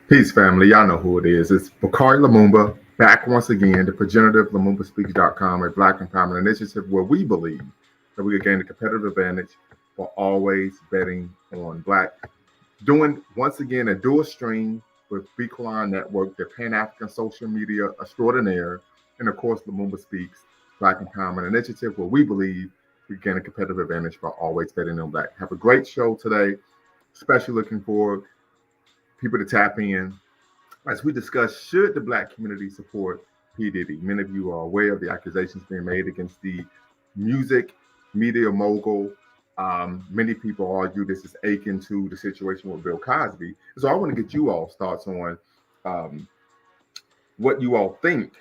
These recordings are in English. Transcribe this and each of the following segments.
Peace, family. Y'all know who it is. It's Bakari Lumumba back once again, the progenitor of LumumbaSpeaks.com, a Black empowerment initiative where we believe that we can gain a competitive advantage for always betting on Black. Doing, once again, a dual stream with Beacon Network, the Pan African social media extraordinaire, and of course, Lumumba Speaks, Black empowerment initiative where we believe we can gain a competitive advantage for always betting on Black. Have a great show today, especially looking for people to tap in as we discuss, should the Black community support P. Diddy? Many of you are aware of the accusations being made against the music media mogul. Many people argue this is akin to the situation with Bill Cosby. So I want to get you all's thoughts on um, what you all think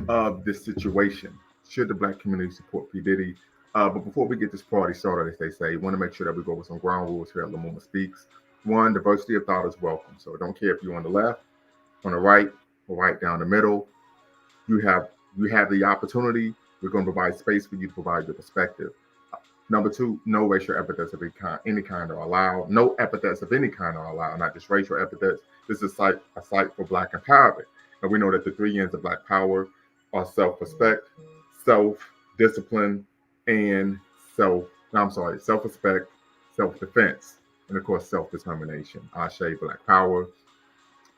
of this situation. Should the Black community support P. Diddy? But before we get this party started, as they say, we want to make sure that we go with some ground rules here at Lumumba Speaks. One, diversity of thought is welcome. So I don't care if you're on the left, on the right, or right down the middle. You have the opportunity. We're going to provide space for you to provide your perspective. Number two, no racial epithets of any kind are allowed. No epithets of any kind are allowed, not just racial epithets. This is a site for Black empowerment. And we know that the three ends of Black power are self-respect, self-discipline, and self-respect, self-defense, and of course, self-determination. Ashe, Black power.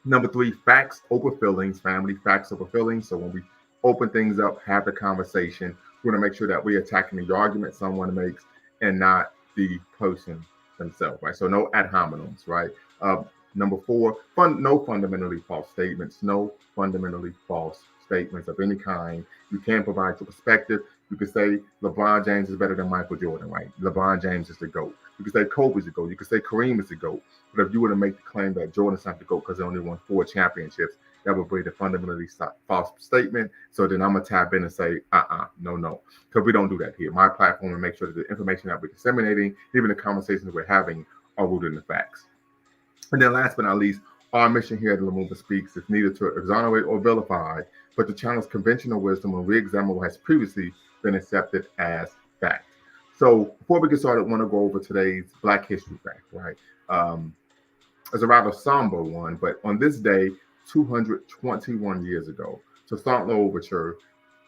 Number three, facts over feelings, family, facts over feelings. So when we open things up, have the conversation, we want to make sure that we're attacking the argument someone makes and not the person themselves, right? So no ad hominems, right? Number four, no fundamentally false statements, no fundamentally false statements of any kind. You can provide your perspective. You could say LeBron James is better than Michael Jordan, right? LeBron James is the GOAT. You could say Kobe's the GOAT. You could say Kareem is the GOAT. But if you were to make the claim that Jordan's not the GOAT because he only won 4 championships, that would be the fundamentally false statement. So then I'm going to tap in and say, no. Because we don't do that here. My platform will make sure that the information that we're disseminating, even the conversations we're having, are rooted in the facts. And then last but not least, our mission here at Lumumba Speaks is neither to exonerate or vilify, but to challenge conventional wisdom and re-examine what has previously been accepted as fact. So before we get started, I want to go over today's Black History fact, right? It's a rather somber one, but on this day, 221 years ago, Toussaint Louverture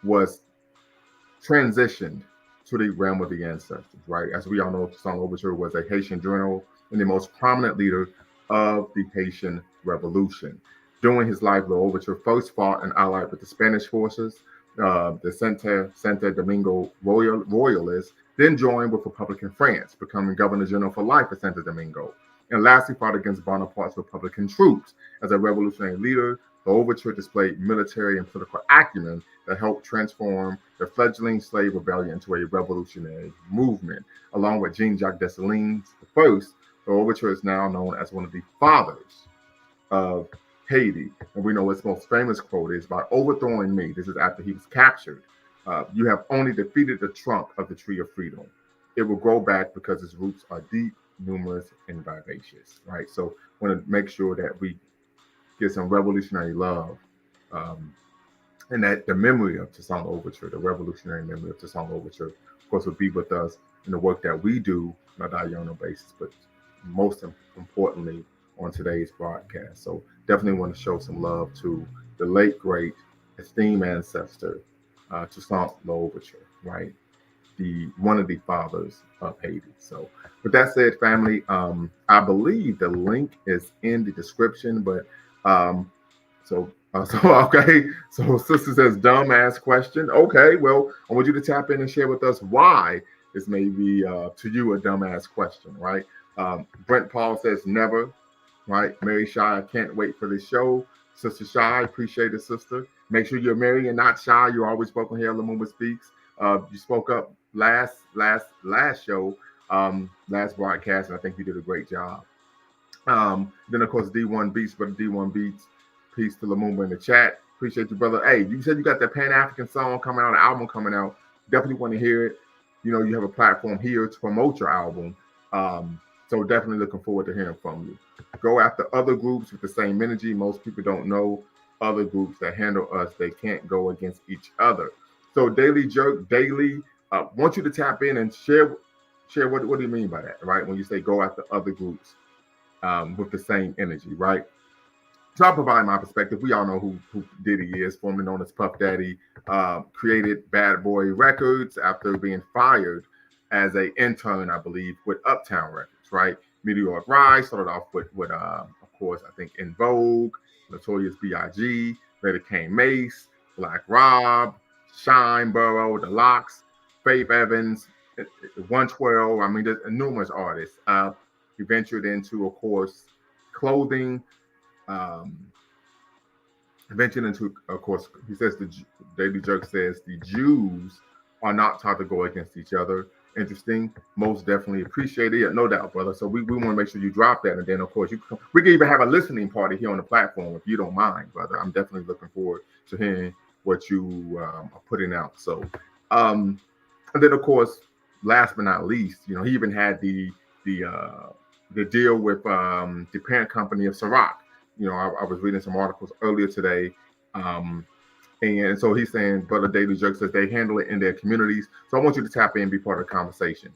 was transitioned to the realm of the ancestors, right? As we all know, Toussaint Louverture was a Haitian general and the most prominent leader of the Haitian Revolution. During his life, Louverture first fought and allied with the Spanish forces, the Santo Domingo Royalists, then joined with Republican France, becoming Governor General for life of Santo Domingo, and lastly fought against Bonaparte's Republican troops. As a revolutionary leader, Louverture displayed military and political acumen that helped transform the fledgling slave rebellion into a revolutionary movement. Along with Jean-Jacques Dessalines I, Louverture is now known as one of the fathers of Haiti. And we know his most famous quote is, "By overthrowing me," this is after he was captured, "you have only defeated the trunk of the tree of freedom. It will grow back because its roots are deep, numerous, and vivacious," right? So I want to make sure that we get some revolutionary love, and that the memory of Toussaint Louverture, the revolutionary memory of Toussaint Louverture, of course, will be with us in the work that we do on a diurnal basis, but most importantly, on today's broadcast. So definitely want to show some love to the late, great, esteemed ancestor, Toussaint Louverture, right? One of the fathers of Haiti. So with that said, family, I believe the link is in the description, but so okay. So sister says dumbass question. Okay, well, I want you to tap in and share with us why this may be to you a dumbass question, right? Brent Paul says never, right? Mary Shy, I can't wait for this show. Sister Shy, appreciate it, sister. Make sure you're Mary and not Shy. You're always welcome here. Lumumba Speaks. You spoke up last show, last broadcast, and I think you did a great job. Then of course D1 Beats, but D1 Beats, peace to Lumumba in the chat. Appreciate you, brother. Hey, you said you got that Pan African song coming out, an album coming out. Definitely want to hear it. You know, you have a platform here to promote your album. So definitely looking forward to hearing from you. Go after other groups with the same energy. Most people don't know other groups that handle us. They can't go against each other. So Daily Jerk, Daily, want you to tap in and share what do you mean by that, right? When you say go after other groups with the same energy, right? So I'll provide my perspective. We all know who Diddy is, formerly known as Puff Daddy. Created Bad Boy Records after being fired as an intern, I believe, with Uptown Records, right? Meteoric Rise started off with of course, I think In Vogue, Notorious B.I.G., later came Mace, Black Rob, Shine Burrow, The Locks, Faith Evans, 112. I mean, there's numerous artists. He ventured into, of course, clothing, um, ventured into, of course, he says Daily Jerk says the Jews are not taught to go against each other. Interesting. Most definitely appreciate it. No doubt, brother. So we want to make sure you drop that. And then, of course, we can even have a listening party here on the platform if you don't mind, brother. I'm definitely looking forward to hearing what you are putting out. So, and then, of course, last but not least, he even had the deal with the parent company of Ciroc. I was reading some articles earlier today, and so he's saying, Brother Daily Jerk says they handle it in their communities. So I want you to tap in and be part of the conversation.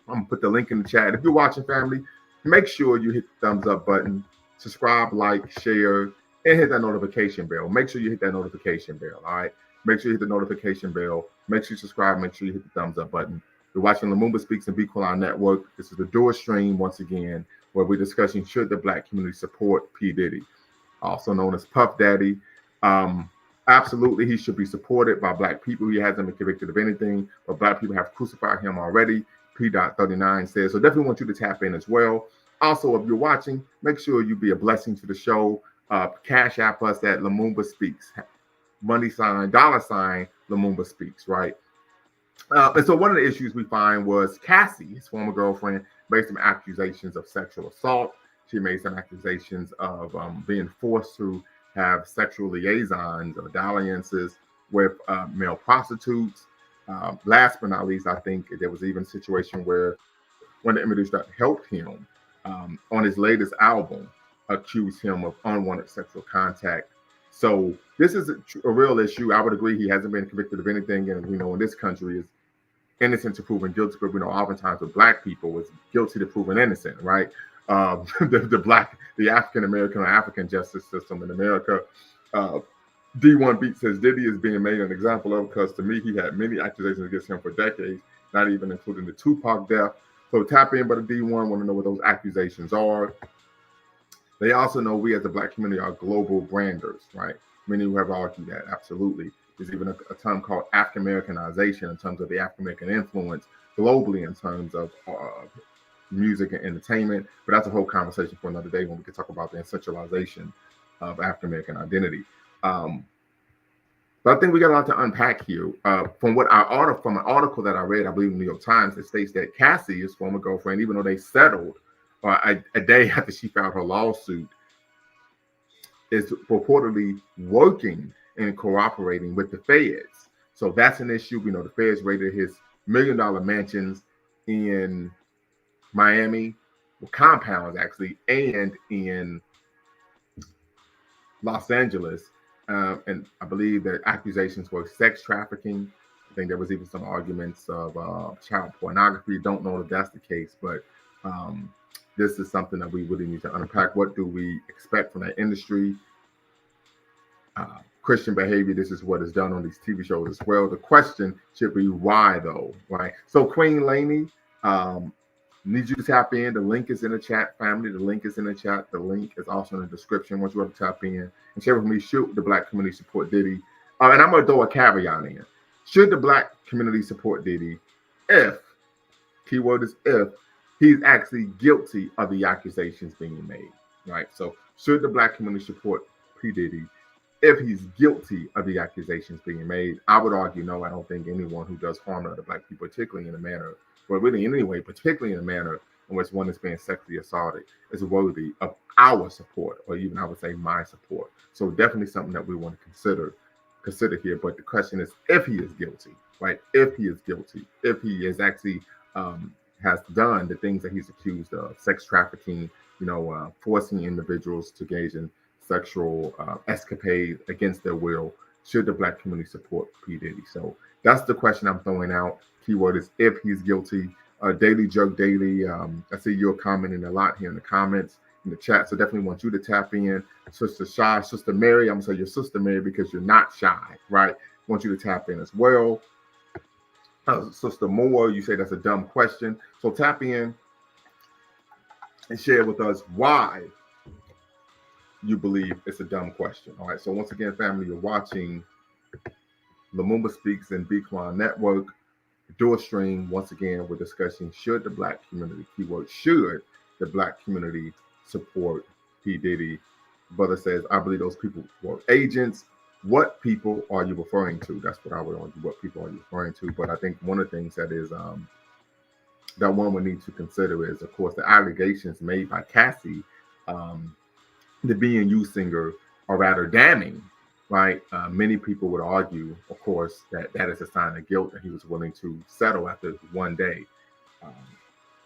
I'm gonna put the link in the chat. If you're watching, family, make sure you hit the thumbs up button, subscribe, like, share, and hit that notification bell. Make sure you hit that notification bell. All right. Make sure you hit the notification bell. Make sure you subscribe. Make sure you hit the thumbs up button. You're watching Lumumba Speaks and Be Qualon Network. This is the Door Stream once again, where we're discussing should the Black community support P. Diddy, also known as Puff Daddy. Absolutely, he should be supported by Black people. He hasn't been convicted of anything, but Black people have crucified him already. P.39 says, so definitely want you to tap in as well. Also, if you're watching, make sure you be a blessing to the show. Cash app us at Lumumba Speaks. Money sign, dollar sign, Lumumba Speaks, right? And so one of the issues we find was Cassie, his former girlfriend, made some accusations of sexual assault. She made some accusations of being forced to have sexual liaisons or dalliances with male prostitutes. Last but not least, I think there was even a situation where one of the individuals that helped him on his latest album accused him of unwanted sexual contact. So this is a real issue. I would agree he hasn't been convicted of anything, and we know in this country is innocent to proven guilty, but we know oftentimes with Black people it's guilty to proven innocent, right? The African American or African justice system in America. D1 Beat says Diddy is being made an example of because to me he had many accusations against him for decades, not even including the Tupac death. So tap in, but the D1 want to know what those accusations are. They also know we as the Black community are global branders, right? Many who have argued that, absolutely. There's even a term called African Americanization in terms of the African American influence globally in terms of music and entertainment. But that's a whole conversation for another day when we can talk about the essentialization of African American identity. But I think we got a lot to unpack here. From an article that I read, I believe in the New York Times, it states that Cassie, his former girlfriend, even though they settled a day after she filed her lawsuit, is reportedly working and cooperating with the feds. So that's an issue. We know the feds raided his $1 million mansions in Miami, well, compounds actually, and in Los Angeles. And I believe that accusations were sex trafficking. I think there was even some arguments of child pornography. Don't know if that's the case, but this is something that we really need to unpack. What do we expect from that industry? Christian behavior, this is what is done on these TV shows as well. The question should be why though, right? So Queen Lainey, need you to tap in. The link is in the chat, family. The link is in the chat. The link is also in the description. Once you want to tap in and share with me, should the Black community support Diddy? And I'm going to throw a caveat in. Should the Black community support Diddy if, keyword is if, he's actually guilty of the accusations being made, right? So should the Black community support P. Diddy if he's guilty of the accusations being made? I would argue no. I don't think anyone who does harm to other Black people, particularly in a manner, well, really in any way, particularly in a manner in which one is being sexually assaulted, is worthy of our support, or even I would say my support. So definitely something that we want to consider here. But the question is if he is guilty, right? If he is guilty, if he is actually has done the things that he's accused of, sex trafficking, forcing individuals to engage in sexual escapades against their will, should the Black community support P. Diddy? So that's the question I'm throwing out. Keyword is if he's guilty. Daily Joke Daily, I see you're commenting a lot here in the comments. in the chat. So definitely want you to tap in. Sister Shy, Sister Mary, I'm gonna say your Sister Mary because you're not shy, right? Want you to tap in as well. Sister Moore, you say that's a dumb question. So tap in and share with us why you believe it's a dumb question. All right. So once again, family, you're watching Lumumba Speaks and Beacon Network. Dual stream. Once again, we're discussing should the Black community, keyword should the Black community support P. Diddy. Brother says, I believe those people were agents. What people are you referring to? That's what I would argue. What people are you referring to? But I think one of the things that is that one would need to consider is, of course, the allegations made by Cassie, the B&U singer, are rather damning, right? Many people would argue, of course, that that is a sign of guilt that he was willing to settle after one day. Um,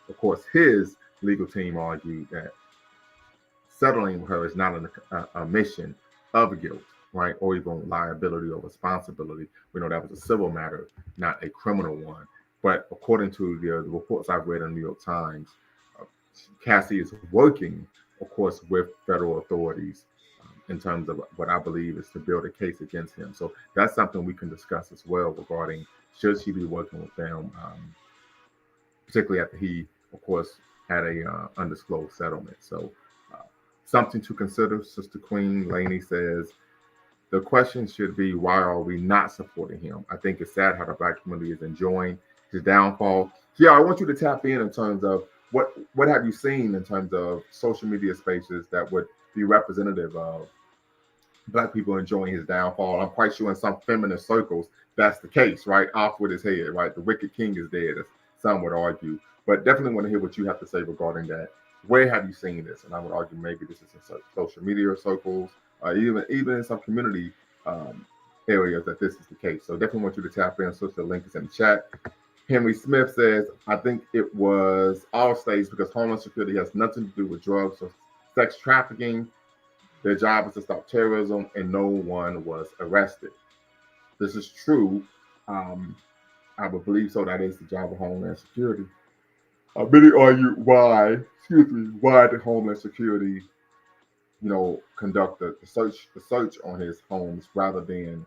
of course, his legal team argued that settling with her is not a mission of guilt, right? Or even liability or responsibility. We know that was a civil matter, not a criminal one. But according to the reports I've read in the New York Times, Cassie is working, of course, with federal authorities in terms of what I believe is to build a case against him. So that's something we can discuss as well regarding should she be working with them, particularly after he, of course, had a undisclosed settlement. So something to consider. Sister Queen Laney says, the question should be, why are we not supporting him? I think it's sad how the Black community is enjoying his downfall. So, yeah, I want you to tap in terms of what have you seen in terms of social media spaces that would be representative of Black people enjoying his downfall. I'm quite sure in some feminist circles that's the case, right? Off with his head, right? The wicked king is dead, as some would argue. But definitely want to hear what you have to say regarding that. Where have you seen this? And I would argue maybe this is in social media circles, even in some community areas that this is the case. So definitely want you to tap in. So the link is in the chat. Henry Smith says, I think it was all states because Homeland Security has nothing to do with drugs or sex trafficking. Their job is to stop terrorism, and no one was arrested. This is true. I would believe so. That is the job of Homeland Security. Many argue why the Homeland Security, conduct the search on his homes rather than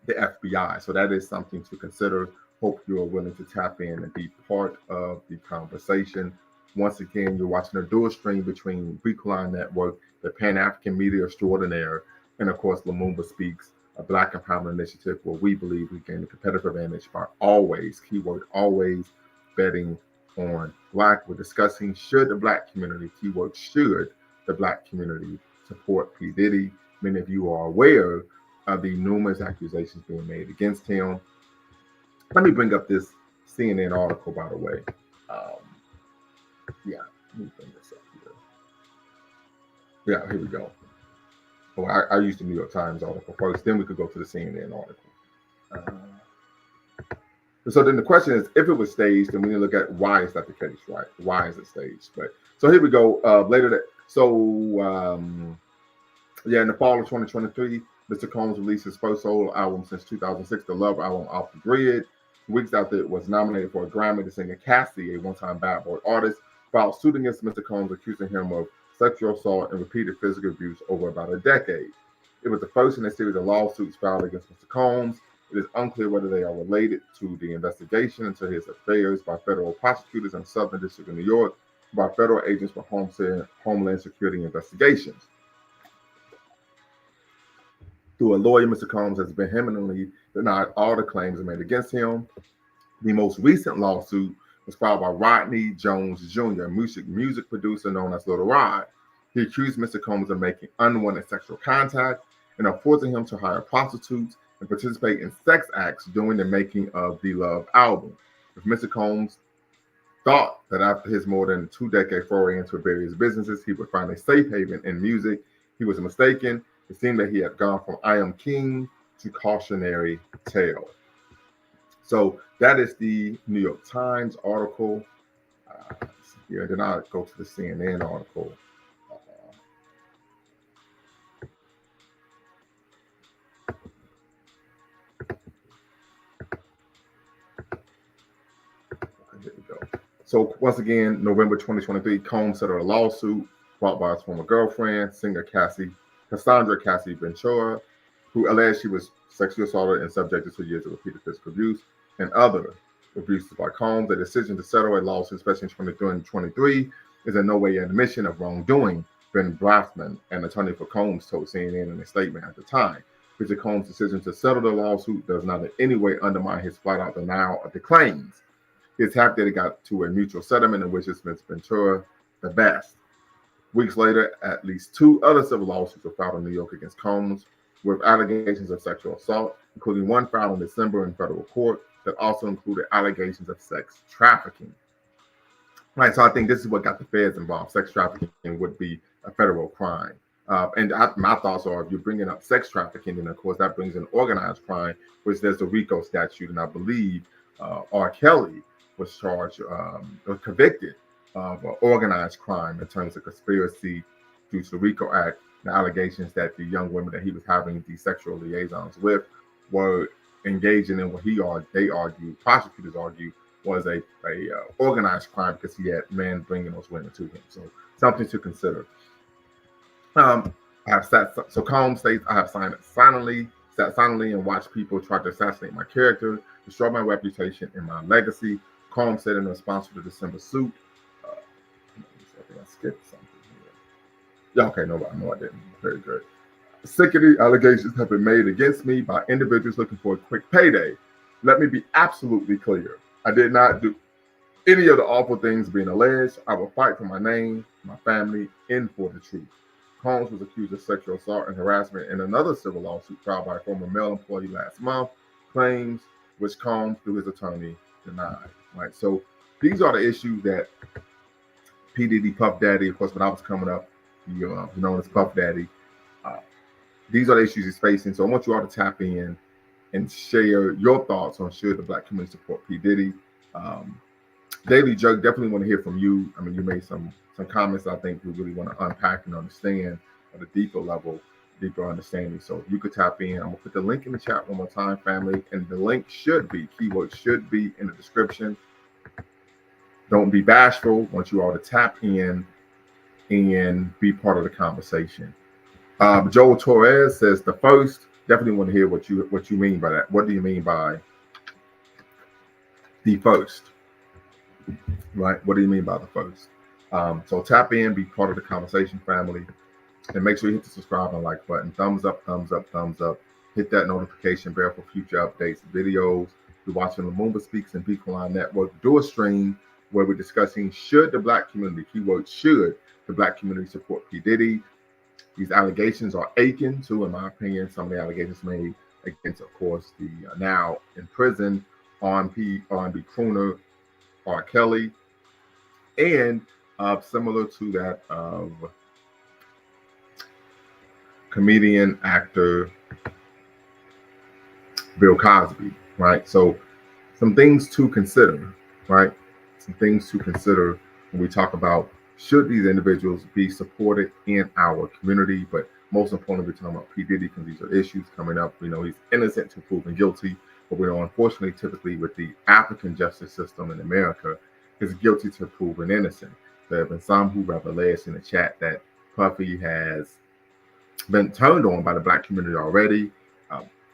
the FBI. So that is something to consider. Hope you are willing to tap in and be part of the conversation. Once again, you're watching a dual stream between Beacon Network, the Pan-African Media Extraordinaire, and of course, Lumumba Speaks, a Black Empowerment Initiative where we believe we gain a competitive advantage by always, keyword always, betting on Black. We're discussing should the Black community, keyword should the Black community support P. Diddy. Many of you are aware of the numerous accusations being made against him. Let me bring up this CNN article, by the way. Yeah, let me bring this up here. Yeah, here we go. Oh, I used the New York Times article first, then we could go to the CNN article. So then the question is, if it was staged, then we need to look at why is that the case, right? Why is it staged? But so here we go. Later that in the fall of 2023, Mr. Combs released his first solo album since 2006, the Love album, Off the Grid. Weeks after it was nominated for a Grammy, the singer Cassie, a one-time Bad Boy artist, filed suit against Mr. Combs, accusing him of sexual assault and repeated physical abuse over about a decade. It was the first in a series of lawsuits filed against Mr. Combs. It is unclear whether they are related to the investigation into his affairs by federal prosecutors in the Southern District of New York, by federal agents for Homeland Security investigations. Through a lawyer, Mr. Combs has vehemently denied all the claims made against him. The most recent lawsuit was filed by Rodney Jones Jr., a music producer known as Little Rod. He accused Mr. Combs of making unwanted sexual contact and of forcing him to hire prostitutes and participate in sex acts during the making of the Love album. If Mr. Combs thought that after his more than 2-decade foray into various businesses, he would find a safe haven in music, he was mistaken. It seemed that he had gone from I Am King to Cautionary Tale. So that is the New York Times article. Here, then I'll go to the CNN article. Here we go. So once again, November 2023, Combs settled a lawsuit brought by his former girlfriend, singer Cassandra Cassie Ventura, who alleged she was sexually assaulted and subjected to years of repeated physical abuse and other abuses by Combs. The decision to settle a lawsuit, especially in 2023, is in no way an admission of wrongdoing. Ben Blathman, an attorney for Combs, told CNN in a statement at the time. Mr. Combs' decision to settle the lawsuit does not in any way undermine his flat-out denial of the claims. He is happy that it got to a mutual settlement in which Ms. Ventura the best. Weeks later, at least 2 other civil lawsuits were filed in New York against Combs with allegations of sexual assault, including one filed in December in federal court that also included allegations of sex trafficking. Right, so I think this is what got the feds involved. Sex trafficking would be a federal crime. My thoughts are, if you're bringing up sex trafficking, then of course that brings in organized crime, which there's the RICO statute, and I believe R. Kelly was charged or convicted of organized crime in terms of conspiracy due to the RICO Act. The allegations that the young women that he was having these sexual liaisons with were engaging in what prosecutors argue, was a organized crime because he had men bringing those women to him. So something to consider. Combs states, I have sat silently and watched people try to assassinate my character, destroy my reputation and my legacy. Combs said in response to the December suit. I think I skipped something here. Yeah, okay, no, I didn't. Very good. Sick of the allegations have been made against me by individuals looking for a quick payday. Let me be absolutely clear. I did not do any of the awful things being alleged. I will fight for my name, my family, and for the truth. Combs was accused of sexual assault and harassment in another civil lawsuit filed by a former male employee last month, claims which Combs, through his attorney, denied. Right. So these are the issues that P. Diddy, Puff Daddy, of course, when I was coming up, known as Puff Daddy, these are the issues he's facing. So I want you all to tap in and share your thoughts on should the Black community support P. Diddy. Daily Jug, definitely want to hear from you. I mean, you made some comments I think we really want to unpack and understand at a deeper level, deeper understanding. So you could tap in. I'm going to put the link in the chat one more time, family. And the link should be, keyword should be in the description. Don't be bashful. I want you all to tap in and be part of the conversation. Joel Torres says the first. Definitely want to hear what you mean by that. What do you mean by the first? Right? What do you mean by the first? So tap in, be part of the conversation, family, and make sure you hit the subscribe and like button. Thumbs up, thumbs up, thumbs up. Hit that notification bell for future updates, videos. You're watching Lumumba Speaks and Beacon Line Network. Do a stream where we're discussing should the Black community, keyword should the Black community support P. Diddy. These allegations are aching too, in my opinion. Some of the allegations made against, of course, the now in prison R&B crooner R. Kelly, and similar to that of comedian actor Bill Cosby, right? So some things to consider, right? Some things to consider when we talk about should these individuals be supported in our community, but most importantly, we're talking about P. Diddy because these are issues coming up. We know he's innocent to proven guilty, but we know unfortunately, typically with the African justice system in America, is guilty to proven innocent. There have been some who have alleged in the chat that Puffy has been turned on by the Black community already.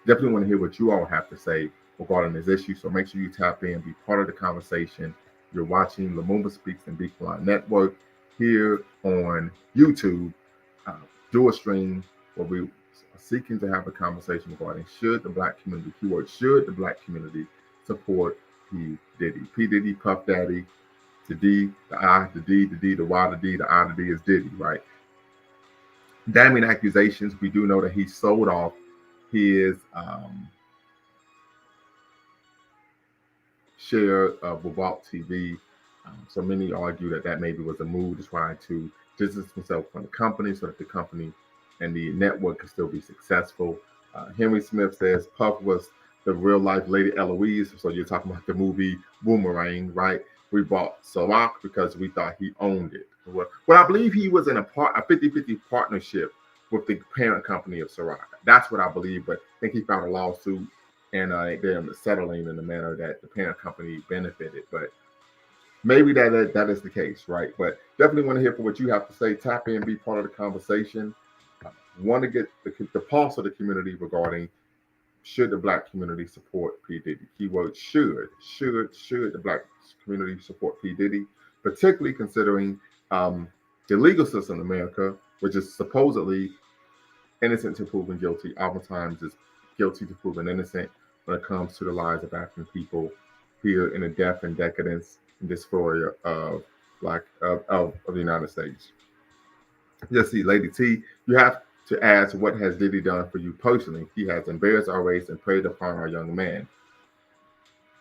Definitely want to hear what you all have to say regarding this issue. So make sure you tap in, be part of the conversation. You're watching Lumumba Speaks and Beacon Line Network here on YouTube. Do a stream where we are seeking to have a conversation regarding should the Black community, keyword should the Black community support P. Diddy. P. Diddy, Puff Daddy, the D, the I, the D, the D, the Y, the D, the I, the D is Diddy, right? Damning accusations. We do know that he sold off his share of Revolt TV. So many argue that maybe was a move to try to distance himself from the company so that the company and the network could still be successful. Henry Smith says Puff was the real life Lady Eloise. So you're talking about the movie Boomerang, right? We bought Ciroc because we thought he owned it. Well, I believe he was in a 50-50 partnership with the parent company of Ciroc. That's what I believe, but I think he filed a lawsuit and they're settling in the manner that the parent company benefited. But maybe that is the case, right? But definitely want to hear from what you have to say. Tap in, be part of the conversation. Want to get the pulse of the community regarding should the black community support P. Diddy? Keyword should the black community support P. Diddy, particularly considering um, the legal system in America, which is supposedly innocent to proven guilty, oftentimes is guilty to proven innocent when it comes to the lives of African people here in the death and decadence and dysphoria of of the United States. Just see, Lady T, you have to ask what has Diddy done for you personally? He has embarrassed our race and preyed upon our young man.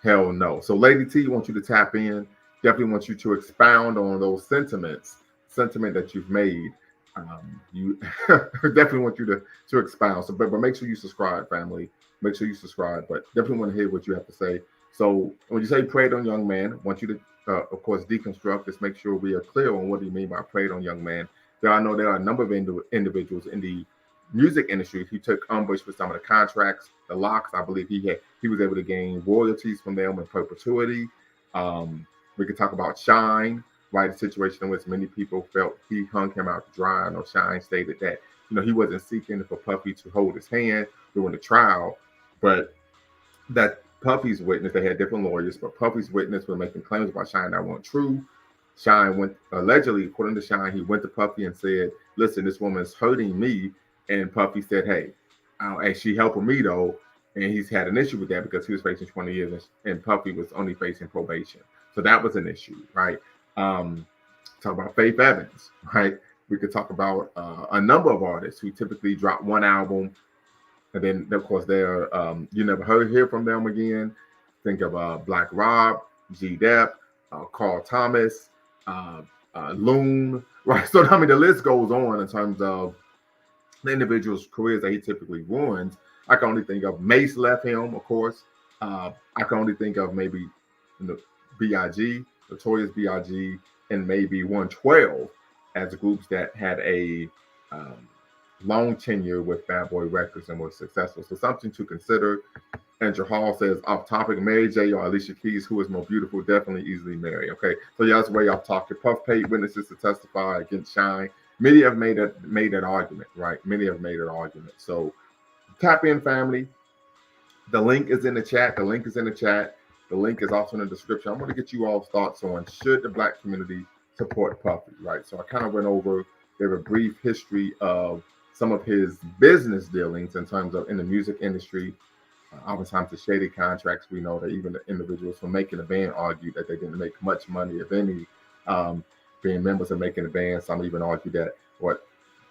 Hell no. So, Lady T, I want you to tap in. Definitely want you to expound on those sentiment that you've made. You definitely want you to expound. So, but make sure you subscribe, family. Make sure you subscribe. But definitely want to hear what you have to say. So, when you say preyed on young man, I want you to, of course, deconstruct. Just make sure we are clear on what do you mean by preyed on young man. I know there are a number of individuals in the music industry who took umbrage with some of the contracts, the locks. I believe he was able to gain royalties from them in perpetuity. We could talk about Shine, right? A situation in which many people felt he hung him out to dry. I know Shine stated that he wasn't seeking for Puffy to hold his hand during the trial, but that Puffy's witness, they had different lawyers, but Puffy's witness was making claims about Shine that weren't true. Shine went allegedly, according to Shine, he went to Puffy and said, "Listen, this woman's hurting me." And Puffy said, "Hey, and she helping me though." And he's had an issue with that because he was facing 20 years and Puffy was only facing probation. So that was an issue, right? Talk about Faith Evans, right? We could talk about a number of artists who typically drop one album and then, of course, they're you never hear from them again. Think of Black Rob, G Dep, Carl Thomas, uh, Loon, right? So I mean, the list goes on in terms of the individual's careers that he typically ruins. I can only think of Mace left him, of course. I can only think of maybe B.I.G., Notorious B.I.G., and maybe 112 as groups that had a long tenure with Bad Boy Records and were successful. So something to consider. Andrew Hall says, off topic, Mary J. or Alicia Keys, who is more beautiful, definitely easily Mary. Okay, so yeah, that's way off topic. Puff paid witnesses to testify against Shine. Many have made that argument, right? Many have made that argument. So tap in, family. The link is in the chat. The link is in the chat. The link is also in the description. I'm going to get you all's thoughts on should the black community support Puffy, right? So I kind of went over, gave a brief history of some of his business dealings in terms of in the music industry. Oftentimes the shady contracts, we know that even the individuals from making the band argued that they didn't make much money, if any, being members of making the band. Some even argue that what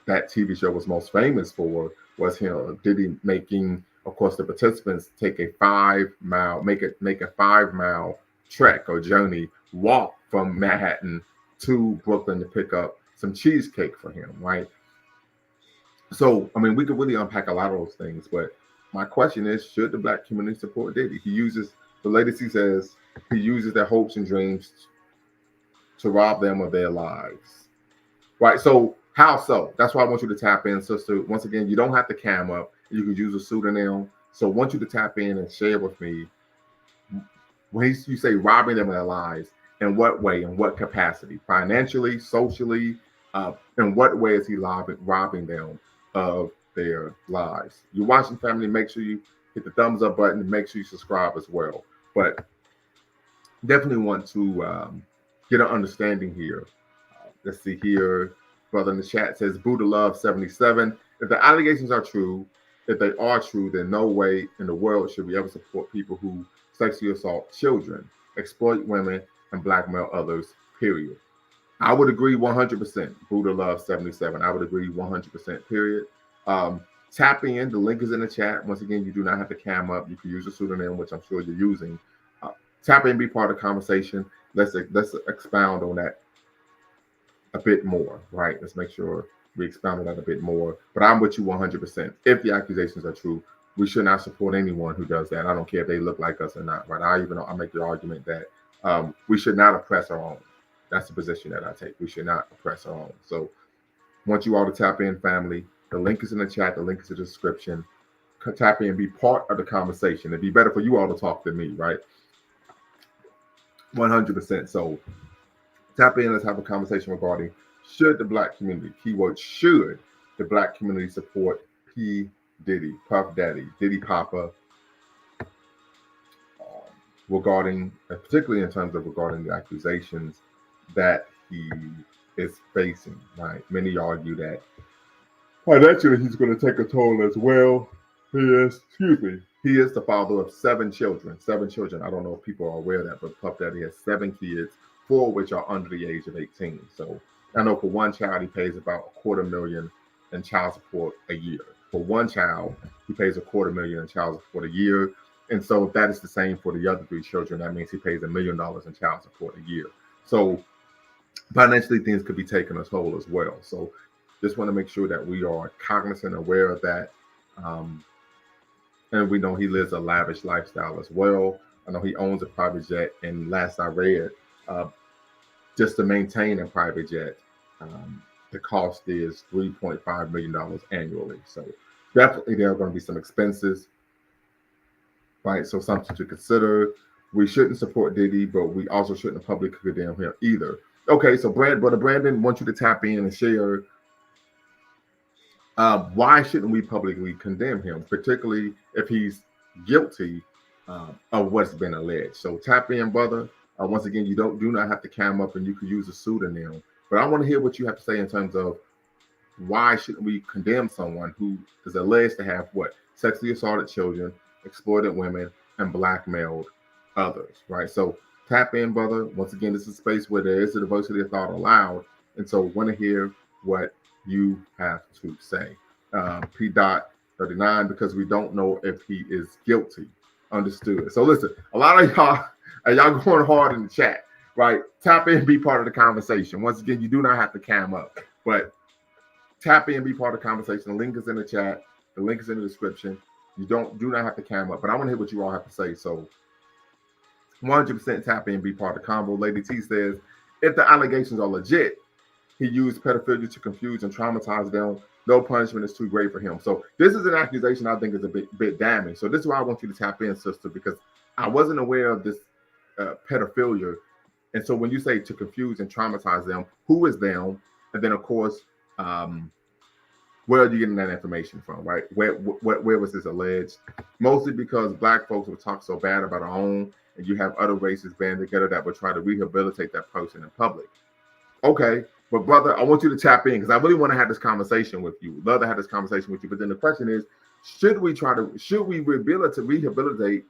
that TV show was most famous for was Diddy making, of course, the participants take a 5-mile, make a 5-mile trek or journey, walk from Manhattan to Brooklyn to pick up some cheesecake for him, right? So, I mean, we could really unpack a lot of those things, but my question is, should the black community support Diddy? The legacy says, he uses their hopes and dreams to rob them of their lives, right? So, how so? That's why I want you to tap in, sister. Once again, you don't have to cam up. You can use a pseudonym. So, I want you to tap in and share with me when you say robbing them of their lives, in what way, in what capacity, financially, socially, in what way is he robbing them of their lives? You're watching, family. Make sure you hit the thumbs up button and make sure you subscribe as well. But definitely want to get an understanding here. Let's see here. Brother in the chat says Buddha Love 77. If the allegations are true, if they are true, then no way in the world should we ever support people who sexually assault children, exploit women, and blackmail others, period. I would agree 100%. Buddha Love 77. I would agree 100%, period. Tap in. The link is in the chat. Once again, you do not have to cam up. You can use a pseudonym, which I'm sure you're using. Tap in, be part of the conversation. Let's expound on that a bit more, right? Let's make sure we expound on that a bit more. But I'm with you 100%. If the accusations are true, we should not support anyone who does that. I don't care if they look like us or not, right? I make the argument that we should not oppress our own. That's the position that I take. We should not oppress our own. So I want you all to tap in, family. The link is in the chat. The link is in the description. Tap in, be part of the conversation. It'd be better for you all to talk than me, right? 100%. So tap in. Let's have a conversation regarding should the black community, keyword should the black community support P. Diddy, Puff Daddy, Diddy Papa, regarding, particularly in terms of regarding the accusations that he is facing. Right? Many argue that financially he's going to take a toll as well. He is the father of seven children. Seven children. I don't know if people are aware of that, but Puff Daddy has seven kids, four of which are under the age of 18. So I know for one child he pays about $250,000 in child support a year. For one child, he pays $250,000 in child support a year. And so if that is the same for the other three children, that means he pays $1 million in child support a year. So financially, things could be taking a toll as well. So just want to make sure that we are cognizant, aware of that. And we know he lives a lavish lifestyle as well. I know he owns a private jet. And last I read, just to maintain a private jet, the cost is $3.5 million annually. So definitely there are going to be some expenses, right? So something to consider. We shouldn't support Diddy, but we also shouldn't publicly condemn him either. Okay, so Brother Brandon wants you to tap in and share why shouldn't we publicly condemn him, particularly if he's guilty of what's been alleged. So tap in, brother. Once again, you do not have to cam up, and you could use a pseudonym. But I want to hear what you have to say in terms of why shouldn't we condemn someone who is alleged to have what? Sexually assaulted children, exploited women, and blackmailed others, right? So tap in, brother. Once again, this is a space where there is a diversity of thought allowed. And so want to hear what you have to say. P.39, because we don't know if he is guilty. Understood. So listen, a lot of y'all going hard in the chat, right? Tap in, be part of the conversation. Once again, you do not have to cam up, but tap in, be part of the conversation. The link is in the chat. The link is in the description. You do not have to cam up, but I want to hear what you all have to say. So 100% tap in, be part of the combo. Lady T says, if the allegations are legit, he used pedophilia to confuse and traumatize them. No punishment is too great for him. So this is an accusation I think is a bit damning. So this is why I want you to tap in, sister, because I wasn't aware of this pedophilia. And so when you say to confuse and traumatize them, who is them? And then, of course, where are you getting that information from, right? Where was this alleged? Mostly because black folks will talk so bad about our own, and you have other races band together that will try to rehabilitate that person in public. Okay, but brother, I want you to tap in because I really want to have this conversation with you. Love to have this conversation with you. But then the question is, should we rehabilitate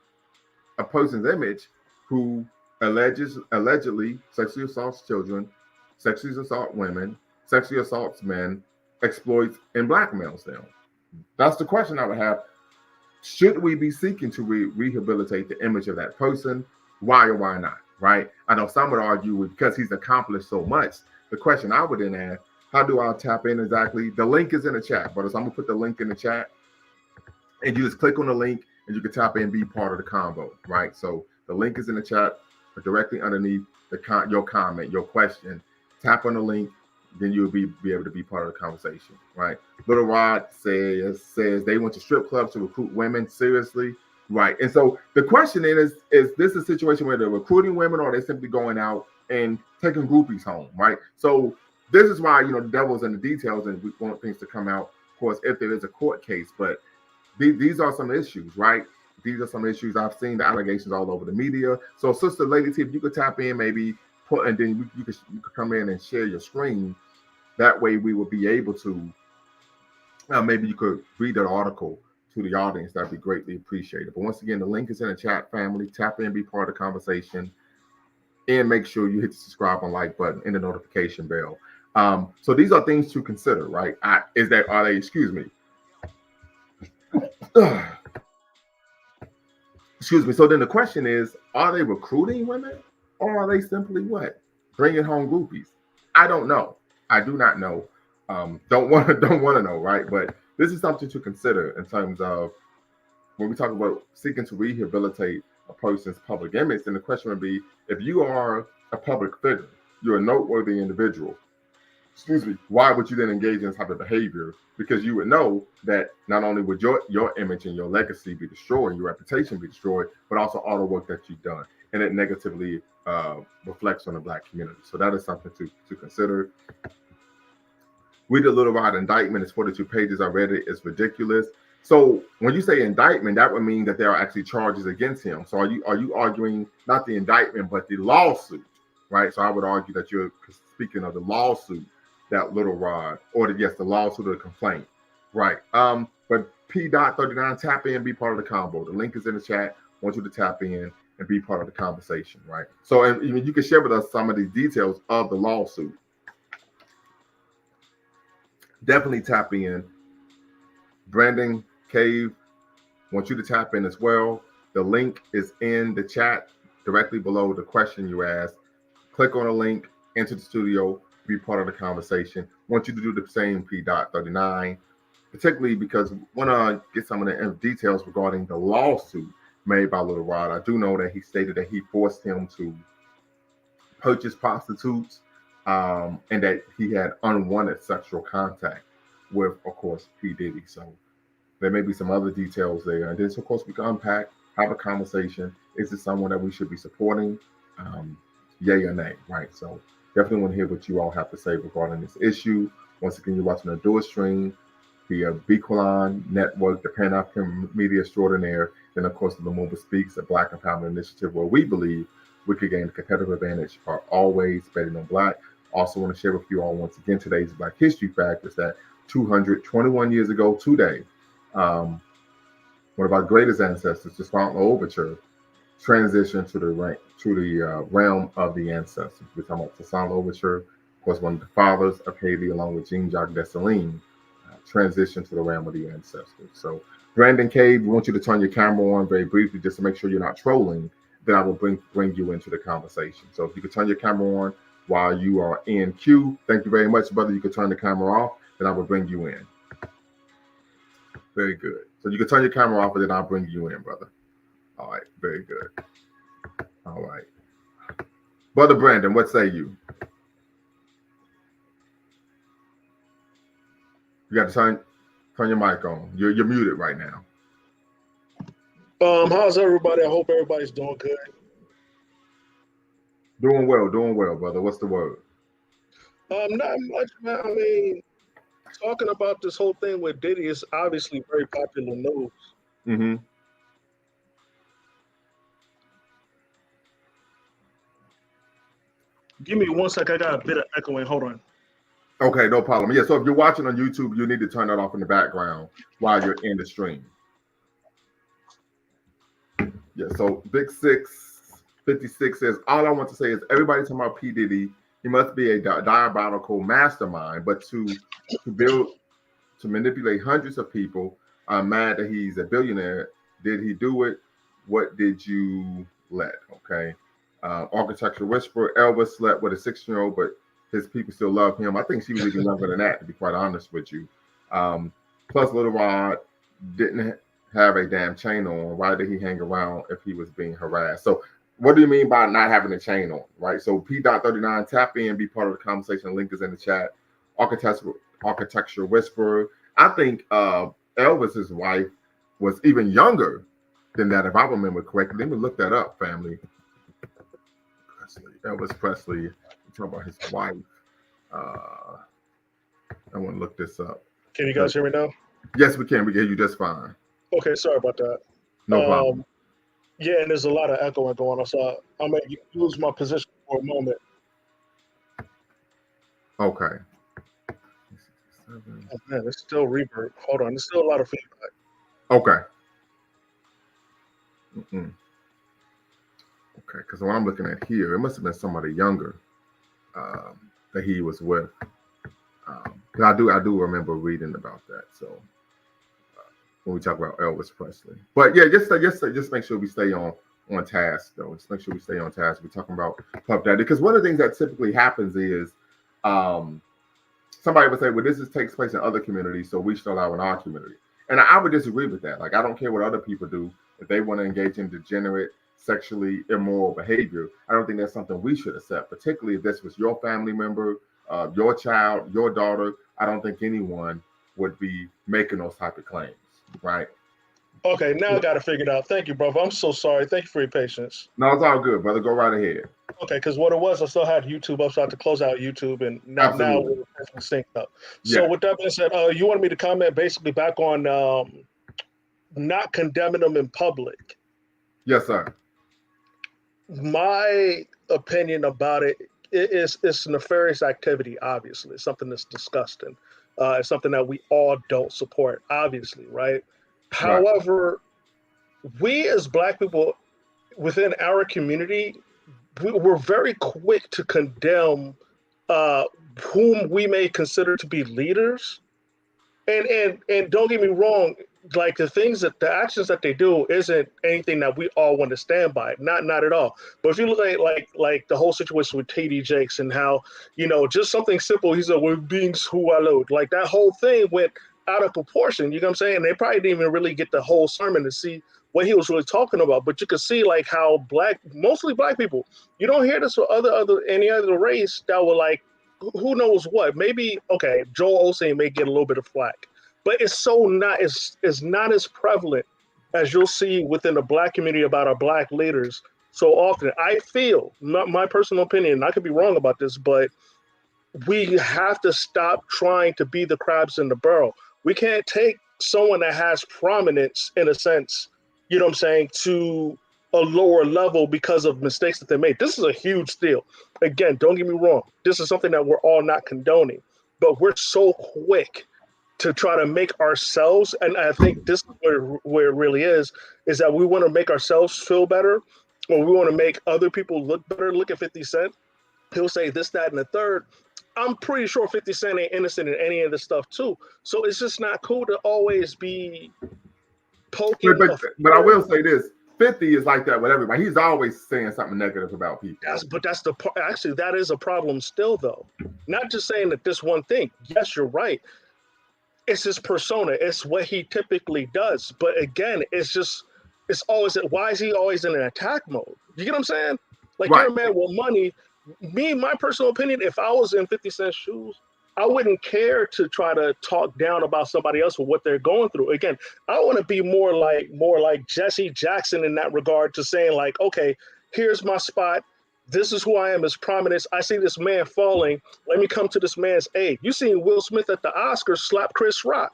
a person's image who allegedly sexually assaults children, sexually assaults women, sexually assaults men, exploits and blackmails them? That's the question I would have. Should we be seeking to rehabilitate the image of that person? Why or why not? Right? I know some would argue because he's accomplished so much. The question I would then ask, how do I tap in exactly? The link is in the chat, but so I'm gonna put the link in the chat, and you just click on the link and you can tap in and be part of the convo, right? So the link is in the chat directly underneath your comment, your question. Tap on the link, then you'll be able to be part of the conversation, right? Little Rod says they went to strip clubs to recruit women. Seriously, right? And so the question is this a situation where they're recruiting women, or are they simply going out and taking groupies home, right? So this is why, the devil's in the details, and we want things to come out, of course, if there is a court case. But these are some issues, right? These are some issues. I've seen the allegations all over the media. So, Sister Lady T, if you could tap in, maybe and then you could come in and share your screen. That way, we will be able to. Maybe you could read that article to the audience. That'd be greatly appreciated. But once again, the link is in the chat, family. Tap in, be part of the conversation, and make sure you hit the subscribe and like button and the notification bell. So these are things to consider, right? Excuse me. Excuse me. So then the question is, are they recruiting women, or are they simply what? Bringing home groupies? I don't know. I do not know. Don't want to know, right? But this is something to consider in terms of when we talk about seeking to rehabilitate a person's public image. Then the question would be, if you are a public figure, you're a noteworthy individual, why would you then engage in this type of behavior? Because you would know that not only would your image and your legacy be destroyed, your reputation be destroyed, but also all the work that you've done. and it negatively reflects on the Black community. So that is something to consider. Read the Little Rod indictment. It's 42 pages. I read it. It's ridiculous. So when you say indictment, that would mean that there are actually charges against him. So are you arguing not the indictment but the lawsuit, right? So I would argue that you're speaking of the lawsuit that Little Rod, or the lawsuit or the complaint, right? But P.39, tap in, be part of the combo. The link is in the chat. I want you to tap in and be part of the conversation, right? So and you can share with us some of the details of the lawsuit. Definitely tap in. Brandon Cave, want you to tap in as well. The link is in the chat directly below the question you asked. Click on the link, enter the studio, be part of the conversation. Want you to do the same, P.39, particularly because I want to get some of the details regarding the lawsuit made by Little Rod. I do know that he stated that he forced him to purchase prostitutes, and that he had unwanted sexual contact with, of course, P.Diddy. So there may be some other details there. And then, of course, we can unpack, have a conversation. Is this someone that we should be supporting? Yay or nay, right? So definitely want to hear what you all have to say regarding this issue. Once again, you're watching a dual stream via Bequalon Network, the Pan-African Media Extraordinaire, and of course, the Lumumba Speaks, a Black Empowerment Initiative where we believe we could gain a competitive advantage by always betting on Black. Also want to share with you all, once again, today's Black History Fact is that 221 years ago today, one of our greatest ancestors, the Spartan Overture, transitioned to the realm of the ancestors. We're talking about the Spartan Overture, of course, one of the fathers of Haiti, along with Jean-Jacques Dessalines, transitioned to the realm of the ancestors. So, Brandon Cave, we want you to turn your camera on very briefly just to make sure you're not trolling. Then I will bring you into the conversation. So if you could turn your camera on while you are in queue, thank you very much, brother. You could turn the camera off, then I will bring you in. Very good. So you can turn your camera off, and then I'll bring you in, brother. All right, very good. All right. Brother Brandon, what say you? You got to turn your mic on. You're muted right now. How's everybody? I hope everybody's doing good. Doing well, brother. What's the word? Not much, man. I mean, talking about this whole thing with Diddy is obviously very popular news. Mm-hmm. Give me 1 sec. I got a bit of echoing. Hold on. Okay, no problem. Yeah, so if you're watching on YouTube, you need to turn that off in the background while you're in the stream. Yeah, so Big 656 says, all I want to say is everybody talking about P. Diddy, he must be a diabolical mastermind, but to manipulate hundreds of people, I'm mad that he's a billionaire. Did he do it? What did you let? Okay. Architectural Whisperer, Elvis slept with a 6-year-old, but his people still love him. I think she was even younger than that, to be quite honest with you. Plus, Little Rod didn't have a damn chain on. Why did he hang around if he was being harassed? So what do you mean by not having a chain on, right? So P.39, tap in, be part of the conversation. Link is in the chat. Architectural Whisperer. I think Elvis's wife was even younger than that, if I remember correctly. Let me look that up, family. Elvis Presley. Talk about his wife. I want to look this up. Can you guys hear me now? Yes, we can. We can hear you just fine. Okay, sorry about that. No problem. Yeah, and there's a lot of echoing going on, so I may lose my position for a moment. Okay. Oh man, there's still reverb. Hold on, there's still a lot of feedback. Okay. Okay, because what I'm looking at here, it must have been somebody younger that he was with. I do remember reading about that. So when we talk about Elvis Presley, but yeah, just make sure we stay on task though. Just make sure we stay on task. We're talking about Puff Daddy because one of the things that typically happens is somebody would say, "Well, this takes place in other communities, so we should allow in our community." And I would disagree with that. Like, I don't care what other people do. If they want to engage in degenerate, sexually immoral behavior, I don't think that's something we should accept, particularly if this was your family member, your child, your daughter. I don't think anyone would be making those type of claims, right? Okay, now I got it figured out. Thank you, brother. I'm so sorry. Thank you for your patience. No, it's all good, brother. Go right ahead. Okay, because what it was, I still had YouTube up, so I had to close out YouTube, and now Absolutely. we're perfectly synced up. So Yeah. with that being said, you wanted me to comment basically back on not condemning them in public. Yes, sir. My opinion about it is it's nefarious activity. Obviously, it's something that's disgusting. It's something that we all don't support. Obviously, right? Right. However, we as Black people within our community, we're very quick to condemn uh, whom we may consider to be leaders. And don't get me wrong, like the actions that they do isn't anything that we all want to stand by. Not at all. But if you look at like the whole situation with TD Jakes and how, just something simple, he said, we're being swallowed. Like that whole thing went out of proportion. You know what I'm saying? They probably didn't even really get the whole sermon to see what he was really talking about. But you could see like how mostly black people, you don't hear this for any other race that were like, who knows what? Maybe okay, Joel Osteen may get a little bit of flack, but it's not as prevalent as you'll see within the black community about our black leaders so often. I feel, not my personal opinion, I could be wrong about this, but we have to stop trying to be the crabs in the barrel. We can't take someone that has prominence in a sense, you know what I'm saying, to a lower level because of mistakes that they made. This is a huge deal. Again, don't get me wrong. This is something that we're all not condoning, but we're so quick to try to make ourselves, and I think this is where it really is that we want to make ourselves feel better, or we want to make other people look better. Look at 50 Cent. He'll say this, that, and the third. I'm pretty sure 50 Cent ain't innocent in any of this stuff too. So it's just not cool to always be But, poking but, a but I finger. will say this 50 is like that with everybody. He's always saying something negative about people. That's the part. Actually, that is a problem still, though. Not just saying that this one thing. Yes, you're right. It's his persona. It's what he typically does. But again, it's always why is he always in an attack mode? You get what I'm saying? Like Right. you're a man with money. Me, my personal opinion, if I was in 50 Cent's shoes, I wouldn't care to try to talk down about somebody else for what they're going through. Again, I want to be more like Jesse Jackson in that regard, to saying like, okay, here's my spot. This is who I am as prominence. I see this man falling. Let me come to this man's aid. You seen Will Smith at the Oscars slap Chris Rock.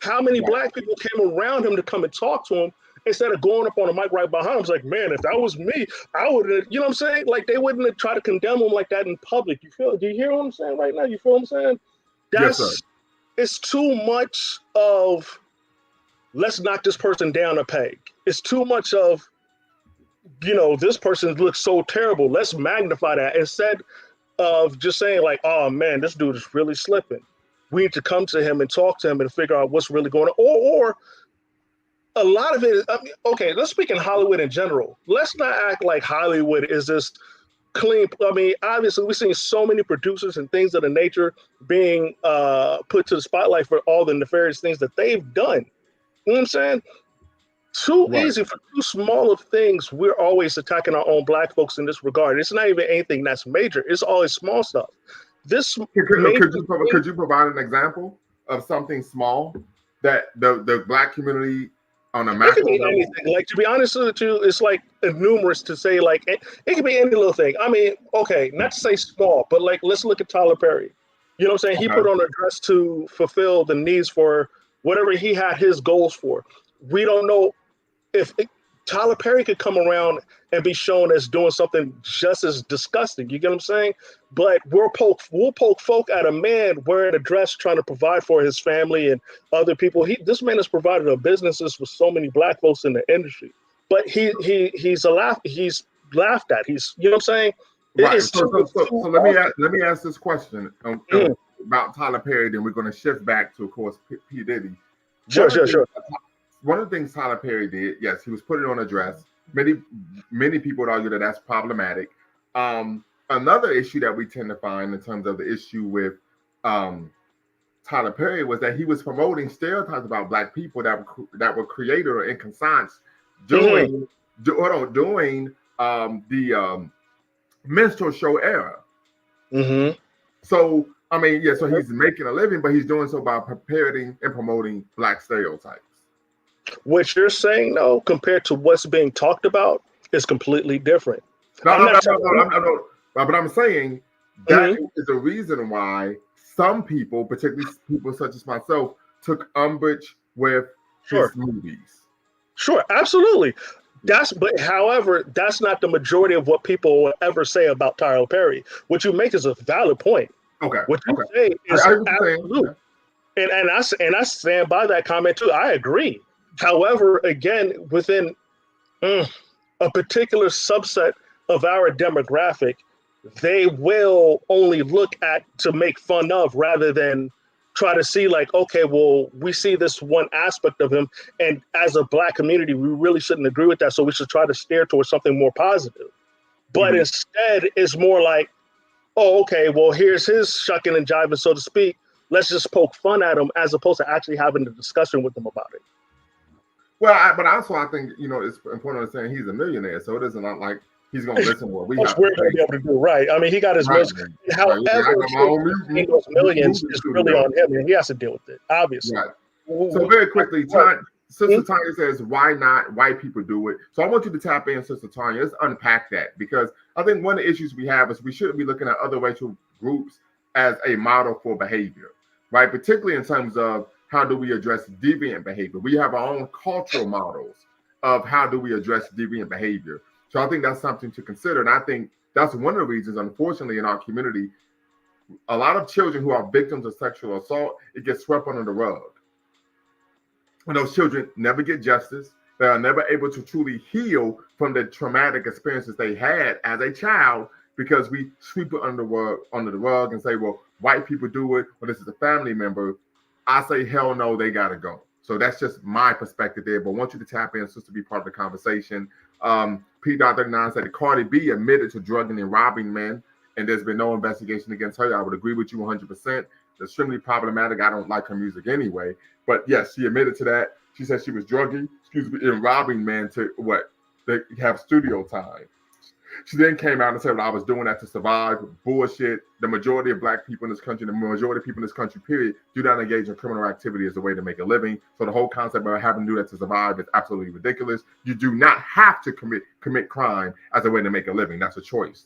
How many Right. black people came around him to come and talk to him instead of going up on a mic right behind him? It's like, man, if that was me, I would have, you know what I'm saying? Like they wouldn't have tried to condemn him like that in public. Do you hear what I'm saying right now? You feel what I'm saying? Yes, sir. It's too much of let's knock this person down a peg. It's too much of, this person looks so terrible. Let's magnify that instead of just saying like, oh man, this dude is really slipping. We need to come to him and talk to him and figure out what's really going on. Or a lot of it is, I mean, okay, let's speak in Hollywood in general. Let's not act like Hollywood is this clean. I mean, obviously, we've seen so many producers and things of the nature being put to the spotlight for all the nefarious things that they've done. You know what I'm saying? Too Right. easy for too small of things. We're always attacking our own black folks in this regard. It's not even anything that's major. It's always small stuff. This major Could you provide an example of something small that the black community on a it could macro be level? anything. Like to be honest with you, it's like numerous to say. Like it could be any little thing. I mean, okay, not to say small, but like let's look at Tyler Perry. You know what I'm saying? He Okay. put on a dress to fulfill the needs for whatever he had his goals for. We don't know if Tyler Perry could come around and be shown as doing something just as disgusting. You get what I'm saying? But we'll poke folk at a man wearing a dress trying to provide for his family and other people. This man has provided a businesses with so many black folks in the industry. But he's laughed at. You know what I'm saying? Right. It's too, it's So too let me ask this question often. about Tyler Perry. Then we're going to shift back to, of course, P. Diddy. Sure, sure, sure. One of the things Tyler Perry did, yes, he was putting on a dress. Many people would argue that that's problematic. Another issue that we tend to find in terms of the issue with Tyler Perry was that he was promoting stereotypes about black people that were created or in conscience during during the minstrel show era. Mm-hmm. So I mean, yeah, so he's making a living, but he's doing so by preparing and promoting black stereotypes. What you're saying, though, compared to what's being talked about, is completely different. No, I'm no, no, not no, telling no, you. no. But I'm saying that Mhm. is the reason why some people, particularly people such as myself, took umbrage with his Sure, movies. sure, absolutely. Yeah. However, that's not the majority of what people will ever say about Tyler Perry. What you make is a valid point. Okay. What you Okay. say I is hear what you're saying. absolute, Yeah. and I stand by that comment too. I agree. However, again, within mm, a particular subset of our demographic, they will only look at to make fun of rather than try to see like, okay, well, we see this one aspect of him, and as a black community, we really shouldn't agree with that, so we should try to steer towards something more positive. But Mhm. instead, it's more like, oh, okay, well, here's his shucking and jiving, so to speak. Let's just poke fun at him as opposed to actually having a discussion with them about it. Well, but also I think it's important to understand he's a millionaire, so it isn't like he's gonna listen to what we Most have to we're going to say. be able to do, right? I mean, he got his Right, millions. man. Right. Yeah, I However, got my who own made those millions movie is really studio. on him, and he has to deal with it, obviously. Right. So very quickly, Right. Sister Tanya says, "Why not? White people do it." So I want you to tap in, Sister Tanya. Let's unpack that because I think one of the issues we have is we shouldn't be looking at other racial groups as a model for behavior, right? Particularly in terms of how do we address deviant behavior. We have our own cultural models of how do we address deviant behavior. So I think that's something to consider, and I think that's one of the reasons, unfortunately, in our community, a lot of children who are victims of sexual assault, it gets swept under the rug. And those children never get justice. They are never able to truly heal from the traumatic experiences they had as a child because we sweep it under the rug and say, well, white people do it, or this is a family member. I say, hell no, they got to go. So that's just my perspective there. But I want you to tap in, just to be part of the conversation. P.Diddy said that Cardi B admitted to drugging and robbing men, and there's been no investigation against her. I would agree with you 100%. It's extremely problematic. I don't like her music anyway. But yes, she admitted to that. She said she was drugging, and robbing men to what? They have studio time. She then came out and said, well, I was doing that to survive. Bullshit. The majority of black people in this country, the majority of people in this country, period, do not engage in criminal activity as a way to make a living. So the whole concept of having to do that to survive is absolutely ridiculous. You do not have to commit crime as a way to make a living. That's a choice.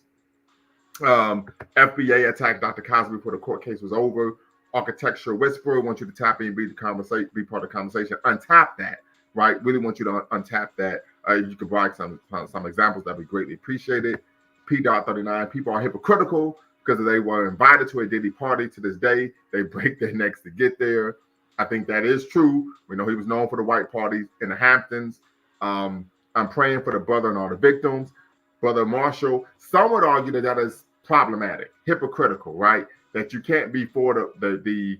FBA attacked Dr. Cosby before the court case was over. Architectural Whisperer wants you to tap in, be part of the conversation. Untap that, right? Really want you to untap that. You can provide some examples that'd be greatly appreciated. P.39, people are hypocritical because they were invited to a Diddy party. To this day, they break their necks to get there. I think that is true. We know he was known for the white parties in the Hamptons. I'm praying for the brother and all the victims. Brother Marshall, some would argue that that is problematic, hypocritical, right? That you can't be for the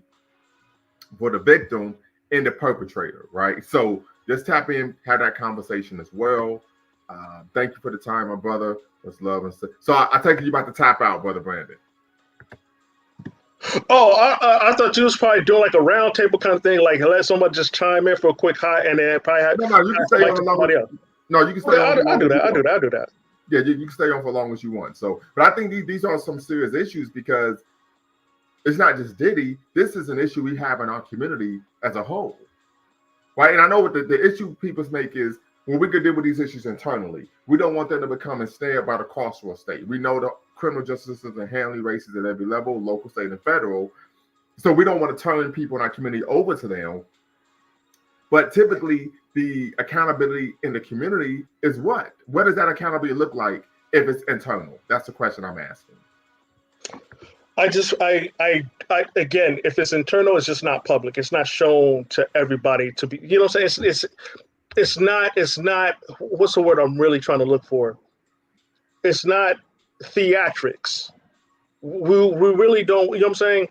for the victim and the perpetrator, right? So just tap in, have that conversation as well. Thank you for the time, my brother. Let's love and so I take it you about to tap out, brother Brandon. Oh, I thought you was probably doing like a round table kind of thing, like let someone just chime in for a quick high, and then probably No, you can pass stay the mic on to as long somebody as else. no, you can stay Okay, on for as I long do as you that. I do want. that. I do that. Yeah, you can stay on for as long as you want. So, but I think these are some serious issues because it's not just Diddy. This is an issue we have in our community as a whole. Right. And I know what the issue people make is, well, we could deal with these issues internally. We don't want them to become ensnared by the carceral state. We know the criminal justice system is inherently racist at every level, local, state, and federal. So we don't want to turn people in our community over to them. But typically, the accountability in the community is what? What does that accountability look like if it's internal? That's the question I'm asking. Again, if it's internal, it's just not public. It's not shown to everybody to be. You know what I'm saying? It's not. What's the word I'm really trying to look for? It's not theatrics. We really don't. You know what I'm saying?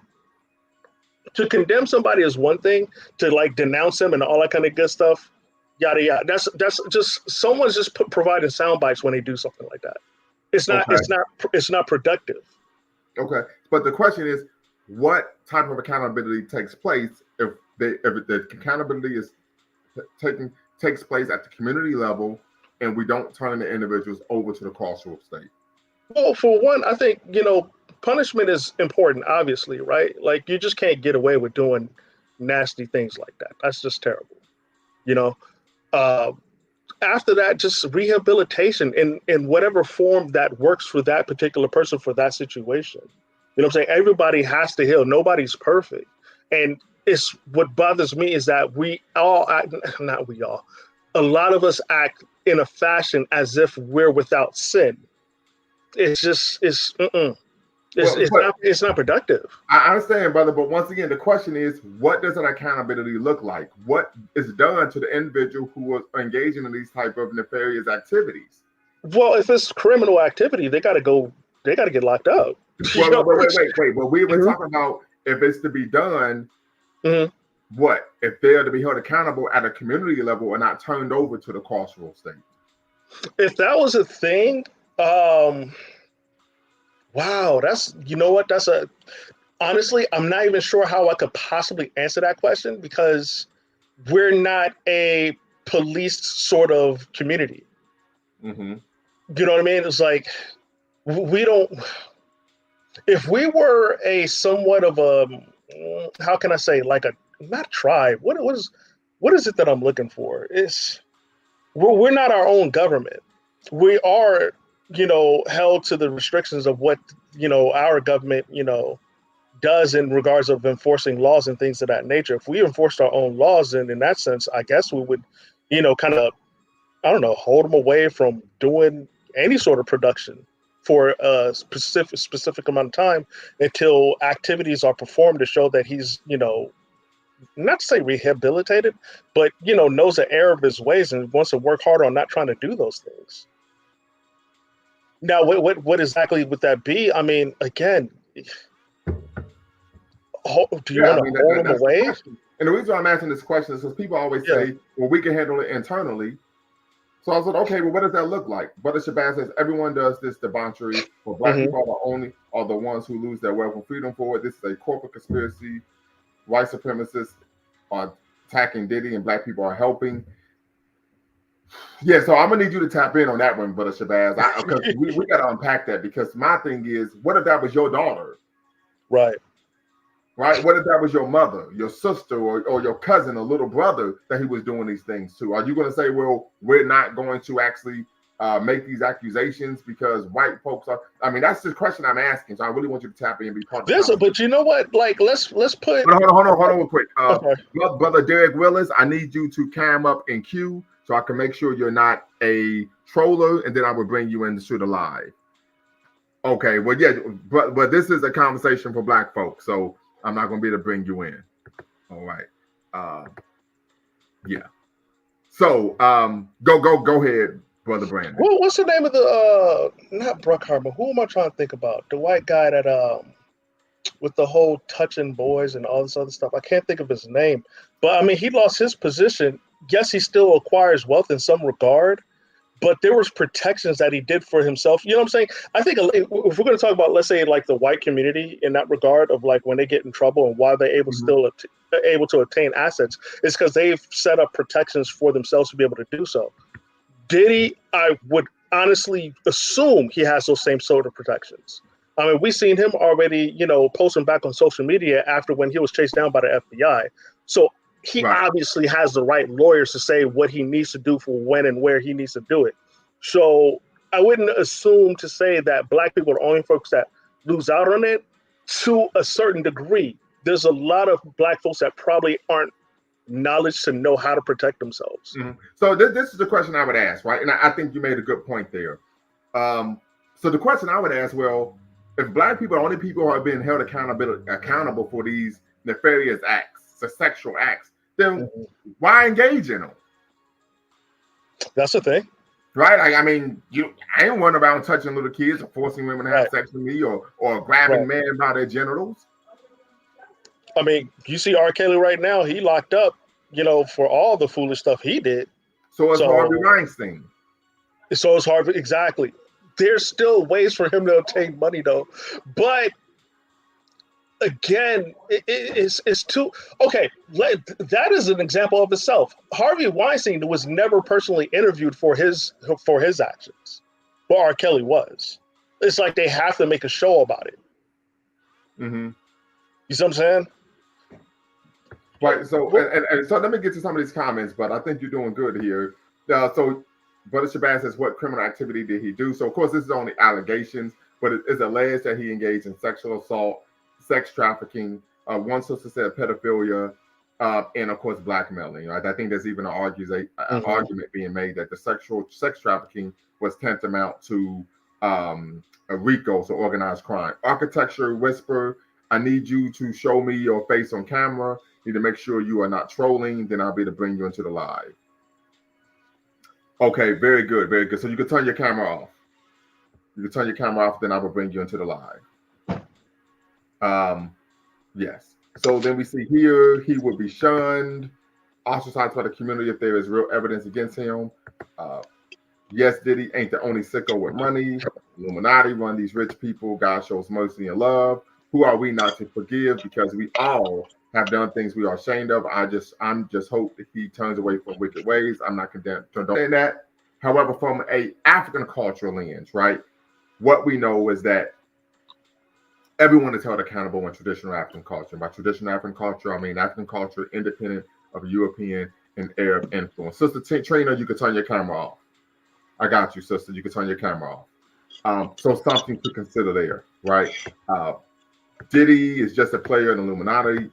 To condemn somebody is one thing. To like denounce them and all that kind of good stuff, yada yada. That's just someone's just providing sound bites when they do something like that. It's not. Okay. It's not. It's not productive. Okay. But the question is, what type of accountability takes place if the accountability is takes place at the community level and we don't turn the individuals over to the carceral state? Well, for one, I think, punishment is important, obviously, right? Like, you just can't get away with doing nasty things like that. That's just terrible, you know? Uh, After that, just rehabilitation in whatever form that works for that particular person for that situation. You know what I'm saying? Everybody has to heal. Nobody's perfect. And it's what bothers me is that we all act, not we all, a lot of us act in a fashion as if we're without sin. It's just Well, but it's not productive. I understand, brother, but once again, the question is, what does an accountability look like? What is done to the individual who was engaging in these type of nefarious activities? Well, if it's criminal activity, they gotta go, they gotta get locked up. You Well, know? wait. But we were Mhm, talking about if it's to be done, mhm. what if they are to be held accountable at a community level and not turned over to the carceral state? If that was a thing, um, wow, that's, you know what? That's a, honestly, I'm not even sure how I could possibly answer that question because we're not a policed sort of community. Mm-hmm. You know what I mean? It's like we don't. If we were a somewhat of a, how can I say, like a, not tribe. What is it that I'm looking for? It's we're not our own government. We are, held to the restrictions of what, our government, does in regards of enforcing laws and things of that nature. If we enforced our own laws, then in that sense, I guess we would, kind of, I don't know, hold them away from doing any sort of production for a specific amount of time until activities are performed to show that he's, not to say rehabilitated, but knows the error of his ways and wants to work harder on not trying to do those things. Now, what exactly would that be? I mean, again, do you Yeah, want I to mean hold them that's the away? question. And the reason I'm asking this question is because people always Yeah. say, "Well, we can handle it internally." So I said, "Okay, well, what does that look like?" Brother Shabazz says, "Everyone does this debauchery. But black Hmm. people are the ones who lose their wealth and freedom for it. This is a corporate conspiracy. White supremacists are attacking Diddy, and black people are helping." Yeah, so I'm gonna need you to tap in on that one, Brother Shabazz, because we got to unpack that. Because my thing is, what if that was your daughter? Right. Right? What if that was your mother, your sister, or your cousin, or little brother that he was doing these things to? Are you going to say, well, we're not going to actually make these accusations because white folks are? I mean, that's the question I'm asking. So I really want you to tap in and be part of the But conversation. you know what? Like, let's put. Hold on real quick. I'm sorry. Brother Derek Willis, I need you to cam up in queue so I can make sure you're not a troller, and then I will bring you into the live. Okay, well, yeah, but this is a conversation for black folks, so I'm not going to be able to bring you in. All right. Uh, yeah. So go ahead, brother Brandon. What's the name of the not Bruckheimer? But who am I trying to think about? The white guy that with the whole touching boys and all this other stuff. I can't think of his name, but I mean, he lost his position. Yes, he still acquires wealth in some regard, but there was protections that he did for himself. You know what I'm saying? I think if we're going to talk about, let's say, like the white community in that regard of like when they get in trouble and why they're able Mhm. still able to obtain assets, it's because they've set up protections for themselves to be able to do so. Diddy, I would honestly assume he has those same sort of protections. I mean, we've seen him already, posting back on social media after when he was chased down by the FBI. So he Right. obviously has the right lawyers to say what he needs to do for when and where he needs to do it. So I wouldn't assume to say that black people are the only folks that lose out on it to a certain degree. There's a lot of black folks that probably aren't knowledge to know how to protect themselves. Mhm. So this is the question I would ask, right? And I think you made a good point there. So the question I would ask, well, if black people are only people who are being held accountable for these nefarious acts, the sexual acts, then Mhm. why engage in them? That's the thing. Right? I mean, I ain't running around touching little kids or forcing women to have Right. sex with me or grabbing Right. men by their genitals. I mean, you see R. Kelly right now, he locked up, for all the foolish stuff he did. So it's Harvey So Weinstein. it's hard. Exactly. There's still ways for him to obtain money though. But again, it's too okay. That is an example of itself. Harvey Weinstein was never personally interviewed for his actions, but R. Kelly was. It's like they have to make a show about it. Mm-hmm. You see what I'm saying? Right. So, and so let me get to some of these comments, but I think you're doing good here. So, Brother Shabazz says, what criminal activity did he do? So, of course, this is only allegations, but it is alleged that he engaged in sexual assault, sex trafficking. One sister said pedophilia, and of course, blackmailing. Right? I think there's even an argument being made that the sex trafficking was tantamount to a RICO, so organized crime. Architecture whisper. I need you to show me your face on camera. Need to make sure you are not trolling. Then I'll be able to bring you into the live. Okay, very good, very good. So you can turn your camera off. You can turn your camera off, then I will bring you into the live. Yes. So then we see here, he will be shunned, ostracized by the community if there is real evidence against him. Yes, Diddy ain't the only sicko with money. Illuminati run these rich people. God shows mercy and love. Who are we not to forgive? Because we all have done things we are ashamed of. I'm just hope that he turns away from wicked ways. I'm not condoning that. However, from a African cultural lens, right? What we know is that everyone is held accountable in traditional African culture. By traditional African culture, I mean African culture independent of European and Arab influence. Sister Trina, you can turn your camera off. I got you, sister. You can turn your camera off. So something to consider there, right? Diddy is just a player in Illuminati.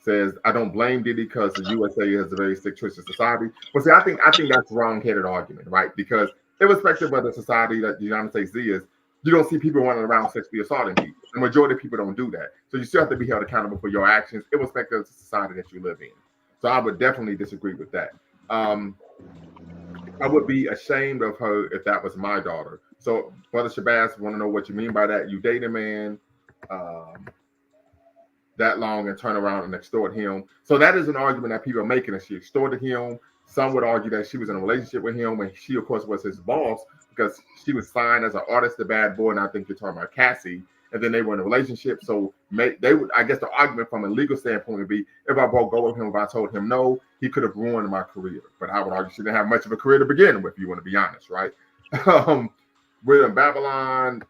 Says I don't blame Diddy because the USA has a very sick, twisted society. But see, I think that's wrong-headed argument, right? Because irrespective of the society that the United States is, you don't see people running around sexually assaulting people. The majority of people don't do that. So you still have to be held accountable for your actions, irrespective of the society that you live in. So I would definitely disagree with that. I would be ashamed of her if that was my daughter. So, Brother Shabazz, want to know what you mean by that? You date a man that long and turn around and extort him. So that is an argument that people are making, that she extorted him. Some would argue that she was in a relationship with him when she, of course, was his boss because she was signed as an artist, the bad boy, and I think you're talking about Cassie. And then they were in a relationship. So they would, I guess the argument from a legal standpoint would be, if I broke go with him, if I told him no, he could have ruined my career. But I would argue she didn't have much of a career to begin with, if you want to be honest, right? We're in Babylon.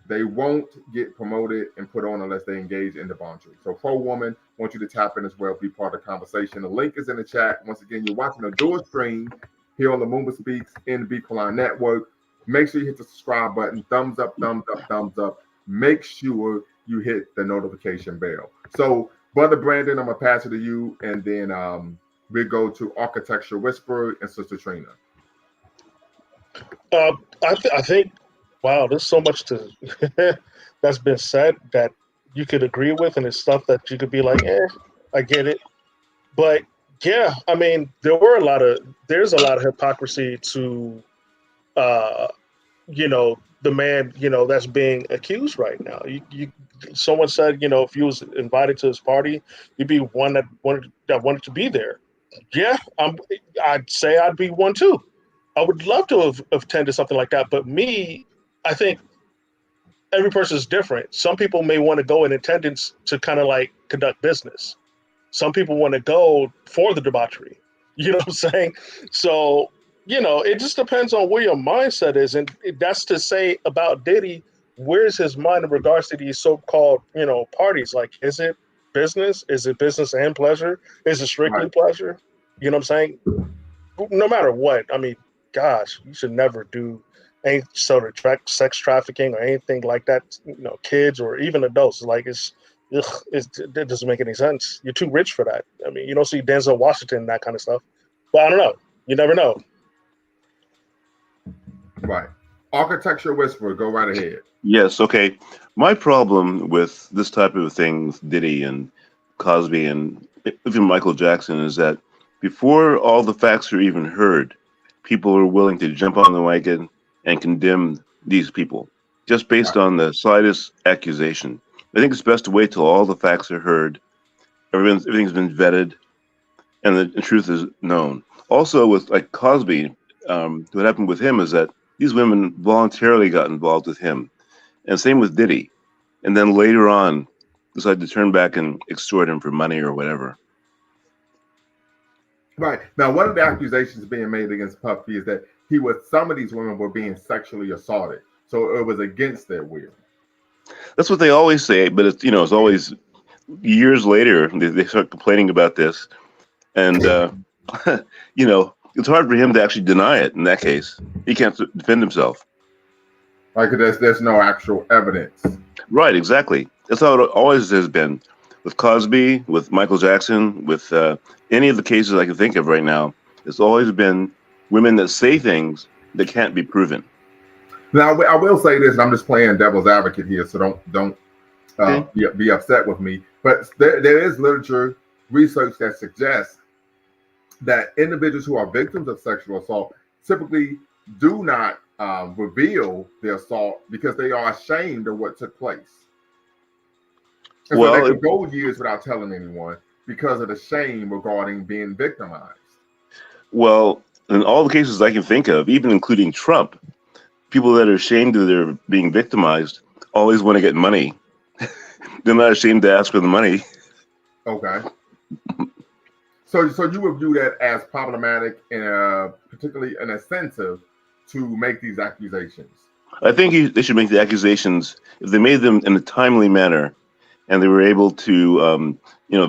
They won't get promoted and put on unless they engage in debauchery. So Pro Woman, want you to tap in as well, be part of the conversation. The link is in the chat. Once again, you're watching a dual stream here on the Lumba Speaks in the Beacon Network. Make sure you hit the subscribe button. Thumbs up, thumbs up, thumbs up. Make sure you hit the notification bell. So, Brother Brandon, I'm going to pass it to you, and then we go to Architecture Whisperer and Sister Trina. I think, wow, there's so much that's been said that you could agree with, and it's stuff that you could be like, I get it. But yeah, I mean, there's a lot of hypocrisy to, the man, that's being accused right now. Someone said, if you was invited to his party, you'd be one that wanted to be there. Yeah, I'd say I'd be one too. I would love to have attended something like that, but me, I think every person is different. Some people may want to go in attendance to kind of like conduct business. Some people want to go for the debauchery. You know what I'm saying? So, it just depends on where your mindset is. And that's to say about Diddy, where's his mind in regards to these so-called, parties? Like, is it business? Is it business and pleasure? Is it strictly pleasure? You know what I'm saying? No matter what, I mean, gosh, you should never do any sort of sex trafficking or anything like that, kids or even adults. Like, it doesn't make any sense. You're too rich for that. I mean, you don't see Denzel Washington, that kind of stuff. But I don't know. You never know. Right. Architecture Whisperer, go right ahead. Yes, okay. My problem with this type of thing with Diddy and Cosby and even Michael Jackson is that before all the facts are even heard, people are willing to jump on the wagon and condemn these people just based on the slightest accusation. I think it's best to wait till all the facts are heard, everything's been vetted, and the truth is known. Also, with like Cosby, what happened with him is that these women voluntarily got involved with him, and same with Diddy, and then later on decided to turn back and extort him for money or whatever. Right. Now, one of the accusations being made against Puffy is that some of these women were being sexually assaulted, so it was against their will. That's what they always say, but it's always years later, they start complaining about this, and you know, it's hard for him to actually deny it. In that case, he can't defend himself. Like there's no actual evidence. Right, exactly. That's how it always has been with Cosby, with Michael Jackson, with any of the cases I can think of right now. It's always been women that say things that can't be proven. Now I will say this, and I'm just playing devil's advocate here, so don't Okay. be upset with me. But there is literature research that suggests that individuals who are victims of sexual assault typically do not reveal the assault because they are ashamed of what took place. And so they Well, could go years without telling anyone because of the shame regarding being victimized. well, in all the cases I can think of, even including Trump, people that are ashamed of their being victimized always want to get money. They're not ashamed to ask for the money. Okay. So you would view that as problematic and particularly an incentive to make these accusations. I think they should make the accusations if they made them in a timely manner, and they were able to,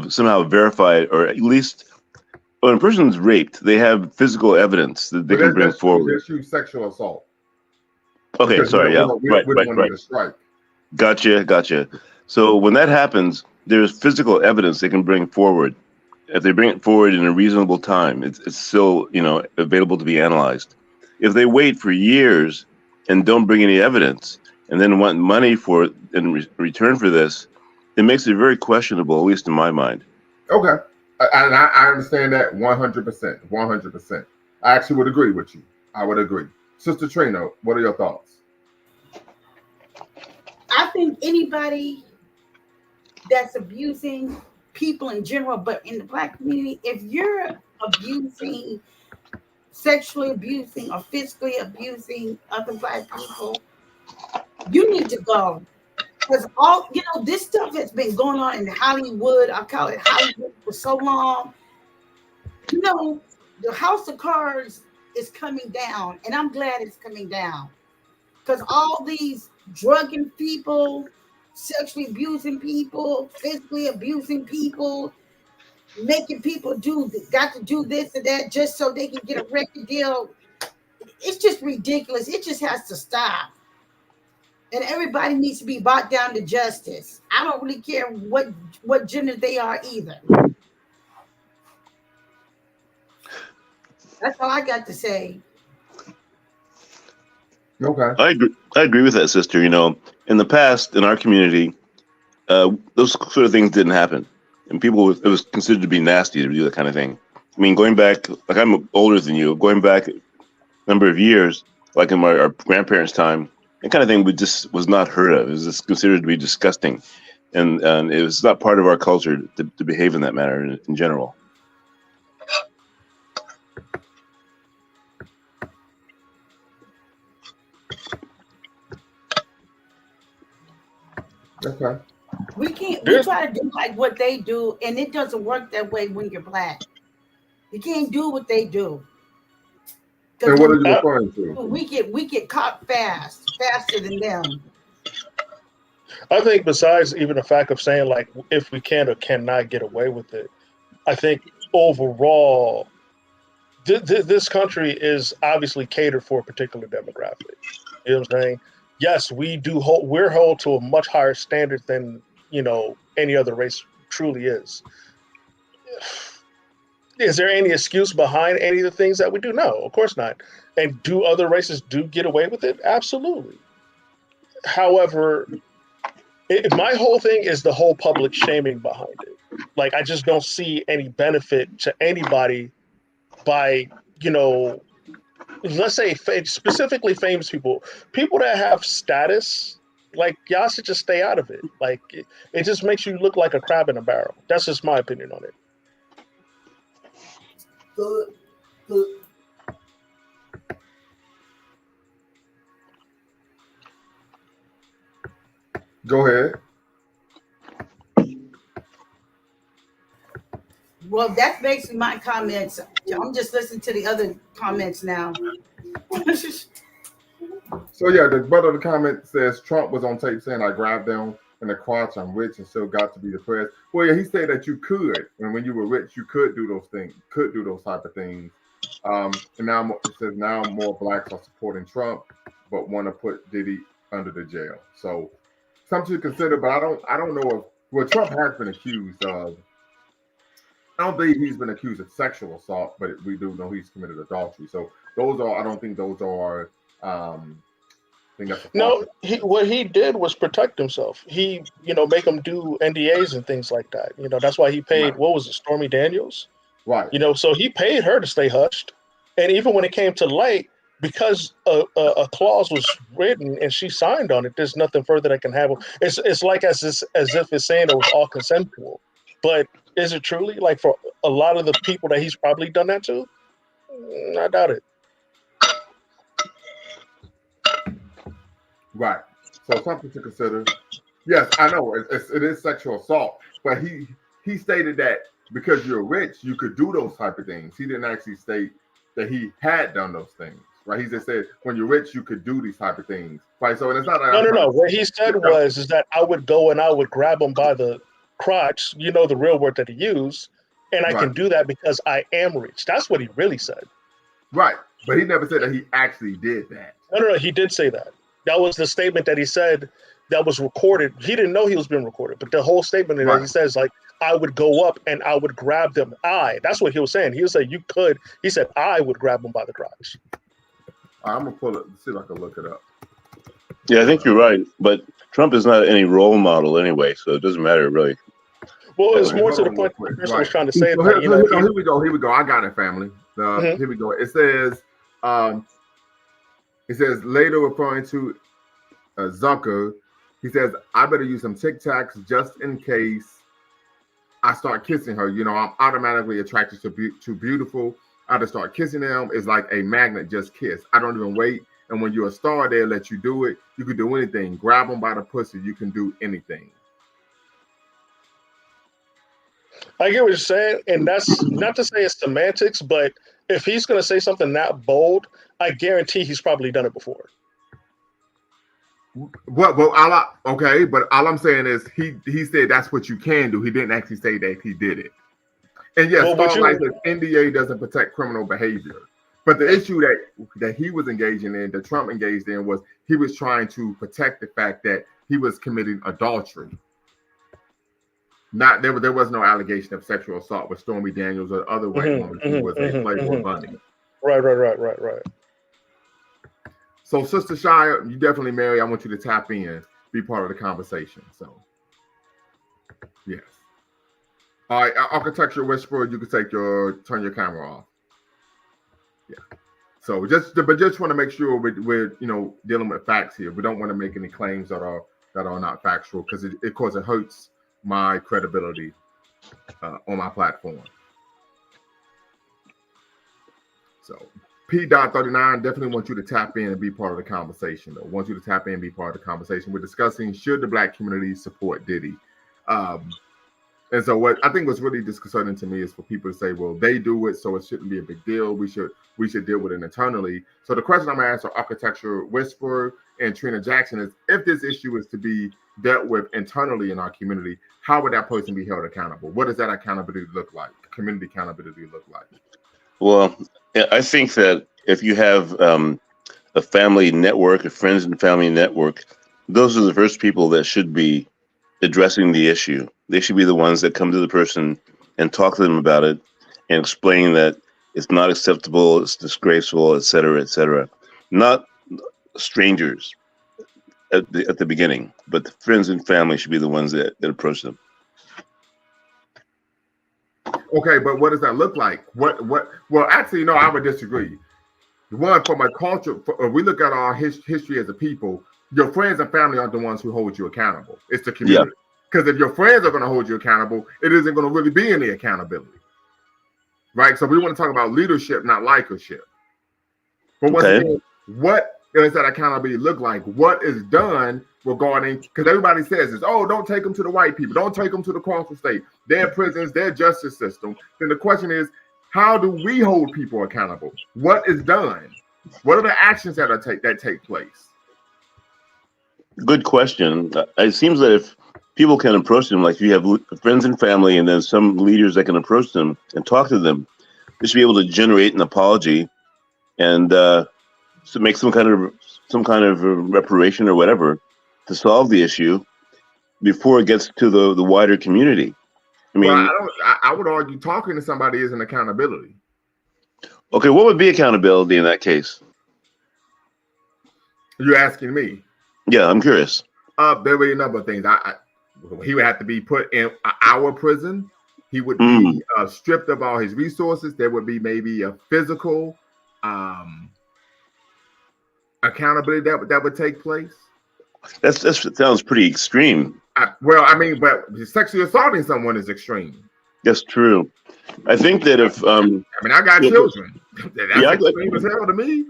somehow verify it, or at least when a person's raped, they have physical evidence that they But can bring that's true. forward. That's true sexual assault. Okay, Because sorry, yeah, we right, don't right, want right. to strike. Gotcha. So when that happens, there's physical evidence they can bring forward. If they bring it forward in a reasonable time, it's still, available to be analyzed. If they wait for years and don't bring any evidence and then want money for it in return for this, it makes it very questionable, at least in my mind. Okay. And I understand that 100%. 100%. I actually would agree with you. I would agree. Sister Trina, what are your thoughts? I think anybody that's abusing people in general, but in the Black community, if you're abusing, sexually abusing, or physically abusing other Black people, you need to go. Because this stuff has been going on in Hollywood. I call it Hollywood for so long. The house of cards is coming down, and I'm glad it's coming down. Because all these drugging people, sexually abusing people, physically abusing people, making people got to do this and that just so they can get a record deal. It's just ridiculous. It just has to stop. And everybody needs to be brought down to justice. I don't really care what gender they are either. That's all I got to say. Okay. I agree with that, sister. In the past, in our community, those sort of things didn't happen, and it was considered to be nasty to do that kind of thing. I mean, going back, like I'm older than you, going back a number of years, like in our grandparents' time, that kind of thing was not heard of. It was just considered to be disgusting, and it was not part of our culture to behave in that manner in general. Okay. We try to do like what they do, and it doesn't work that way when you're Black. You can't do what they do. And what are you referring to? We get caught faster than them. I think besides even the fact of saying like if we can or cannot get away with it, I think overall this country is obviously catered for a particular demographic. You know what I'm saying? Yes, we're held to a much higher standard than any other race truly is. Is there any excuse behind any of the things that we do? No, of course not. And do other races get away with it? Absolutely. However, my whole thing is the whole public shaming behind it. Like, I just don't see any benefit to anybody by, let's say specifically famous people that have status. Like, y'all should just stay out of it. Like, it just makes you look like a crab in a barrel. That's just my opinion on it. Go ahead. Well, that's basically my comments. I'm just listening to the other comments now. So yeah, the brother in the comment says Trump was on tape saying I grabbed them in the crotch. I'm rich and still got to be depressed. Well, yeah, he said that you could, and when you were rich, you could do those things, could do those type of things. And now it says now more blacks are supporting Trump, but want to put Diddy under the jail. So something to consider. But I don't know if well Trump has been accused of. I don't think he's been accused of sexual assault, but we do know he's committed adultery. So those are. I don't think those are. I think that's a No, what he did was protect himself. He, make him do NDAs and things like that. That's why he paid, right. what was it, Stormy Daniels? Right. So he paid her to stay hushed. And even when it came to light, because a clause was written and she signed on it, there's nothing further that can happen. It's like as if it's saying it was all consensual. But is it truly? Like for a lot of the people that he's probably done that to? I doubt it. Right. So something to consider. Yes, I know it is sexual assault, but he stated that because you're rich, you could do those type of things. He didn't actually state that he had done those things. Right. He just said when you're rich, you could do these type of things. Right. So and it's not like no. What he said is that I would go and I would grab him by the crotch, the real word that he used, and I can do that because I am rich. That's what he really said. Right. But he never said that he actually did that. No, he did say that. That was the statement that he said that was recorded. He didn't know he was being recorded, but the whole statement that he says, like, I would go up and I would grab them. That's what he was saying. He was saying you could. He said I would grab them by the crotch. I'm going to pull it, see if I can look it up. Yeah, I think you're right. But Trump is not any role model anyway, so it doesn't matter really. Well, it's more to the point the person was trying to say. So here we go. I got it, family. Here we go. It says later referring to Zucker, he says, I better use some Tic Tacs just in case I start kissing her. I'm automatically attracted to beautiful. I just start kissing them. It's like a magnet, just kiss. I don't even wait. And when you're a star, they'll let you do it. You can do anything. Grab them by the pussy. You can do anything. I get what you're saying. And that's not to say it's semantics, but if he's going to say something that bold, I guarantee he's probably done it before. Well, okay, but all I'm saying is he said that's what you can do. He didn't actually say that he did it. And yes, the NDA doesn't protect criminal behavior. But the issue that he was engaging in, that Trump engaged in, was he was trying to protect the fact that he was committing adultery. There was no allegation of sexual assault with Stormy Daniels or other white woman who was a Playboy bunny. Right. So, Sister Shia, you definitely marry. I want you to tap in, be part of the conversation. So, yes. All right, Architecture Whisperer, you can turn your camera off. Yeah. So just want to make sure we're dealing with facts here. We don't want to make any claims that are not factual because of course it hurts my credibility on my platform. So P.39 definitely want you to tap in and be part of the conversation. Though want you to tap in and be part of the conversation. We're discussing should the Black community support Diddy. And so what I think was really disconcerting to me is for people to say, well, they do it, so it shouldn't be a big deal. We should deal with it internally. So the question I'm asking Architecture Whisperer and Trina Jackson is, if this issue is to be dealt with internally in our community, how would that person be held accountable? What does that accountability look like? Community accountability look like? Well, I think that if you have a family network, a friends and family network, those are the first people that should be addressing the issue. They should be the ones that come to the person and talk to them about it and explain that it's not acceptable, it's disgraceful, et cetera, not strangers at the beginning, but the friends and family should be the ones that approach them. Okay, but what does that look like? Well, actually, no, I would disagree. One, from a culture, we look at our history as a people, your friends and family aren't the ones who hold you accountable. It's the community. Because if your friends are going to hold you accountable, it isn't going to really be any accountability. Right? So we want to talk about leadership, not likership. But once again, what does that accountability look like? What is done regarding, because everybody says this, oh, don't take them to the white people. Don't take them to the coastal state. Their prisons, their justice system. Then the question is, how do we hold people accountable? What is done? What are the actions that take place? Good question. It seems that if people can approach them. Like if you have friends and family, and then some leaders that can approach them and talk to them, they should be able to generate an apology and so make some kind of reparation or whatever to solve the issue before it gets to the wider community. I Well, mean, I would argue talking to somebody isn't accountability. okay, what would be accountability in that case? You're asking me. Yeah, I'm curious. There would be a number of things. He would have to be put in our prison. He would Mm. be stripped of all his resources. There would be maybe a physical accountability that would take place. That sounds pretty extreme. But sexually assaulting someone is extreme. That's true. I think that if I got children. That's extreme as hell to me.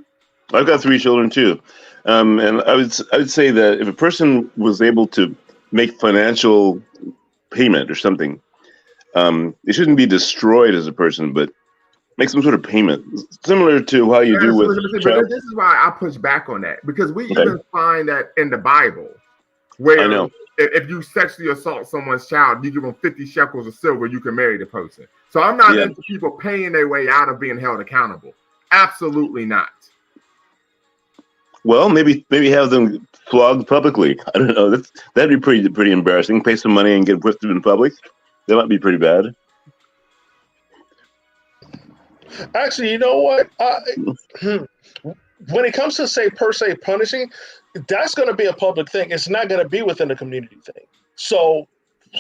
I've got 3 children too, and I would say that if a person was able to make financial payment or something, they shouldn't be destroyed as a person, but make some sort of payment, similar to how you do with. But this is why I push back on that, because we even find that in the Bible, where I know. If you sexually assault someone's child, you give them 50 shekels of silver, you can marry the person. So I'm not into people paying their way out of being held accountable. Absolutely not. Well, maybe have them flogged publicly. I don't know. That'd be pretty embarrassing. Pay some money and get whipped in public. That might be pretty bad. Actually, you know what? When it comes to say per se punishing, that's going to be a public thing. It's not going to be within the community thing. So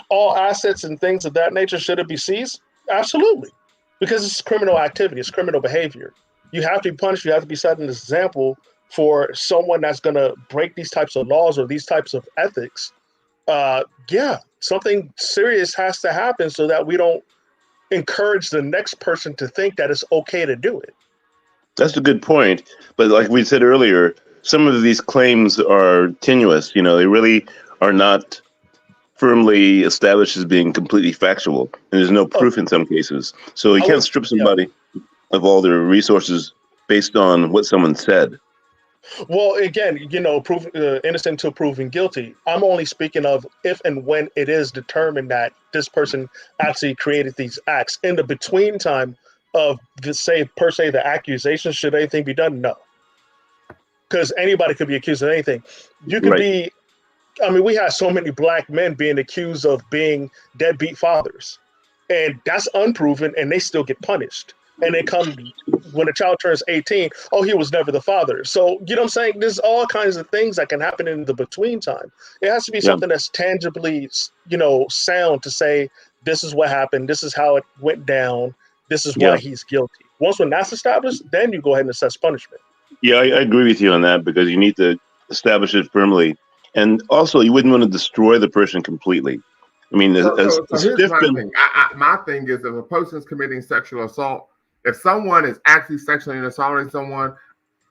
all assets and things of that nature, should it be seized? Absolutely. Because it's criminal activity. It's criminal behavior. You have to be punished. You have to be setting an example for someone that's going to break these types of laws or these types of ethics. Something serious has to happen so that we don't encourage the next person to think that it's okay to do it. That's a good point. But like we said earlier, some of these claims are tenuous. They really are not firmly established as being completely factual. And there's no proof in some cases. So you can't strip somebody of all their resources based on what someone said. Well, again, prove innocent until proven guilty. I'm only speaking of if and when it is determined that this person actually created these acts. In the between time of the accusation, should anything be done? No. Because anybody could be accused of anything. You could be, we have so many black men being accused of being deadbeat fathers. And that's unproven, and they still get punished. And they come when a child turns 18, he was never the father. So, you know what I'm saying? There's all kinds of things that can happen in the between time. It has to be something that's tangibly, sound to say, this is what happened. This is how it went down. This is why he's guilty. Once when that's established, then you go ahead and assess punishment. Yeah, I agree with you on that, because you need to establish it firmly. And also, you wouldn't want to destroy the person completely. I mean, here's my thing. My thing is, if a person's committing sexual assault, if someone is actually sexually assaulting someone,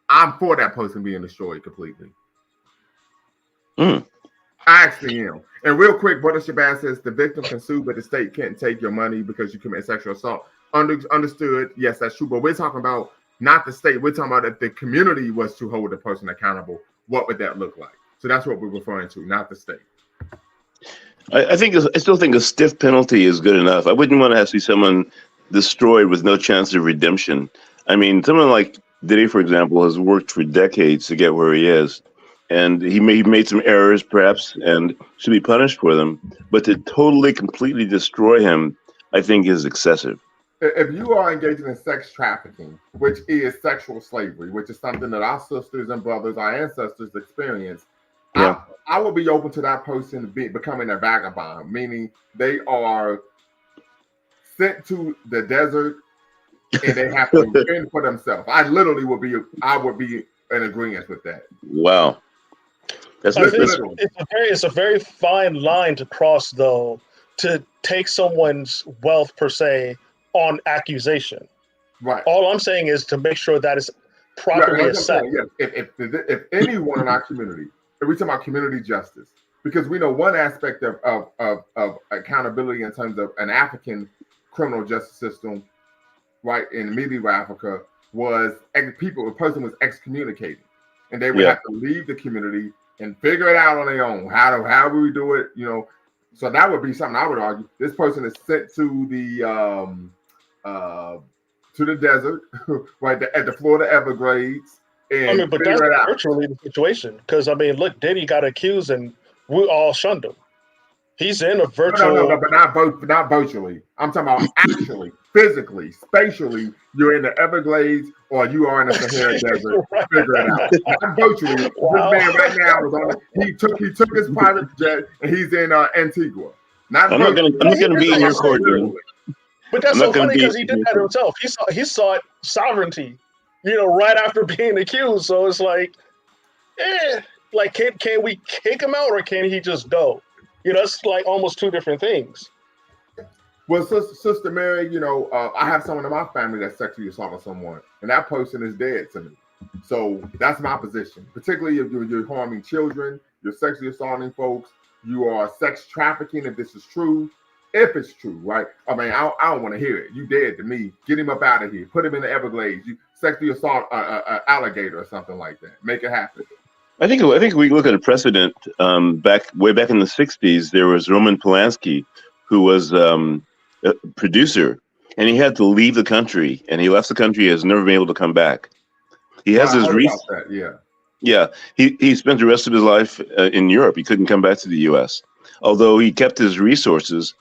I'm for that person being destroyed completely. I actually am. And real quick, Brother Shabazz says the victim can sue, but the state can't take your money because you commit sexual assault. Understood. Yes, that's true. But we're talking about not the state. We're talking about if the community was to hold the person accountable, what would that look like? So that's what we're referring to, not the state. I still think a stiff penalty is good enough. I wouldn't want to see someone destroyed with no chance of redemption. I mean, someone like Diddy, for example, has worked for decades to get where he is. And he made some errors, perhaps, and should be punished for them. But to totally, completely destroy him, I think is excessive. If you are engaging in sex trafficking, which is sexual slavery, which is something that our sisters and brothers, our ancestors experienced, I would be open to that person becoming a vagabond, meaning they are sent to the desert and they have to fend for themselves. I would be in agreement with that. Wow. It's a very fine line to cross, though, to take someone's wealth per se on accusation. Right. All I'm saying is to make sure that is properly assessed. If anyone in our community, if we talk about community justice, because we know one aspect of accountability in terms of an African criminal justice system, right, in medieval Africa, was a person was excommunicated, and they would have to leave the community and figure it out on their own. How do we do it? So that would be something I would argue. This person is sent to the desert, right at the Florida Everglades, I and mean, but that's figure it out. virtually the situation. Because I mean, look, Diddy got accused, and we all shunned him. He's in a No, virtual. but not virtually. I'm talking about actually, physically, spatially. You're in the Everglades or you are in the Sahara Desert. Figure it out. Not virtually. Wow. This man right now is on. He took his private jet and he's in Antigua. Not I'm not virtually. gonna be in your court, dude. But that's I'm so not gonna funny be because he did that in- himself. He sought sovereignty, right after being accused. So it's like, like can we kick him out or can he just go? It's like almost two different things. Well, Sister Mary, I have someone in my family that sexually assaulted someone, and that person is dead to me. So that's my position. Particularly if you're harming children, you're sexually assaulting folks, you are sex trafficking. If this is true, if it's true, right? I mean, I don't want to hear it. You dead to me. Get him up out of here. Put him in the Everglades. You sexually assault an alligator or something like that. Make it happen. I think we look at a precedent. Way back in the '60s, there was Roman Polanski, who was a producer, and he had to leave the country, and he left the country. Has never been able to come back. He has his Yeah, he spent the rest of his life in Europe. He couldn't come back to the U.S. Although he kept his resources,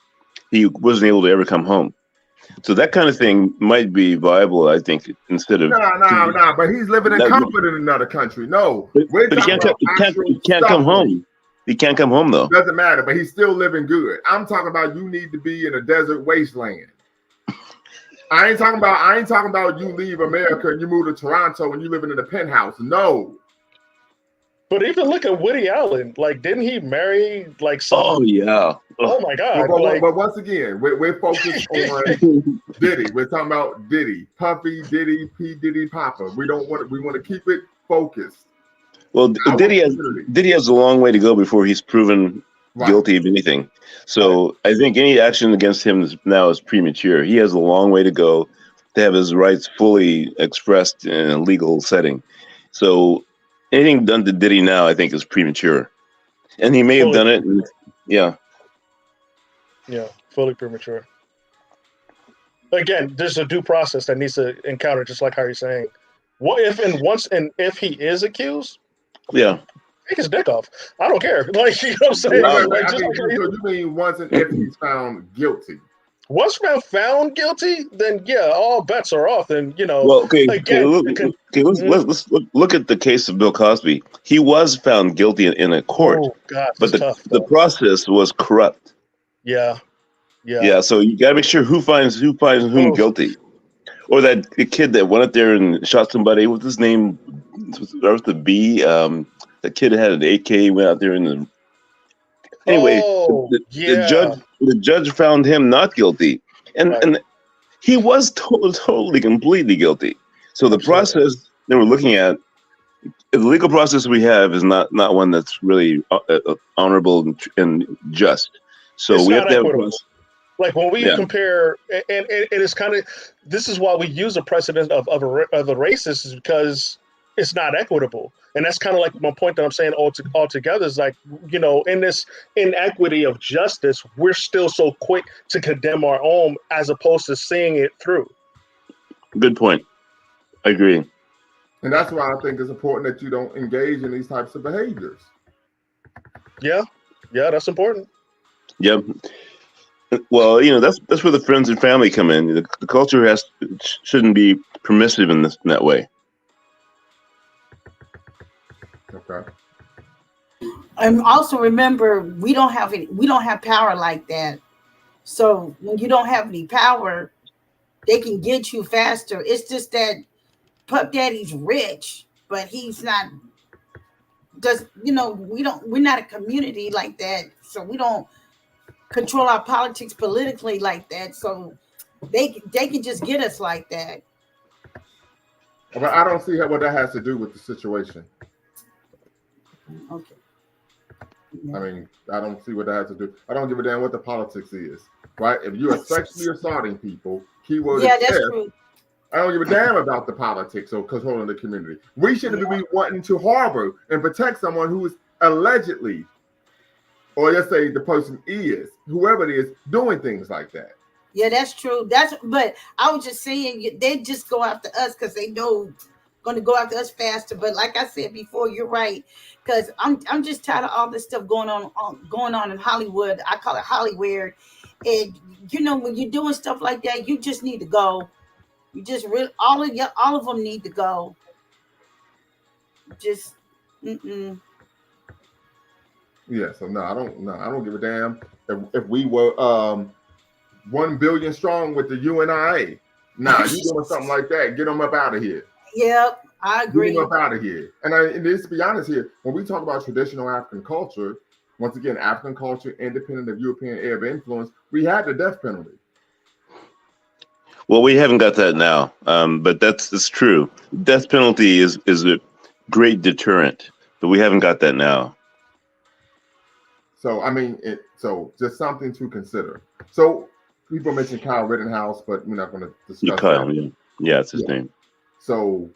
he wasn't able to ever come home. So that kind of thing might be viable, I think, instead of no. But he's living in comfort in another country. No, but he can't come home. He can't come home though. Doesn't matter. But he's still living good. I'm talking about you need to be in a desert wasteland. I ain't talking about you leave America and you move to Toronto and you living in a penthouse. No. But even look at Woody Allen. Like, didn't he marry like someone? Oh yeah. Oh my God. But once again, we're focused on Diddy. We're talking about Diddy, Puffy, Diddy, P.Diddy, Papa. We want to keep it focused. Well, Diddy has a long way to go before he's proven guilty of anything. So I think any action against him now is premature. He has a long way to go to have his rights fully expressed in a legal setting. So anything done to Diddy now, I think, is premature. And he may have done it. Yeah. Yeah, fully premature. Again, there's a due process that needs to encounter, just like how you're saying. What if if he is accused? Yeah. Take his dick off. I don't care. Like, you know what I'm saying? So you mean once and if he's found guilty? Once found guilty, then yeah, all bets are off. And Well, let's look at the case of Bill Cosby. He was found guilty in a court, but the process was corrupt. Yeah. So you gotta make sure who finds whom guilty. Or that kid that went out there and shot somebody. What's his name? Starts with the B. The kid had an AK. Went out there and the judge found him not guilty, and he was totally completely guilty. So the process that we're looking at, the legal process we have is not one that's really honorable and just. So we have to have a process. Like when we compare, and it is kind of, this is why we use a precedent of a racist, is because it's not equitable. And that's kind of like my point that I'm saying altogether is like, in this inequity of justice, we're still so quick to condemn our own as opposed to seeing it through. Good point. I agree. And that's why I think it's important that you don't engage in these types of behaviors. Yeah, that's important. Yeah. Well, that's where the friends and family come in. The culture shouldn't be permissive in that way. Okay. And also remember, we don't have power like that. So when you don't have any power, they can get you faster. It's just that Puff Daddy's rich, but he's not. We're not a community like that, so we don't control our politics politically like that. So they can just get us like that. But I don't see what that has to do with the situation. Okay. I mean, I don't see what that has to do. I don't give a damn what the politics is, right? If you are sexually assaulting people, keyword is that's true. I don't give a damn about the politics or controlling the community. We shouldn't be wanting to harbor and protect someone who is allegedly or let's say the person is, whoever it is, doing things like that. Yeah, that's true. But I was just saying they just go after us because they know going to go after us faster. But like I said before, you're right. Because I'm just tired of all this stuff going on in Hollywood. I call it Hollywood. And when you're doing stuff like that, you just need to go. You just really all of them need to go. Just mm-mm. Yeah, so no, I don't give a damn if we were 1 billion strong with the UNIA. Nah, you doing something like that? Get them up out of here. Yep, I agree. Get them up out of here. And just to be honest here, when we talk about traditional African culture, once again, African culture independent of European Arab influence, we had the death penalty. Well, we haven't got that now, but that's true. Death penalty is a great deterrent, but we haven't got that now. So I mean, so just something to consider. So people mentioned Kyle Rittenhouse, but we're not going to discuss Kyle, that. yeah, it's his name. So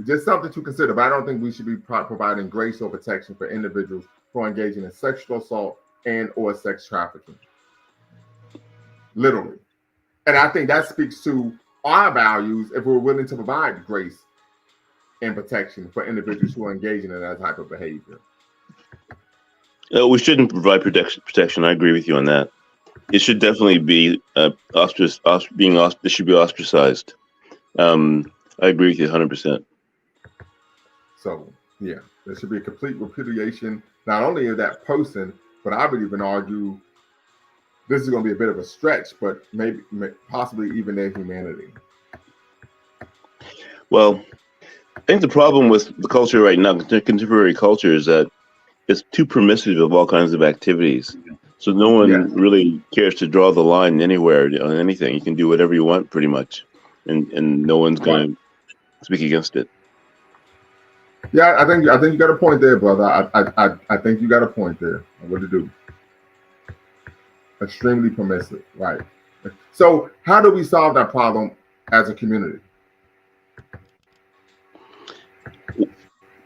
just something to consider. But I don't think we should be providing grace or protection for individuals who are engaging in sexual assault and or sex trafficking. Literally. And I think that speaks to our values if we're willing to provide grace and protection for individuals who are engaging in that type of behavior. We shouldn't provide protection. I agree with you on that. It should definitely be it should be ostracized. I agree with you 100%. So yeah, there should be a complete repudiation, not only of that person, but I would even argue this is going to be a bit of a stretch, but possibly even their humanity. Well, I think the problem with the culture right now, contemporary culture, is that it's too permissive of all kinds of activities. So no one really cares to draw the line anywhere on anything. You can do whatever you want pretty much, and no one's going to speak against it. Yeah, I think you got a point there, brother. I think you got a point there. I really do. Extremely permissive, right? So how do we solve that problem as a community?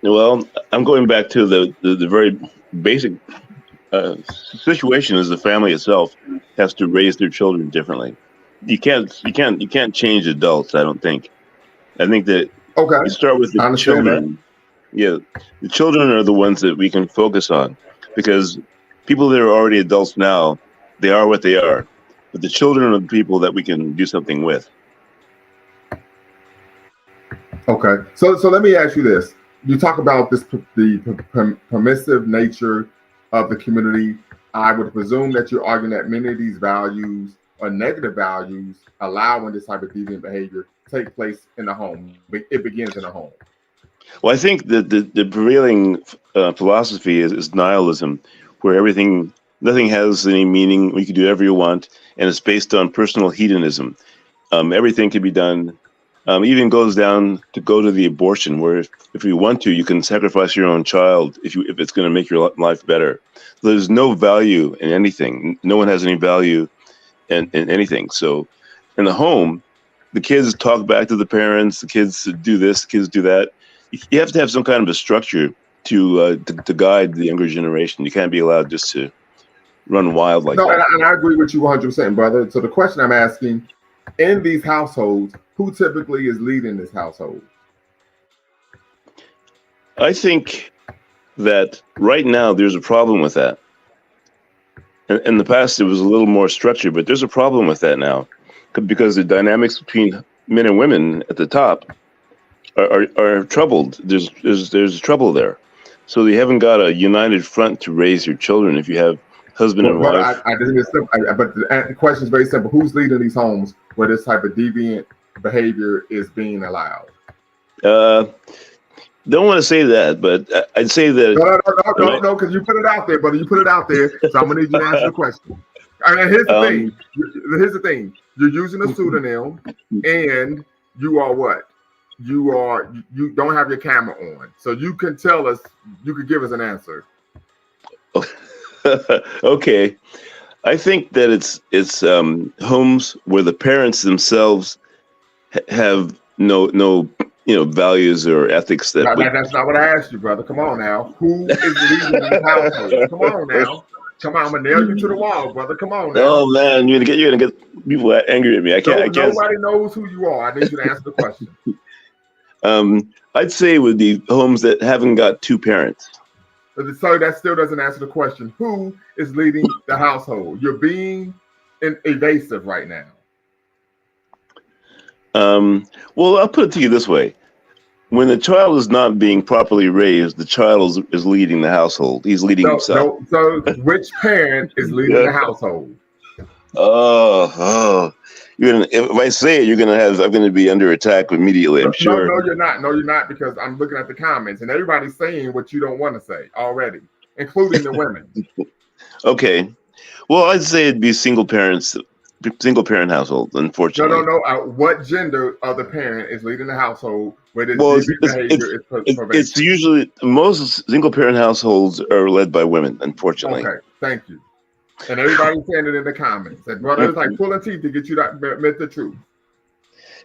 Well, I'm going back to the very basic situation is the family itself has to raise their children differently. You can't change adults. I don't think. I think that you start with the children. Yeah, the children are the ones that we can focus on, because people that are already adults now, they are what they are. But the children are the people that we can do something with. Okay, so let me ask you this. You talk about the permissive nature of the community. I would presume that you're arguing that many of these values or negative values allowing this type of deviant behavior take place in the home. It begins in the home. Well, I think that the prevailing philosophy is nihilism, where nothing has any meaning. We can do whatever you want, and it's based on personal hedonism. Everything can be done. Even goes down to go to the abortion, where if you want to, you can sacrifice your own child if it's going to make your life better. There's no value in anything. No one has any value in anything. So in the home, the kids talk back to the parents. The kids do this. The kids do that. You have to have some kind of a structure to guide the younger generation. You can't be allowed just to run wild like that. And I agree with you 100%, brother. So the question I'm asking, in these households, who typically is leading this household? I think that right now there's a problem with that. In the past, it was a little more structured, but there's a problem with that now, because the dynamics between men and women at the top are troubled. There's trouble there. So you haven't got a united front to raise your children if you have husband and wife. But the question is very simple. Who's leading these homes where this type of deviant behavior is being allowed? Don't want to say that, but I'd say that. No, because you put it out there, brother. You put it out there, so I'm gonna need you to answer the question. Here's the thing. Here's the thing. You're using a pseudonym, and you are what? You don't have your camera on, so you can tell us. You could give us an answer. Okay, I think that it's homes where the parents themselves have no values or ethics that's not what I asked you, brother. Come on now. Who is leading the household? Come on now. Come on, I'm gonna nail you to the wall, brother. Come on now. Oh man, you're gonna get people angry at me. I can't. Nobody knows who you are. I need you to answer the question. I'd say it would be homes that haven't got two parents. So that still doesn't answer the question. Who is leading the household? You're being evasive right now. Well, I'll put it to you this way. When the child is not being properly raised, the child is leading the household. He's leading himself. So which parent is leading the household? If I say it, I'm gonna be under attack immediately. I'm sure. No, you're not. No, you're not, because I'm looking at the comments and everybody's saying what you don't want to say already, including the women. Okay. Well, I'd say it'd be single parent household, unfortunately. No. What gender of the parent is leading the household where this behavior is it's usually most single parent households are led by women, unfortunately. Okay, thank you. And everybody's saying it in the comments. And brother, it's like pulling teeth to get you to admit the truth.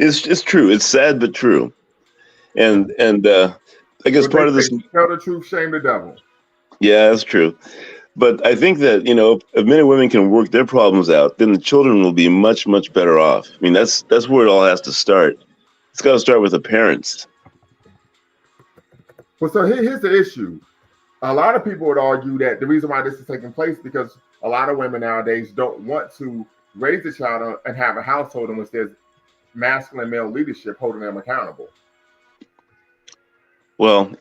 It's true. It's sad but true. And I guess part of this, tell the truth, shame the devil. Yeah, that's true. But I think that, if men and women can work their problems out, then the children will be much, much better off. I mean, that's where it all has to start. It's got to start with the parents. Well, so here's the issue. A lot of people would argue that the reason why this is taking place because a lot of women nowadays don't want to raise a child and have a household in which there's masculine male leadership holding them accountable. Well,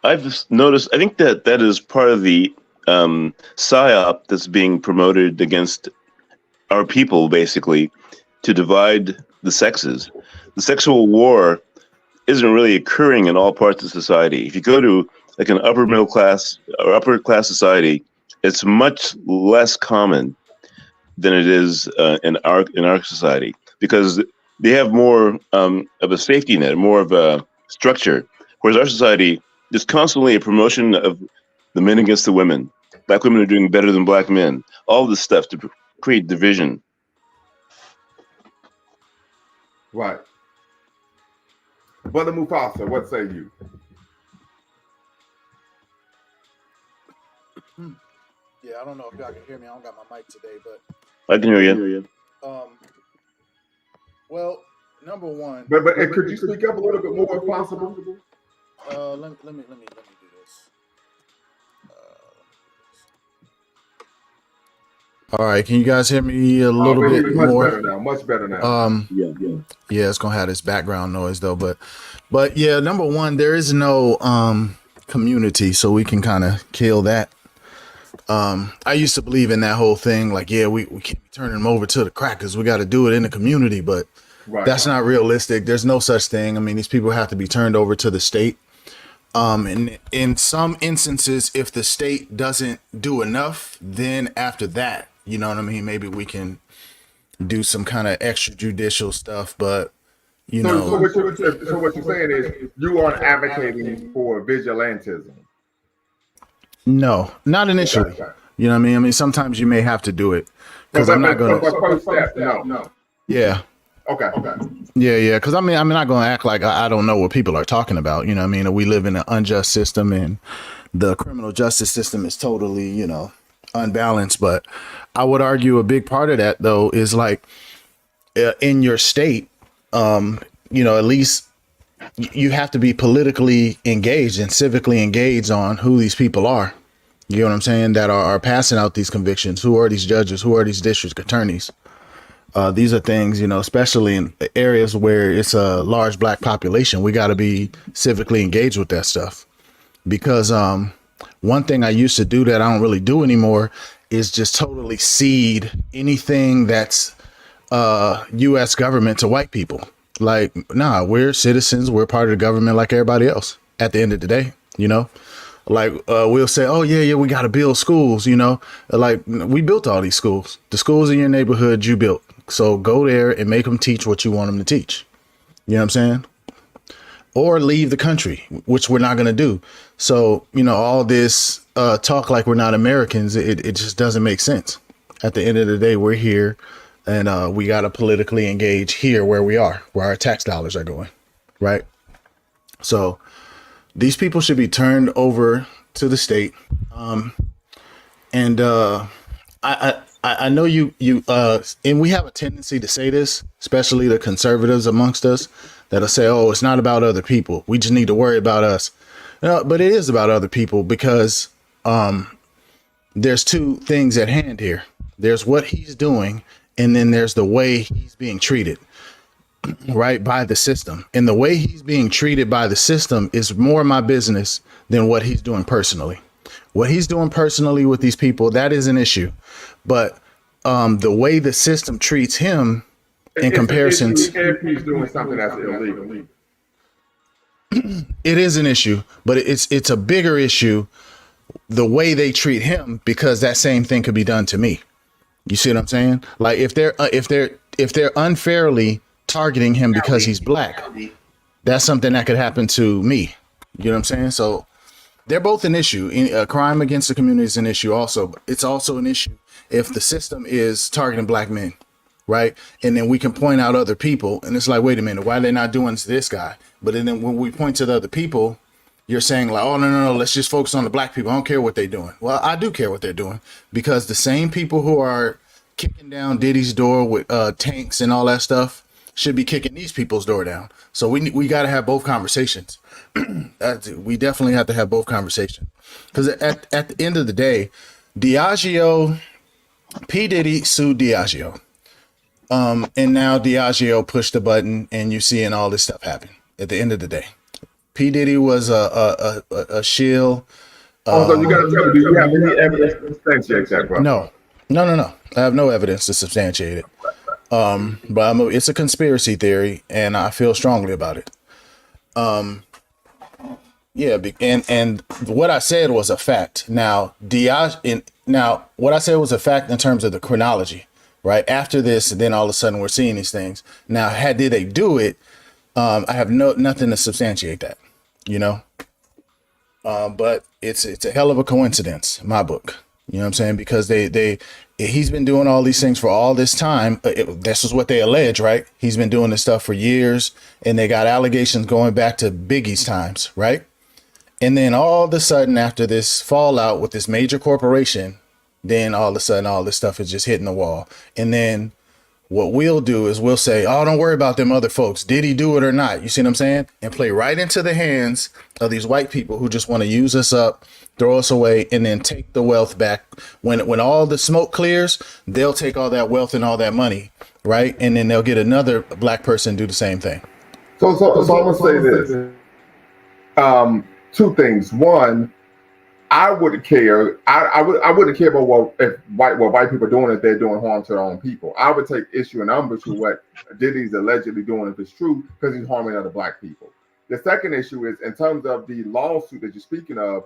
I've just noticed, I think that is part of the psyop that's being promoted against our people, basically, to divide the sexes. The sexual war isn't really occurring in all parts of society. If you go to like an upper middle class or upper class society, it's much less common than it is in our society, because they have more of a safety net, more of a structure, whereas our society is constantly a promotion of the men against the women. Black women are doing better than black men. All this stuff to create division. Right. Brother Mufasa, what say you? Yeah, I don't know if y'all can hear me. I don't got my mic today, but I can hear you. Well, number one. But could you speak up a little bit more if possible? Let me do this. All right, can you guys hear me a little bit more? Much better now. Yeah, it's gonna have this background noise though, but yeah, number one, there is no community, so we can kind of kill that. I used to believe in that whole thing, like, yeah, we can't be turning them over to the crackers. We got to do it in the community, but that's not realistic. There's no such thing. I mean, these people have to be turned over to the state. And in some instances, if the state doesn't do enough, then after that, you know what I mean? Maybe we can do some kind of extrajudicial stuff, but So what you're saying is you aren't advocating for vigilantism. No, not initially. Okay. You know what I mean? I mean, sometimes you may have to do it because I'm not going to. First step, no. Yeah. Okay. Yeah. Because I'm not going to act like I don't know what people are talking about. You know what I mean? We live in an unjust system, and the criminal justice system is totally, unbalanced. But I would argue a big part of that, though, is like in your state, at least you have to be politically engaged and civically engaged on who these people are. You know what I'm saying? That are passing out these convictions. Who are these judges? Who are these district attorneys? These are things, especially in areas where it's a large black population. We got to be civically engaged with that stuff. Because one thing I used to do that I don't really do anymore is just totally cede anything that's U.S. government to white people. Like, nah, we're citizens. We're part of the government like everybody else at the end of the day, like we'll say, oh, yeah, we got to build schools, like we built all these schools. The schools in your neighborhood you built. So go there and make them teach what you want them to teach. You know what I'm saying? Or leave the country, which we're not going to do. So, all this talk like we're not Americans, it just doesn't make sense. At the end of the day, we're here. And we got to politically engage here where we are, where our tax dollars are going. Right. So these people should be turned over to the state. And I know you and we have a tendency to say this, especially the conservatives amongst us, that'll say, "Oh, it's not about other people. We just need to worry about us." But it is about other people because there's two things at hand here. There's what he's doing, and then there's the way he's being treated, right, by the system. And the way he's being treated by the system is more my business than what he's doing personally. What he's doing personally with these people, that is an issue. But the way the system treats him in comparisons, if he's doing something that's illegal. it is an issue, but it's a bigger issue the way they treat him, because that same thing could be done to me. You see what I'm saying? Like if they're unfairly targeting him because he's black, that's something that could happen to me. You know what I'm saying? So they're both an issue. Crime against the community is an issue also, but it's also an issue if the system is targeting black men, right? And then we can point out other people, and it's like, wait a minute, why are they not doing to this guy? But then when we point to the other people, you're saying like, oh, no, let's just focus on the black people. I don't care what they're doing. Well, I do care what they're doing, because the same people who are kicking down Diddy's door with tanks and all that stuff should be kicking these people's door down. So we got to have both conversations. We definitely have to have both conversations, because at the end of the day, Diageo, P. Diddy sued Diageo. And now Diageo pushed the button, and you're seeing all this stuff happen at the end of the day. P. Diddy was a shill. So you got to tell me, do you have any evidence to substantiate that, bro? No. I have no evidence to substantiate it. But it's a conspiracy theory, and I feel strongly about it. Yeah, and what I said was a fact. Now, what I said was a fact in terms of the chronology, right? After this, and then all of a sudden we're seeing these things. Now, did they do it? I have nothing to substantiate that, you know. But it's a hell of a coincidence, my book. You know what I'm saying? Because he's been doing all these things for all this time. This is what they allege, right? He's been doing this stuff for years, and they got allegations going back to Biggie's times, right? And then all of a sudden, after this fallout with this major corporation, then all of a sudden, all this stuff is just hitting the wall. And then what we'll do is we'll say, oh, don't worry about them other folks. Did he do it or not? You see what I'm saying? And play right into the hands of these white people who just want to use us up, throw us away, and then take the wealth back. When all the smoke clears, they'll take all that wealth and all that money, right? And then they'll get another black person to do the same thing. So I'm going to say this. Two things. One, I wouldn't care. I wouldn't care about what white people are doing if they're doing harm to their own people. I would take issue and umbrage with what Diddy's allegedly doing if it's true, because he's harming other black people. The second issue is in terms of the lawsuit that you're speaking of.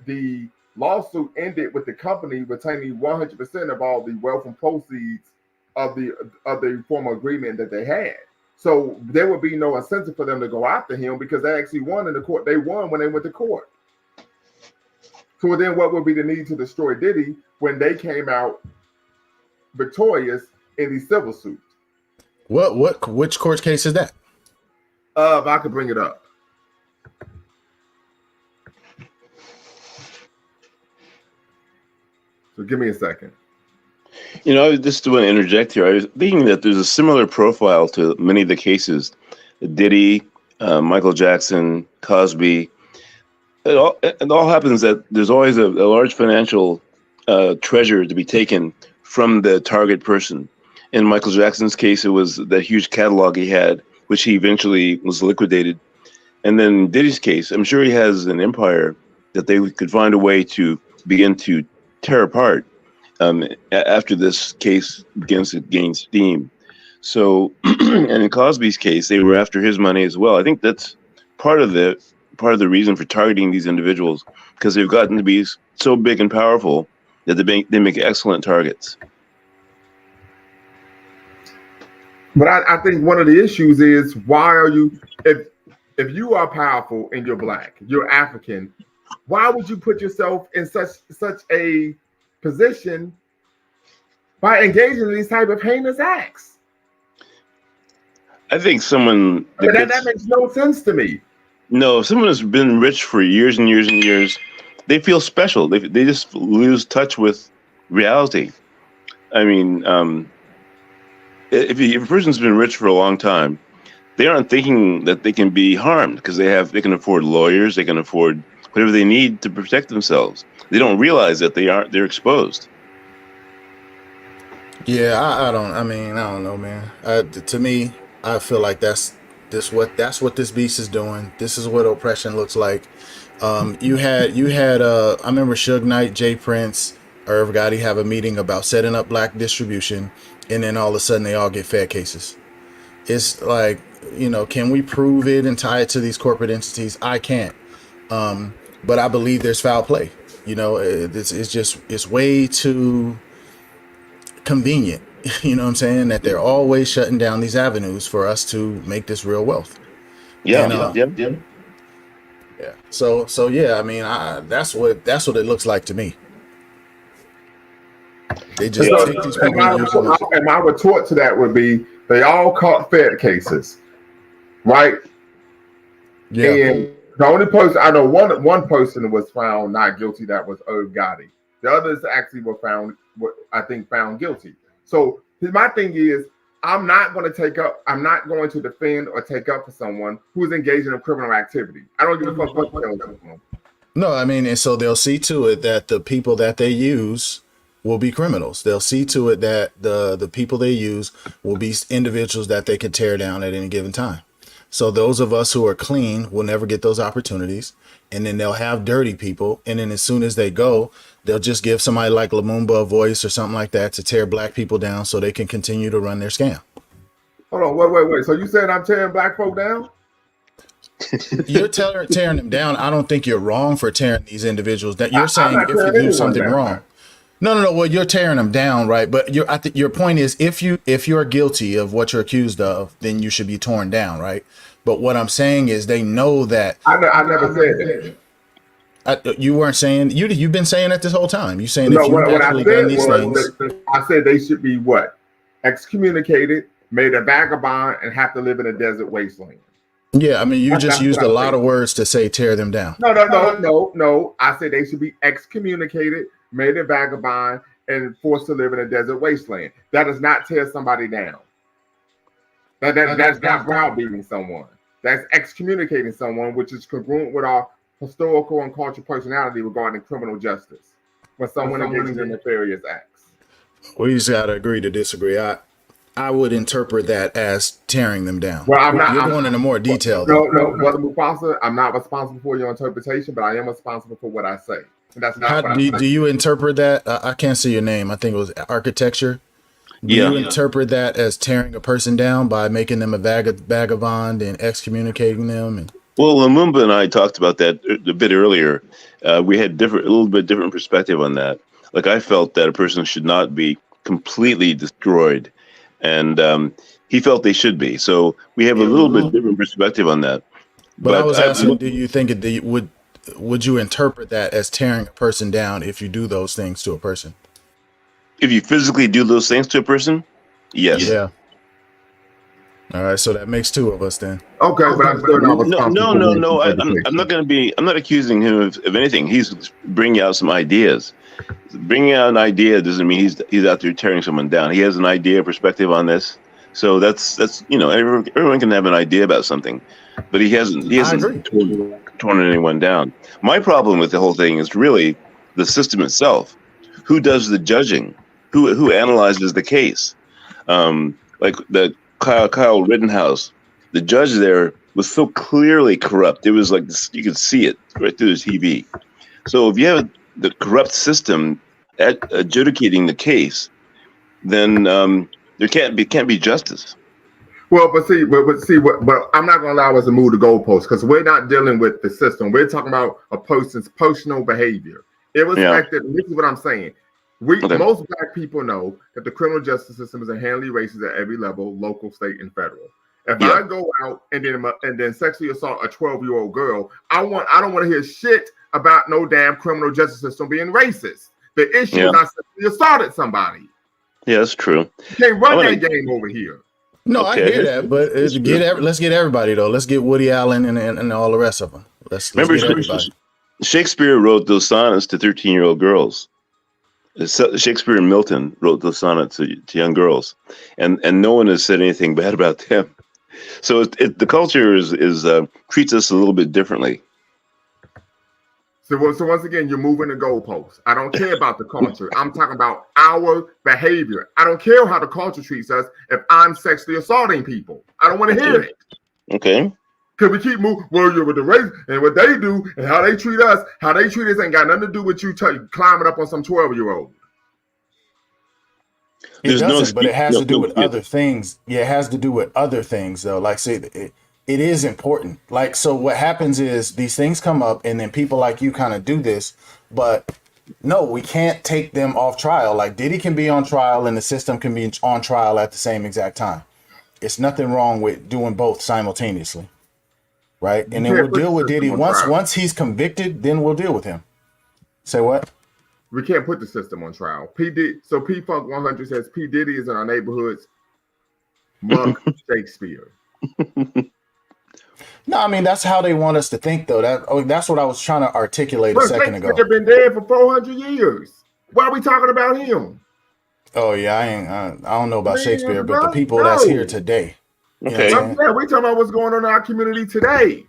The lawsuit ended with the company retaining 100% of all the wealth and proceeds of the former agreement that they had. So there would be no incentive for them to go after him, because they actually won in the court. They won when they went to court. So then what would be the need to destroy Diddy when they came out victorious in the civil suit? Which court case is that? If I could bring it up. So give me a second. You know, I just want to interject here. I was thinking that there's a similar profile to many of the cases. Diddy, Michael Jackson, Cosby. It all happens that there's always a large financial treasure to be taken from the target person. In Michael Jackson's case, it was that huge catalog he had, which he eventually was liquidated. And then in Diddy's case, I'm sure he has an empire that they could find a way to begin to tear apart after this case begins to gain steam. So, and in Cosby's case, they were after his money as well. I think that's part of the reason for targeting these individuals, because they've gotten to be so big and powerful that they make excellent targets. But I think one of the issues is, why are you, if you are powerful and you're black, you're African, why would you put yourself in such a position by engaging in these type of heinous acts? I think someone that makes no sense to me. No, if someone has been rich for years and years and years, they feel special. They just lose touch with reality. I mean, if a person's been rich for a long time, they aren't thinking that they can be harmed because they can afford lawyers, they can afford whatever they need to protect themselves. They don't realize that they're exposed. Yeah, I don't know, man. To me, I feel like that's what this beast is doing. This is what oppression looks like. You had I remember Suge Knight, Jay Prince, Irv Gotti have a meeting about setting up black distribution, and then all of a sudden they all get Fed cases. It's like, can we prove it and tie it to these corporate entities? I can't. But I believe there's foul play. It's way too convenient. You know what I'm saying? That they're always shutting down these avenues for us to make this real wealth. Yeah, And, yeah. So yeah, I mean, that's what it looks like to me. They just take these people and use them. And my retort to that would be, they all caught Fed cases, right? Yeah. And the only person I know, one person was found not guilty. That was Irv Gotti. The others actually were found guilty. So my thing is, I'm not going to defend or take up for someone who's engaged in a criminal activity. I don't give a fuck what they're doing. No, I mean, and so they'll see to it that the people that they use will be criminals. They'll see to it that the people they use will be individuals that they can tear down at any given time. So those of us who are clean will never get those opportunities. And then they'll have dirty people. And then as soon as they go, they'll just give somebody like Lumumba a voice or something like that to tear black people down so they can continue to run their scam. Hold on, wait. So you said I'm tearing black folk down? You're tearing them down. I don't think you're wrong for tearing these individuals. That you're saying if you do something wrong. No. Well, you're tearing them down, right? But I think your point is, if you're guilty of what you're accused of, then you should be torn down, right? But what I'm saying is, they know that. I never said that. You weren't saying you've been saying that this whole time. You're saying No, if you've actually done these things. I said they should be what? Excommunicated, made a vagabond, and have to live in a desert wasteland. Yeah, I mean, you just used a lot of words to say tear them down. No. I said they should be excommunicated, made a vagabond, and forced to live in a desert wasteland. That does not tear somebody down. That's not browbeating someone. That's excommunicating someone, which is congruent with our historical and cultural personality regarding criminal justice. When someone engages in nefarious acts. We just gotta agree to disagree. I would interpret that as tearing them down. Well, I'm going into more detail. No, Brother Mufasa, I'm not responsible for your interpretation, but I am responsible for what I say. And that's not what do you interpret that? I can't see your name. I think it was Architecture. Do you interpret that as tearing a person down by making them a vagabond and excommunicating them? Well, Lumumba and I talked about that a bit earlier. We had a little bit different perspective on that. Like, I felt that a person should not be completely destroyed, and he felt they should be. So we have a little bit different perspective on that. But I was asking, do you think would you interpret that as tearing a person down if you do those things to a person? If you physically do those things to a person, yes. Yeah. All right, so that makes two of us then. Okay, but I'm still not responsible. No. I'm not going to be. I'm not accusing him of anything. He's bringing out some ideas. Bringing out an idea doesn't mean he's out there tearing someone down. He has an idea, perspective on this. So that's everyone can have an idea about something, but he hasn't torn anyone down. My problem with the whole thing is really the system itself. Who does the judging? Who analyzes the case? Like the Kyle Rittenhouse, the judge there was so clearly corrupt. It was like you could see it right through the TV. So if you have the corrupt system adjudicating the case, then there can't be justice. Well, but I'm not going to allow us to move the goalposts because we're not dealing with the system. We're talking about a person's personal behavior. Irrespective, and this is what I'm saying. Most black people know that the criminal justice system is inherently racist at every level, local, state, and federal. If I go out and then sexually assault a 12-year-old girl, I don't want to hear shit about no damn criminal justice system being racist. The issue is I sexually assaulted somebody. Yeah, that's true. You can't run that game over here. No, I hear that, but let's get everybody though. Let's get Woody Allen and all the rest of them. Let's get everybody. Shakespeare wrote those sonnets to 13-year-old girls. Shakespeare and Milton wrote those sonnets to young girls, and no one has said anything bad about them. So the culture is treats us a little bit differently. So once again, you're moving the goalposts. I don't care about the culture. I'm talking about our behavior. I don't care how the culture treats us if I'm sexually assaulting people. I don't want to hear it. Okay. Because we keep moving, well, you're with the race and what they do and how they treat us ain't got nothing to do with you climbing up on some 12-year-old. It doesn't, but it has to do with other things. Yeah, it has to do with other things, though. Like, say, it is important. Like, so what happens is these things come up, and then people like you kind of do this, but no, we can't take them off trial. Like, Diddy can be on trial, and the system can be on trial at the same exact time. It's nothing wrong with doing both simultaneously, right? And then we'll deal with Diddy once he's convicted. Then we'll deal with him. Say what? We can't put the system on trial. So P Funk 100 says P Diddy is in our neighborhoods. Monk Shakespeare. No, I mean that's how they want us to think, though. That's what I was trying to articulate a second ago. Shakespeare been dead for 400 years. Why are we talking about him? Oh yeah, I don't know about Shakespeare, but the people that's here today. Okay. Yeah, we talking about what's going on in our community today.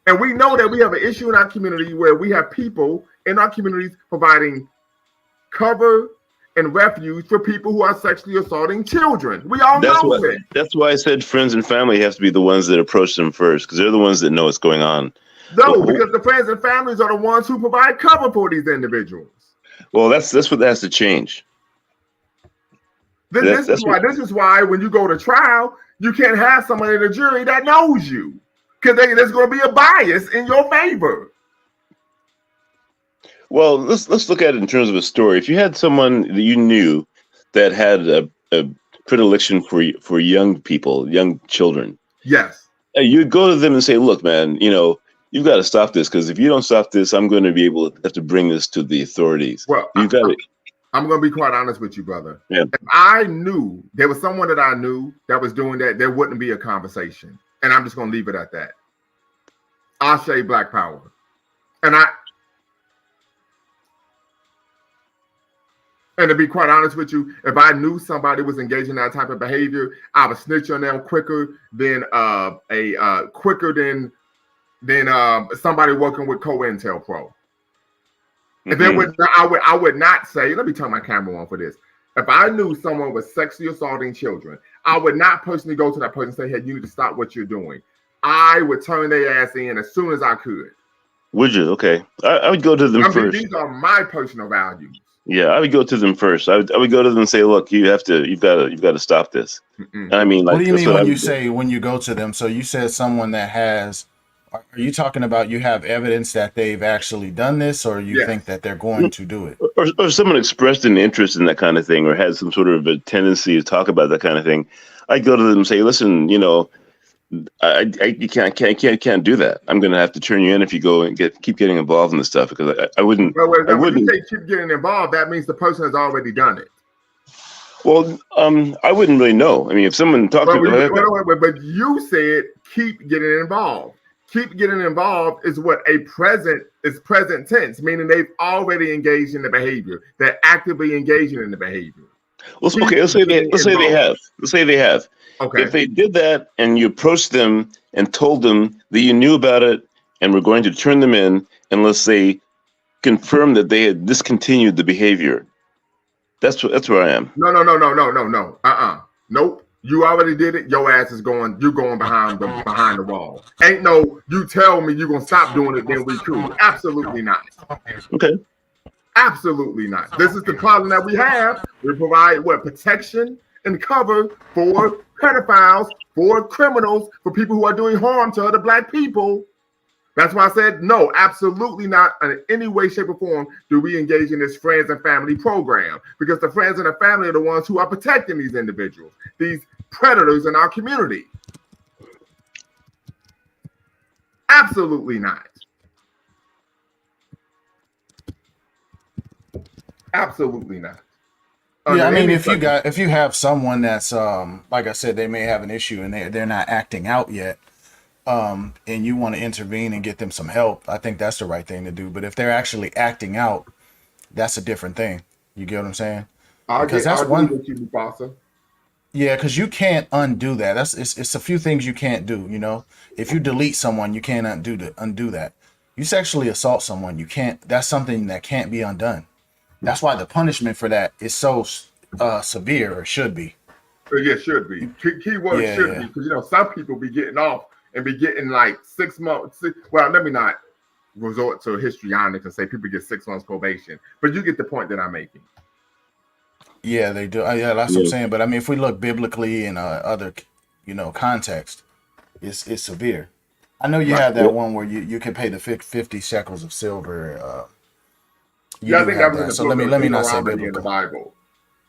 And we know that we have an issue in our community where we have people in our communities providing cover and refuge for people who are sexually assaulting children. We all know it. That's why I said friends and family have to be the ones that approach them first, because they're the ones that know what's going on. No, because the friends and families are the ones who provide cover for these individuals. Well, that's what has to change. This is why when you go to trial, you can't have somebody in the jury that knows you, because there's going to be a bias in your favor. Well, let's look at it in terms of a story. If you had someone that you knew that had a predilection for young people, young children, yes, you'd go to them and say, "Look, man, you've got to stop this, because if you don't stop this, I'm going to be able to have to bring this to the authorities." Well, I'm going to be quite honest with you, brother. Yeah. If I knew there was someone that I knew that was doing that, there wouldn't be a conversation, and I'm just going to leave it at that. Ashe Black Power, And to be quite honest with you, if I knew somebody was engaging in that type of behavior, I would snitch on them quicker than somebody working with COINTELPRO. Mm-hmm. If it was, I would not say. Let me turn my camera on for this. If I knew someone was sexually assaulting children, I would not personally go to that person and say, "Hey, you need to stop what you're doing." I would turn their ass in as soon as I could. Would you? Okay, I would go to them first. These are my personal values. Yeah, I would go to them first. I would go to them and say, "Look, you've got to stop this." Mm-mm. I mean, what do you mean when you say when you go to them? So you said someone that has. Are you talking about you have evidence that they've actually done this, or you think that they're going to do it? Or someone expressed an interest in that kind of thing, or had some sort of a tendency to talk about that kind of thing. I'd go to them and say, "Listen, you can't do that. I'm going to have to turn you in if you go and keep getting involved in this stuff, because I wouldn't." When you say keep getting involved, that means the person has already done it. Well, I wouldn't really know. I mean, if someone talked to me, but you said keep getting involved. Keep getting involved is what is present tense, meaning they've already engaged in the behavior. They're actively engaging in the behavior. Let's say they have. Okay. If they did that and you approached them and told them that you knew about it and were going to turn them in, and let's say confirm that they had discontinued the behavior, that's where I am. No. Nope. You already did it. Your ass is going. You're going behind the wall. Ain't no. You tell me you're gonna stop doing it, then we cool. Absolutely not. Okay. Absolutely not. This is the problem that we have. We provide protection and cover for pedophiles, for criminals, for people who are doing harm to other Black people. That's why I said no, absolutely not in any way, shape, or form do we engage in this friends and family program, because the friends and the family are the ones who are protecting these individuals, these predators in our community. Absolutely not. Absolutely not. Yeah, I mean, if you have someone that's like I said, they may have an issue and they're not acting out yet. and you want to intervene and get them some help, I think that's the right thing to do. But if they're actually acting out, that's a different thing. You get what I'm saying? Because I that's agree one. with you, Mufasa. Yeah, because you can't undo that. It's a few things you can't do. You know, if you delete someone, you can't undo that. You sexually assault someone, you can't. That's something that can't be undone. That's why the punishment for that is so severe, or should be. Yeah, should be. Key word Yeah, should be, yeah. because some people be getting off and be getting like 6 months. Well, let me not resort to histrionics and say people get 6 months probation, but you get the point that I'm making. Yeah, they do. Yeah, that's what I'm Yeah. saying. But I mean, if we look biblically in other, context, it's severe. I know you Right. have that Well, one where you can pay the 50 shekels of silver. You Yeah, I do think that have was in that. the So book let of me not say Deuteronomy in the biblical. Bible.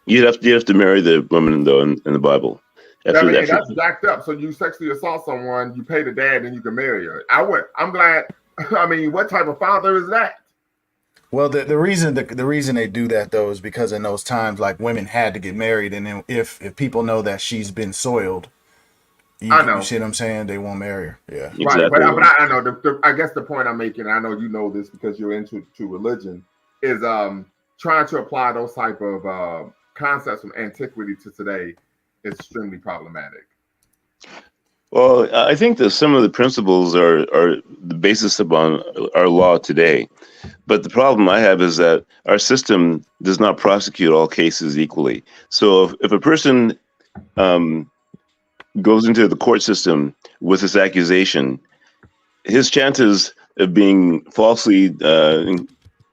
you have to marry the woman though in the Bible. I After mean, that, and that's jacked up. So you sexually assault someone, you pay the dad, and you can marry her. I'm glad. I mean, what type of father is that? Well, the reason they do that though is because in those times, like women had to get married, and then if people know that she's been soiled, I you know. see what I'm saying? They won't marry her. Yeah. Right, but exactly. I know I guess the point I'm making, I know you know this because you're into religion, is trying to apply those type of concepts from antiquity to today is extremely problematic. Well, I think that some of the principles are the basis upon our law today. But the problem I have is that our system does not prosecute all cases equally. So if a person um, goes into the court system with this accusation, his chances of being falsely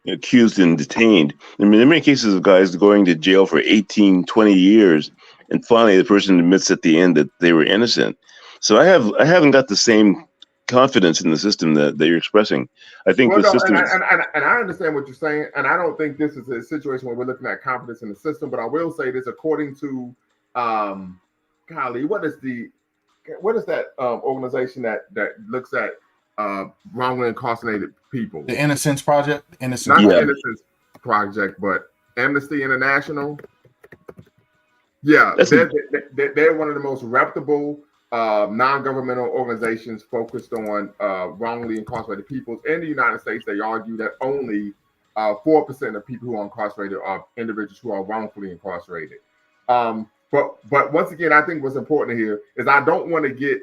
accused and detained. I mean, in many cases of guys going to jail for 18, 20 years, and finally the person admits at the end that they were innocent. So I haven't got the same confidence in the system that you're expressing. I think Well, the no, system is, and I understand what you're saying, and I don't think this is a situation where we're looking at confidence in the system. But I will say this, according to, golly, what is that organization that looks at wrongly incarcerated people? The Innocence Project, Innocence Not the yeah. Project. Innocence Project, but Amnesty International. Yeah, That's a, they're one of the most reputable non-governmental organizations focused on wrongly incarcerated peoples in the United States. They argue that only 4% of people who are incarcerated are individuals who are wrongfully incarcerated. But once again, I think what's important here is I don't want to get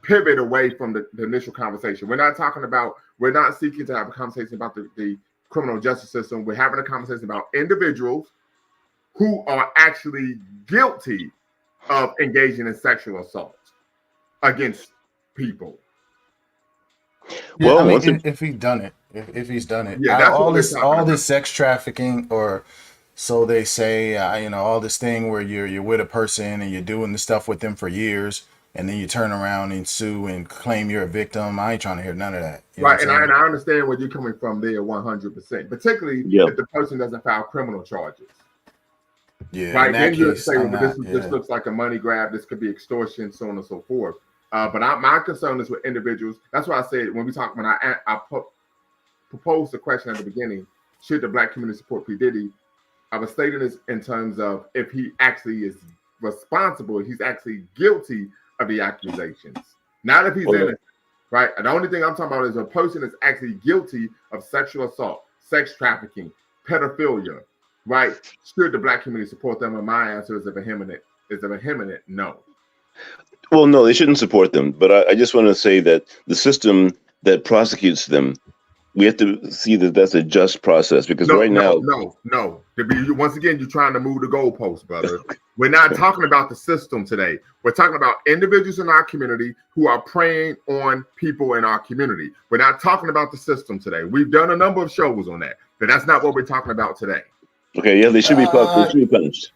pivot away from the initial conversation. We're not seeking to have a conversation about the criminal justice system. We're having a conversation about individuals who are actually guilty of engaging in sexual assault against people. Yeah, I well, mean, once it, if he's done it, if he's done it, Yeah, that's what all we're this, talking about. sex trafficking, or so they say, all this thing where you're with a person and you're doing the stuff with them for years, and then you turn around and sue and claim you're a victim. I ain't trying to hear none of that. You know Right, what I'm saying? I understand where you're coming from there 100%, particularly yeah. if the person doesn't file criminal charges. Yeah. In Right, that then you case, say, I'm well, not. this Yeah. looks like a money grab. This could be extortion, so on and so forth. But my concern is with individuals. That's why I said when I proposed the question at the beginning, should the black community support P.Diddy? I was stating this in terms of if he actually is responsible, he's actually guilty of the accusations. Not if he's Well, innocent, right? And the only thing I'm talking about is a person is actually guilty of sexual assault, sex trafficking, pedophilia, right? Should the black community support them? And my answer is a vehement no. well, no, they shouldn't support them. But I just want to say that the system that prosecutes them, we have to see that that's a just process because No, right no, now, no, no. Once again, you're trying to move the goalpost, brother. We're not talking about the system today. We're talking about individuals in our community who are preying on people in our community. We're not talking about the system today. We've done a number of shows on that, but that's not what we're talking about today. okay, yeah, they should be punished.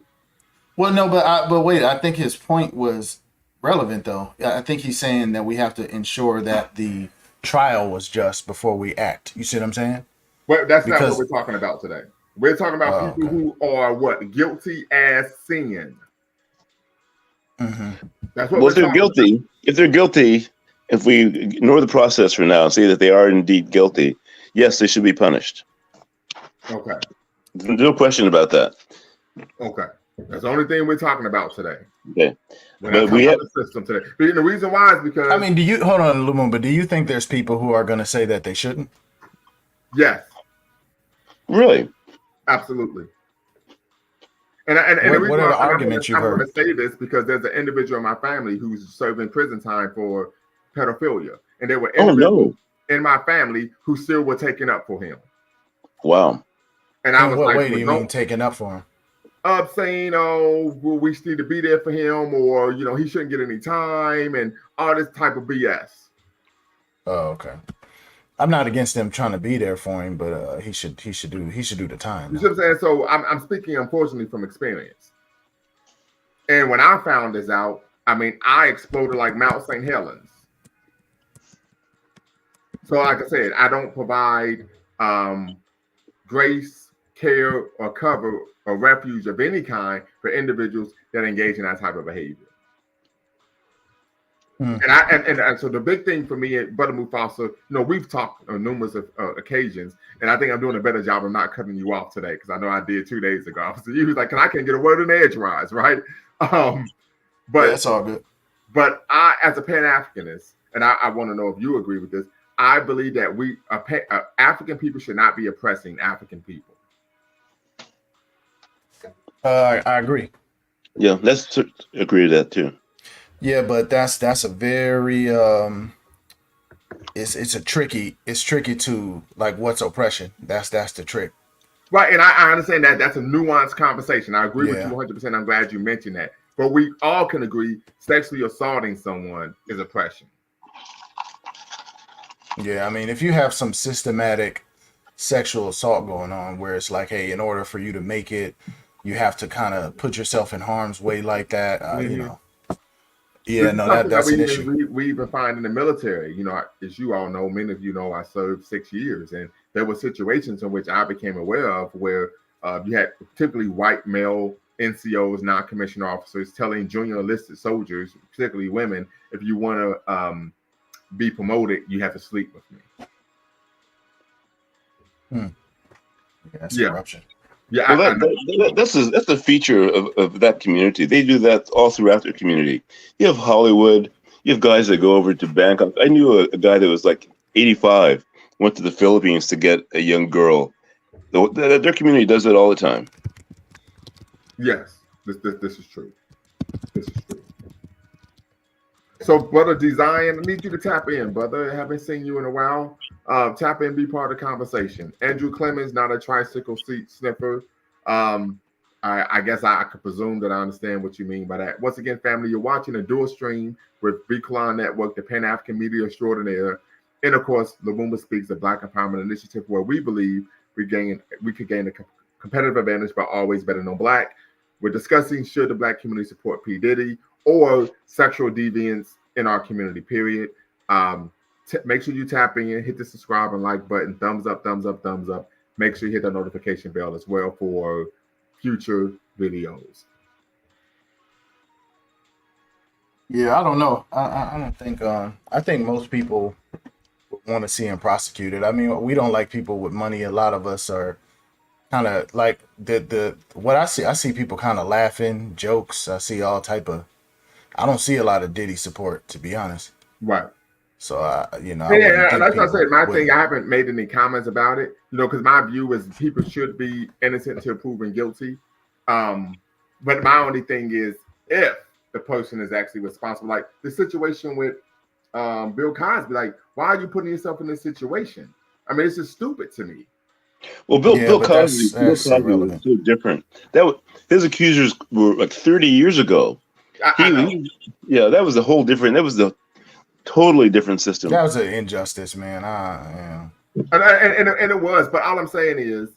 Well, no, but wait. I think his point was relevant, though. I think he's saying that we have to ensure that the trial was just before we act. You see what I'm saying? Well, that's not what Because we're talking about today. We're talking about people okay. who are what? Guilty as sin. Hmm. That's what Well, we're talking about. if they're guilty, if we ignore the process for now and say that they are indeed guilty, yes, they should be punished. Okay. There's no question about that. Okay. That's the only thing we're talking about today. Okay, When I but talk we about have. the system today, the reason why is because I mean, do you hold on, Lumon? But do you think there's people who are going to say that they shouldn't? yes, Really? absolutely. And the What reason are why the arguments you've I'm going heard? to say this because there's an individual in my family who's serving prison time for pedophilia, and there were Oh individuals no! in my family who still were taking up for him. Wow. And I In was what like, way do well, you mean don't taking up for him? saying, oh, well, we just need to be there for him, or he shouldn't get any time, and all this type of BS. Oh, okay. I'm not against them trying to be there for him, but he should do the time. You see what I'm saying? So I'm speaking, unfortunately, from experience. And when I found this out, I mean, I exploded like Mount St. Helens. So, like I said, I don't provide grace, care, or cover or refuge of any kind for individuals that engage in that type of behavior. And so the big thing for me, Brother Mufasa, we've talked on numerous occasions, and I think I'm doing a better job of not cutting you off today because I know I did 2 days ago. So you was like, I can't get a word in edgewise, right? Yeah, But it's all good. But I, as a Pan-Africanist, and I want to know if you agree with this, I believe that African people should not be oppressing African people. I agree. Yeah, let's agree to that too. Yeah, but that's a very it's tricky to like what's oppression. That's the trick. Right, and I understand that that's a nuanced conversation. I agree with you Yeah. 100%. I'm glad you mentioned that. But we all can agree sexually assaulting someone is oppression. Yeah, I mean, if you have some systematic sexual assault going on where it's like, hey, in order for you to make it, you have to kind of put yourself in harm's way like that, This yeah, is no, something that that's an issue. we even find in the military. As you all know, many of you know, I served 6 years, and there were situations in which I became aware of where you had typically white male NCOs, non-commissioned officers, telling junior enlisted soldiers, particularly women, if you want to be promoted, you have to sleep with me. Yeah, that's Yeah. corruption. Yeah, Well, that's a feature of that community. They do that all throughout their community. You have Hollywood. You have guys that go over to Bangkok. I knew a guy that was like 85, went to the Philippines to get a young girl. Their community does it all the time. yes, this is true. This is true. So, brother Design, I need you to tap in, brother. I haven't seen you in a while. Tap in, be part of the conversation. Andrew Clemens, not a tricycle seat sniffer. I guess I could presume that I understand what you mean by that. Once again, family, you're watching a dual stream with Beacon Network, the Pan African Media Extraordinaire, and of course, Lumumba Speaks, the Black Empowerment Initiative, where we believe we could gain a competitive advantage by always betting on Black. We're discussing should the Black community support P. Diddy or sexual deviance in our community, period. Make sure you tap in, hit the subscribe and like button, thumbs up, thumbs up, thumbs up. Make sure you hit the notification bell as well for future videos. Yeah, I don't know. I don't think I think most people want to see him prosecuted. I mean, we don't like people with money. A lot of us are kind of like the what I see people kind of laughing, jokes. I see all type of. I don't see a lot of Diddy support, to be honest. Right. So I wouldn't Yeah, think that's what I people said. My wouldn't. thing, I haven't made any comments about it, because my view is people should be innocent until proven guilty. But my only thing is if the person is actually responsible, like the situation with Bill Cosby, like, why are you putting yourself in this situation? I mean, it's just stupid to me. Well, Bill Cosby was irrelevant. so different. His accusers were like 30 yeyears ago. That was a whole different. That was the totally different system. That was an injustice, man. Yeah. And it was. But all I'm saying is,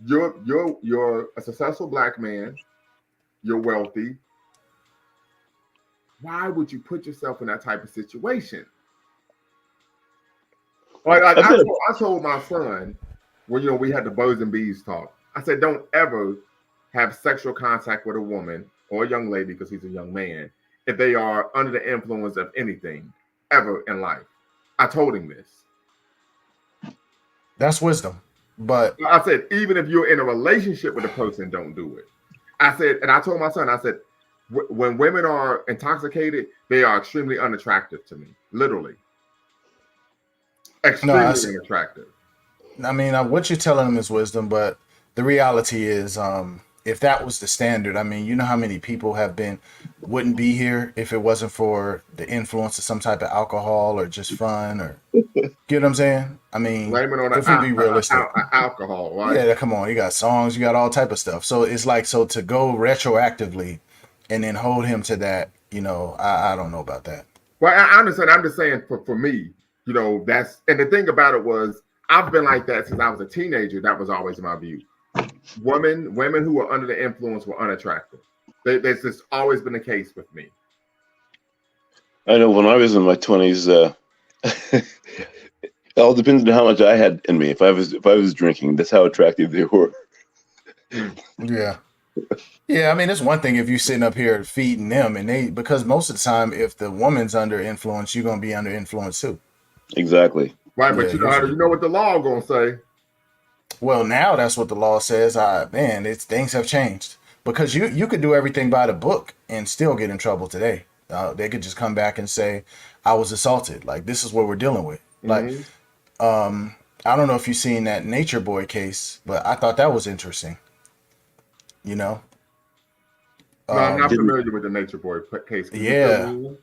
you're a successful Black man. You're wealthy. Why would you put yourself in that type of situation? Like I told my son when we had the birds and bees talk. I said, don't ever have sexual contact with a woman or a young lady, because he's a young man, if they are under the influence of anything ever in life. I told him this. That's wisdom. But I said, even if you're in a relationship with a person, don't do it. I said, and I told my son, I said, When women are intoxicated, they are extremely unattractive to me. Literally, No, extremely unattractive. I mean, what you're telling them is wisdom, but the reality is, if that was the standard, I mean, you know how many people wouldn't be here if it wasn't for the influence of some type of alcohol or just fun, or get what I'm saying? I mean, Blaming on if we be realistic, alcohol, right? yeah, come on, you got songs, you got all type of stuff. So it's like, so to go retroactively and then hold him to that, I don't know about that. Well, I understand. I'm just saying for me, that's, and the thing about it was I've been like that since I was a teenager. That was always my view. Women who were under the influence were unattractive. That's just always been the case with me. I know when I was in my 20s, it all depends on how much I had in me. If I was drinking, that's how attractive they were. Yeah. Yeah, I mean, it's one thing if you're sitting up here feeding them, because most of the time, if the woman's under influence, you're gonna be under influence too. Exactly. Right, but Yeah, you know what the law gonna say. Well, now that's what the law says. Man, things have changed because you could do everything by the book and still get in trouble today. They could just come back and say, "I was assaulted." Like, this is what we're dealing with. Like, Mm-hmm. I don't know if you've seen that Nature Boy case, but I thought that was interesting. You know, No, I'm not Didn't familiar with the Nature Boy case. Can you fill yeah. me in?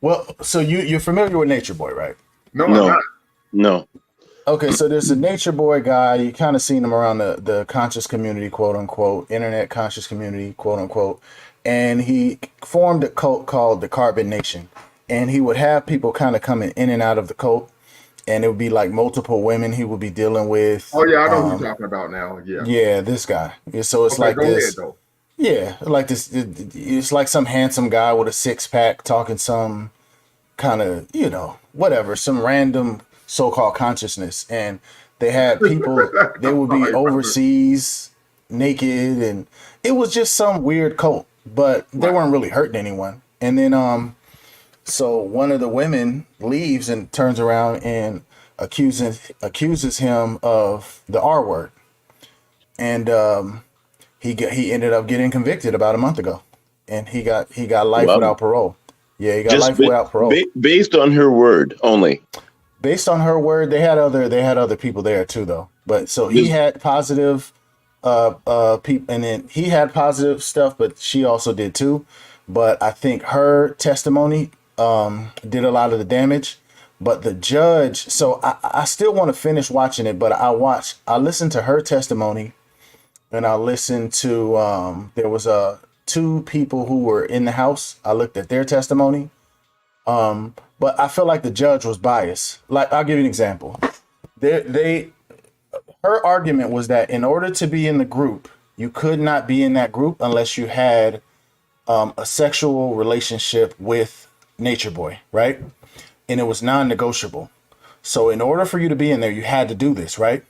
Well, so you're familiar with Nature Boy, right? No, I'm no not. no. Okay, so there's a Nature Boy guy. You kind of seen him around the conscious community, quote unquote, internet conscious community, quote unquote. And he formed a cult called the Carbon Nation. And he would have people kind of coming in and out of the cult. And it would be like multiple women he would be dealing with. Oh yeah, I know who you're talking about now. Yeah. Yeah, this guy. Yeah, so it's Okay, like go ahead this. though. Yeah, like this. It's like some handsome guy with a six pack talking some kind of, whatever, some random so-called consciousness. And they had people, they would be overseas naked, and it was just some weird cult, but they weren't really hurting anyone. And then so one of the women leaves and turns around and accuses him of the R word. And he ended up getting convicted about a month ago, and he got life Wow. without parole. Yeah, he got Just life without parole. based on her word only. Based on her word, they had other people there too, though. But so he had positive people, and then he had positive stuff, but she also did too. But I think her testimony did a lot of the damage. But the judge, so I still want to finish watching it, but I listened to her testimony, and I listened to there was two people who were in the house. I looked at their testimony. But I feel like the judge was biased. Like, I'll give you an example. Her argument was that in order to be in the group, you could not be in that group unless you had a sexual relationship with Nature Boy, right? And it was non-negotiable. So in order for you to be in there, you had to do this, right?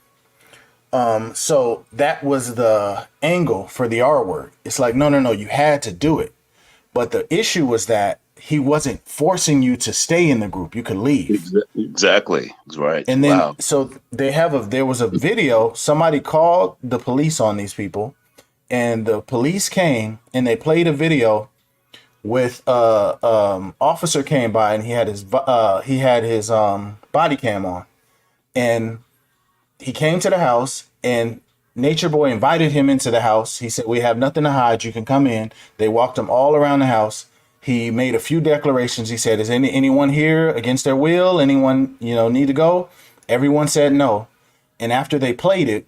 So that was the angle for the R word. It's like, no, you had to do it. But the issue was that he wasn't forcing you to stay in the group. You could leave. Exactly. That's right. And then, Wow. so there was a video. Somebody called the police on these people, and the police came and they played a video with officer came by, and he had his body cam on, and he came to the house, and Nature Boy invited him into the house. He said, "We have nothing to hide. You can come in." They walked him all around the house. He made a few declarations. He said, "Is anyone here against their will? Anyone, need to go?" Everyone said no. And after they played it,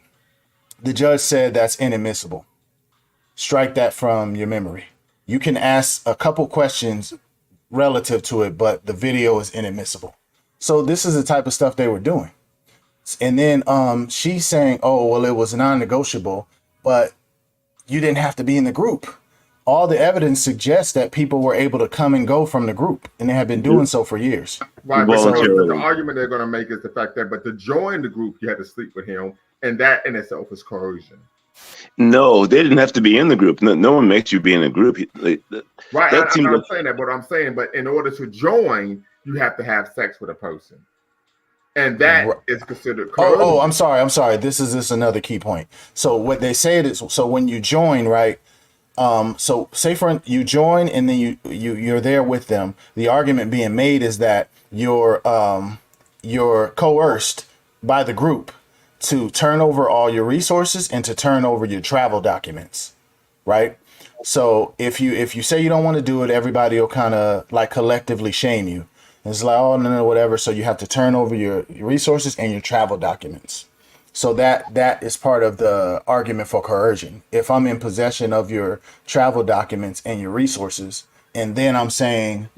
the judge said, "That's inadmissible. Strike that from your memory. You can ask a couple questions relative to it, but the video is inadmissible." So this is the type of stuff they were doing. And then she's saying, "Oh, well, it was non-negotiable, but you didn't have to be in the group." All the evidence suggests that people were able to come and go from the group, and they have been doing so for years. Right, but Voluntarily. the argument they're going to make is the fact that, but to join the group, you had to sleep with him, and that in itself is coercion. No, they didn't have to be in the group. No one makes you be in a group. Right, That I'm seems not like saying that, but I'm saying, but in order to join, you have to have sex with a person, and that is considered coercion. Oh, I'm sorry. This is another key point. So what they said is, so when you join, right, So say for you join and then you're there with them. The argument being made is that you're coerced by the group to turn over all your resources and to turn over your travel documents, right? So if you say you don't want to do it, everybody will kind of like collectively shame you. It's like, oh, no, whatever. So you have to turn over your resources and your travel documents. So that is part of the argument for coercion. If I'm in possession of your travel documents and your resources, and then I'm saying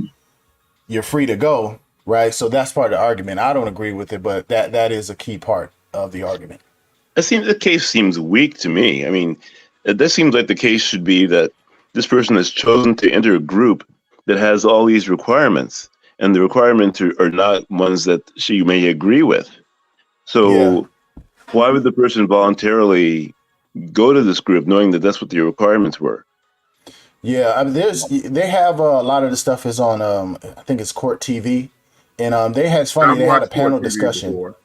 you're free to go, right? So that's part of the argument. I don't agree with it, but that is a key part of the argument. The case seems weak to me. I mean, this seems like the case should be that this person has chosen to enter a group that has all these requirements, and the requirements are not ones that she may agree with. Yeah. So why would the person voluntarily go to this group knowing that that's what the requirements were? Yeah, I mean, they have a lot of the stuff is on I think it's Court TV, and it's funny I've they had a watched panel Sport TV discussion. before.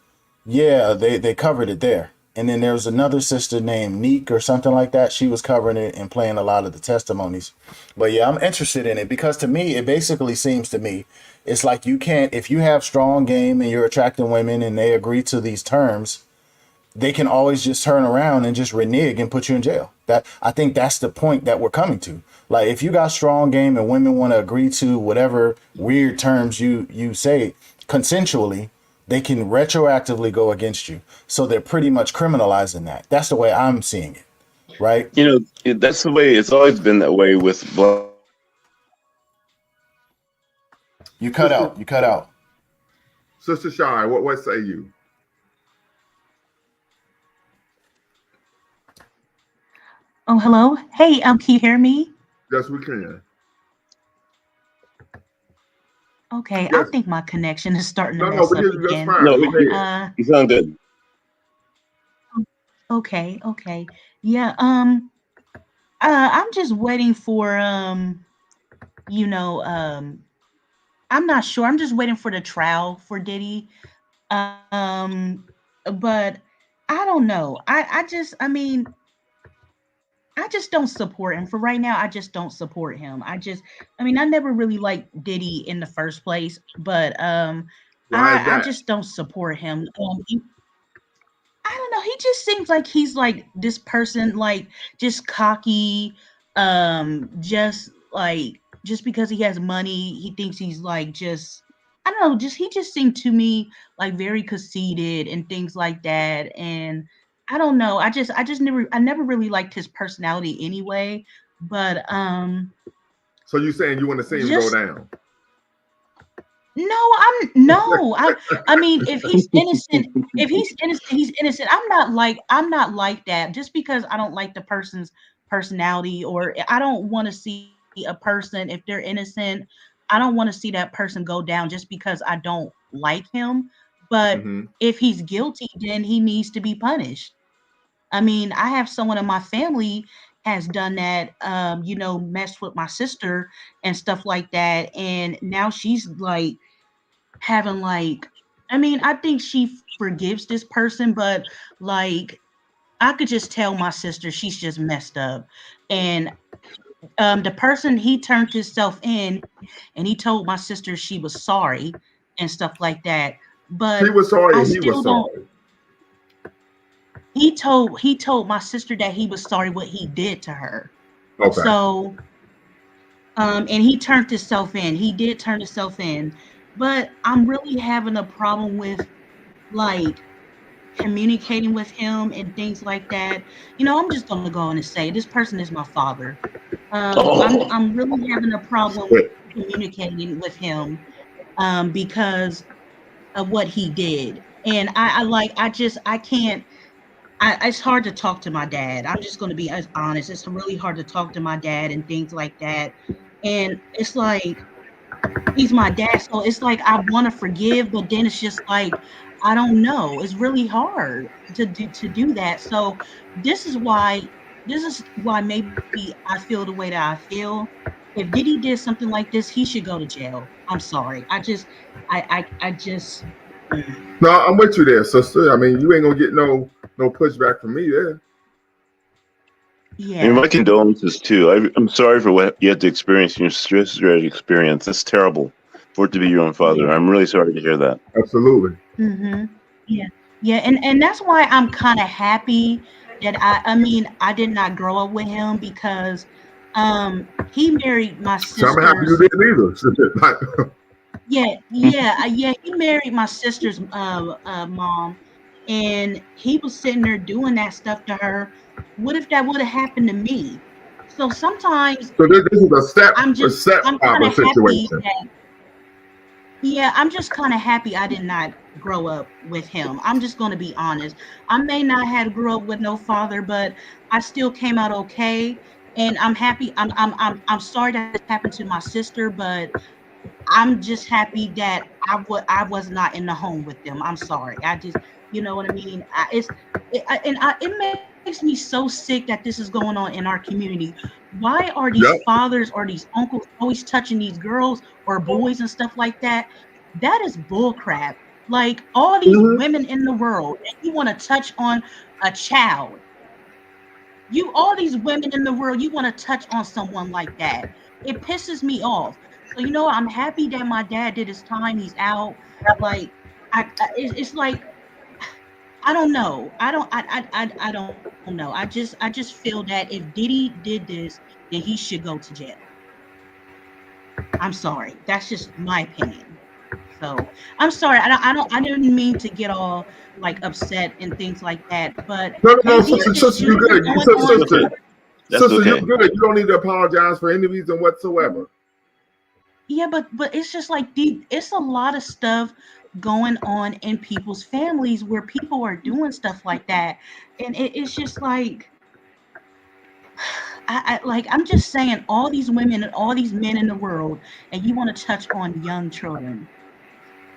Yeah, they covered it there. And then there was another sister named Neek or something like that. She was covering it and playing a lot of the testimonies. But yeah, I'm interested in it because to me, it basically seems to me, it's like you can't, if you have strong game and you're attracting women and they agree to these terms, they can always just turn around and just renege and put you in jail. That I think that's the point that we're coming to. Like if you got strong game and women want to agree to whatever weird terms you say consensually, they can retroactively go against you. So they're pretty much criminalizing that. That's the way I'm seeing it, right? That's the way it's always been that way with black. You cut Sister, out. You cut out. Sister Shy, what say you? Oh, hello. Hey, can you hear me? Yes, we can. Okay, I Yes. think my connection is starting to No, mess but up that's again. No, fine. Go ahead. you sound good. Okay. Yeah, I'm just waiting for you know, I'm not sure. I'm just waiting for the trial for Diddy. But I don't know. I just don't support him. For right now, I just don't support him. I never really liked Diddy in the first place, but Why is I that? just don't support him. I don't know. He just seems like he's like this person, like just cocky, just because he has money, he thinks he's like just I don't know, just he just seemed to me like very conceited and things like that. And I don't know. I never really liked his personality anyway. But So you saying you want to see him go just down? I mean, if he's innocent, he's innocent. I'm not like that. Just because I don't like the person's personality, or I don't want to see a person if they're innocent. I don't want to see that person go down just because I don't like him. But Mm-hmm. if he's guilty, then he needs to be punished. I mean, I have someone in my family has done that, messed with my sister and stuff like that, and now she's like having like I think she forgives this person, but like I could just tell my sister she's just messed up. And the person, he turned himself in and he told my sister she was sorry and stuff like that. She But was sorry I and he was still don't sorry. he told my sister that he was sorry what he did to her. Okay. So and he turned himself in. He did turn himself in. But I'm really having a problem with like communicating with him and things like that. I'm just gonna go on and say this person is my father. Oh, I'm really having a problem But communicating with him because of what he did. And I can't. It's hard to talk to my dad. I'm just going to be as honest. It's really hard to talk to my dad and things like that. And it's like he's my dad, so it's like I want to forgive, but then it's just like I don't know. It's really hard to do that. So this is why this is why maybe I feel the way that I feel. If Diddy did something like this, he should go to jail. I'm sorry. I just no, I'm with you there, sister. I mean, you ain't gonna get no pushback from me there. And Yeah. my condolences too. I'm sorry for what you had to experience in your sister experience. That's terrible. For it to be your own father, Yeah. I'm really sorry to hear that. Absolutely. Mm-hmm. Yeah. Yeah. And that's why I'm kind of happy that I mean, I did not grow up with him because he married my So I'm happy you sister's. didn't either. Like, Yeah. He married my sister's mom, and he was sitting there doing that stuff to her. What if that would have happened to me? So sometimes so this is a I'm kind stepfather of happy situation. that yeah, I'm just kind of happy I did not grow up with him. I'm just going to be honest. I may not have grew up with no father, but I still came out okay, and I'm happy. I'm sorry that this happened to my sister, but I'm just happy that I was not in the home with them. I'm sorry. I just, you know what I mean. It makes me so sick that this is going on in our community. Why are these Yep. fathers or these uncles always touching these girls or boys and stuff like that? That is bullcrap. Like all these Hmm. women in the world, and you want to touch on a child. You all these women in the world, you want to touch on someone like that. It pisses me off. So you know what? I'm happy that my dad did his time. He's out. Like it's like I don't know. I don't know. I just feel that if Diddy did this, then he should go to jail. I'm sorry. That's just my opinion. So I'm sorry. I didn't mean to get all like upset and things like that. But No, no, no, hey, these sister, issues sister, you're are good. going That's on. okay. That's Sister, you're okay. good. You don't need to apologize for any reason whatsoever. Yeah, but it's just like it's a lot of stuff going on in people's families where people are doing stuff like that, and it's just like I'm just saying all these women and all these men in the world, and you want to touch on young children.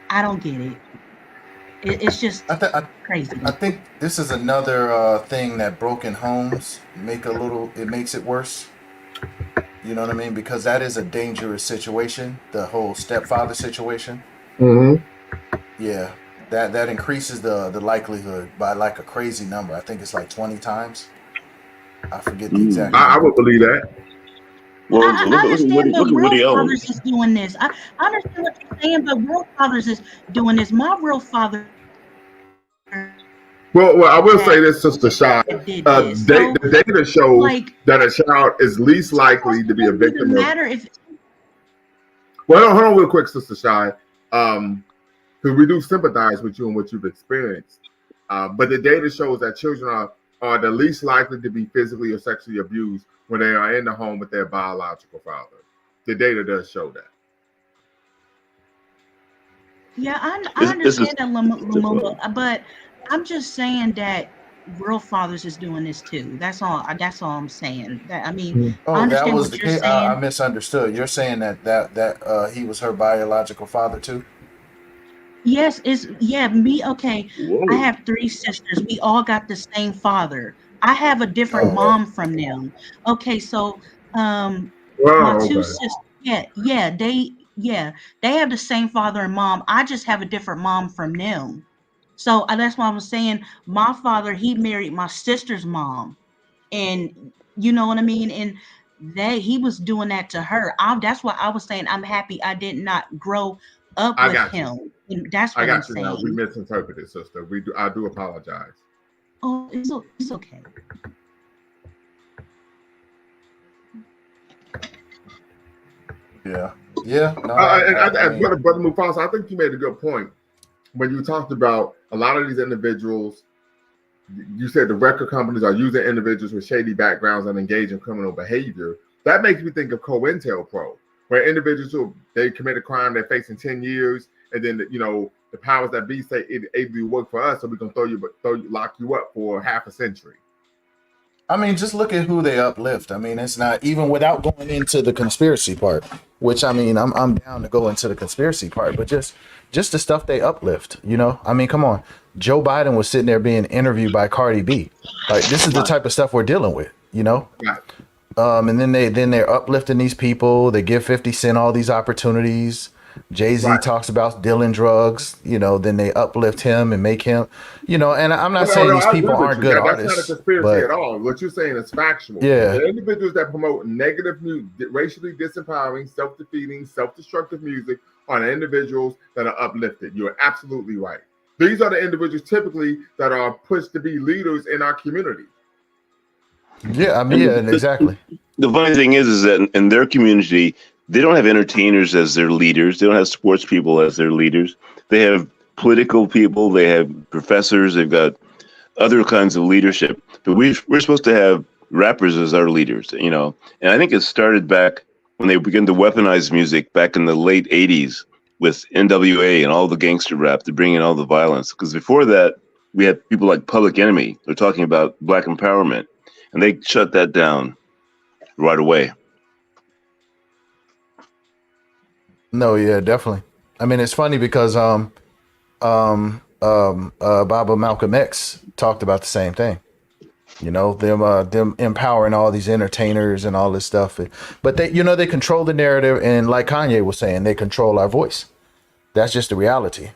I don't get it. It's I, just th- I crazy to I me. think this is another thing that broken homes make a little. It makes it worse. You know what I mean? Because that is a dangerous situation. The whole stepfather situation. Hmm. Yeah, that increases the likelihood by like a crazy number. I think it's like 20 times. I forget the Mm. exact I number. would believe that. Well, I understand, but Look at real Woody Allen. fathers is doing this. I understand what you're saying, but real fathers is doing this. My real father Well, I will say that this, Sister Shy. did this. So The data shows like that a child is least likely to it be a wouldn't even victim of. matter if Well, hold on real quick, Sister Shy. Because we do sympathize with you and what you've experienced. But the data shows that children are the least likely to be physically or sexually abused when they are in the home with their biological father. The data does show that. yeah, I This is understand that Lumumba, but I'm just saying that real fathers is doing this too. That's all I'm saying. That I mean, I Oh, that understand was what the you're case. I saying. misunderstood. You're saying that he was her biological father too. Yes, it's yeah, me okay. I whoa. have three sisters. We all got the same father. I have a different Okay. mom from them. Okay, so my Oh, two okay. sisters, they have the same father and mom. I just have a different mom from them. So that's why I was saying my father, he married my sister's mom. And you know what I mean? And he was doing that to her. That's why I was saying I'm happy I did not grow up I with got you. him. And that's I what I'm got you now. We saying. misinterpreted, sister. We do. I do apologize. Oh, it's okay. Yeah. Yeah. No, I And mean, brother Mufasa, I think you made a good point when you talked about a lot of these individuals. You said the record companies are using individuals with shady backgrounds and engage in criminal behavior. That makes me think of COINTELPRO, where individuals who they commit a crime, they're facing 10 years, and then the powers that be say it will work for us, so we can lock you up for half a century. I mean, just look at who they uplift. I mean, it's not even without going into the conspiracy part, which I mean, I'm down to go into the conspiracy part, but just the stuff they uplift, you know? I mean, come on. Joe Biden was sitting there being interviewed by Cardi B. Like this is the Right, type of stuff we're dealing with, you know? right. And then they're uplifting these people. They give 50 Cent all these opportunities. Jay-Z Right. talks about dealing drugs, then they uplift him and make him, and I'm not No, saying no, these I agree people with aren't you. good That's not a artists, conspiracy but at all. What you're saying is factual. yeah, The individuals that promote negative, racially disempowering, self-defeating, self-destructive music are the individuals that are uplifted. You're absolutely right. These are the individuals typically that are pushed to be leaders in our community. yeah, I mean, And yeah, exactly. the funny thing is that in their community, they don't have entertainers as their leaders. They don't have sports people as their leaders. They have political people. They have professors. They've got other kinds of leadership. But we're supposed to have rappers as our leaders, And I think it started back when they began to weaponize music back in the late '80s with NWA and all the gangster rap to bring in all the violence. Because before that, we had people like Public Enemy. They're talking about black empowerment, and they shut that down right away. No, yeah, definitely. I mean, it's funny because Baba Malcolm X talked about the same thing. Them empowering all these entertainers and all this stuff. But they control the narrative, and like Kanye was saying, they control our voice. That's just the reality.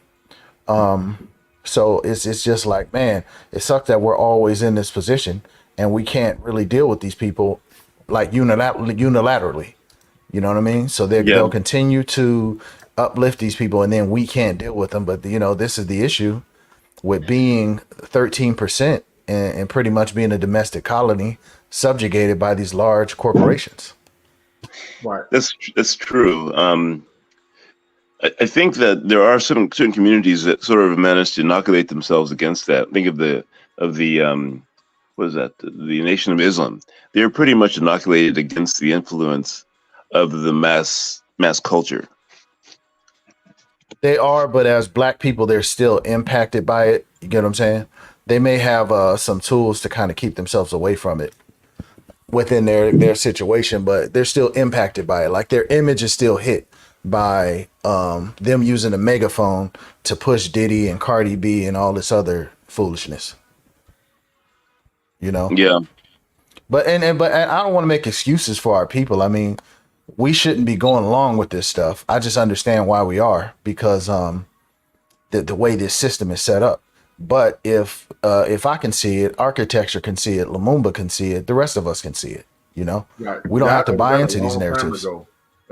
So it's just like, man, it sucks that we're always in this position and we can't really deal with these people like unilaterally. You know what I mean? So they'll continue to uplift these people, and then we can't deal with them. But this is the issue with being 13% and pretty much being a domestic colony subjugated by these large corporations. Right. That's true. I think that there are certain communities that sort of managed to inoculate themselves against that. Think of the what is that? The Nation of Islam. They're pretty much inoculated against the influence of the mass culture. They are, but as black people, they're still impacted by it. You get what I'm saying? They may have some tools to kind of keep themselves away from it within their situation, but they're still impacted by it. Like their image is still hit by them using a megaphone to push Diddy and Cardi B and all this other foolishness. Yeah. But I don't want to make excuses for our people. I mean, we shouldn't be going along with this stuff. I just understand why we are, because the way this system is set up. But if I can see it, architecture can see it, Lumumba can see it, the rest of us can see it. Right. We don't have to buy into these narratives.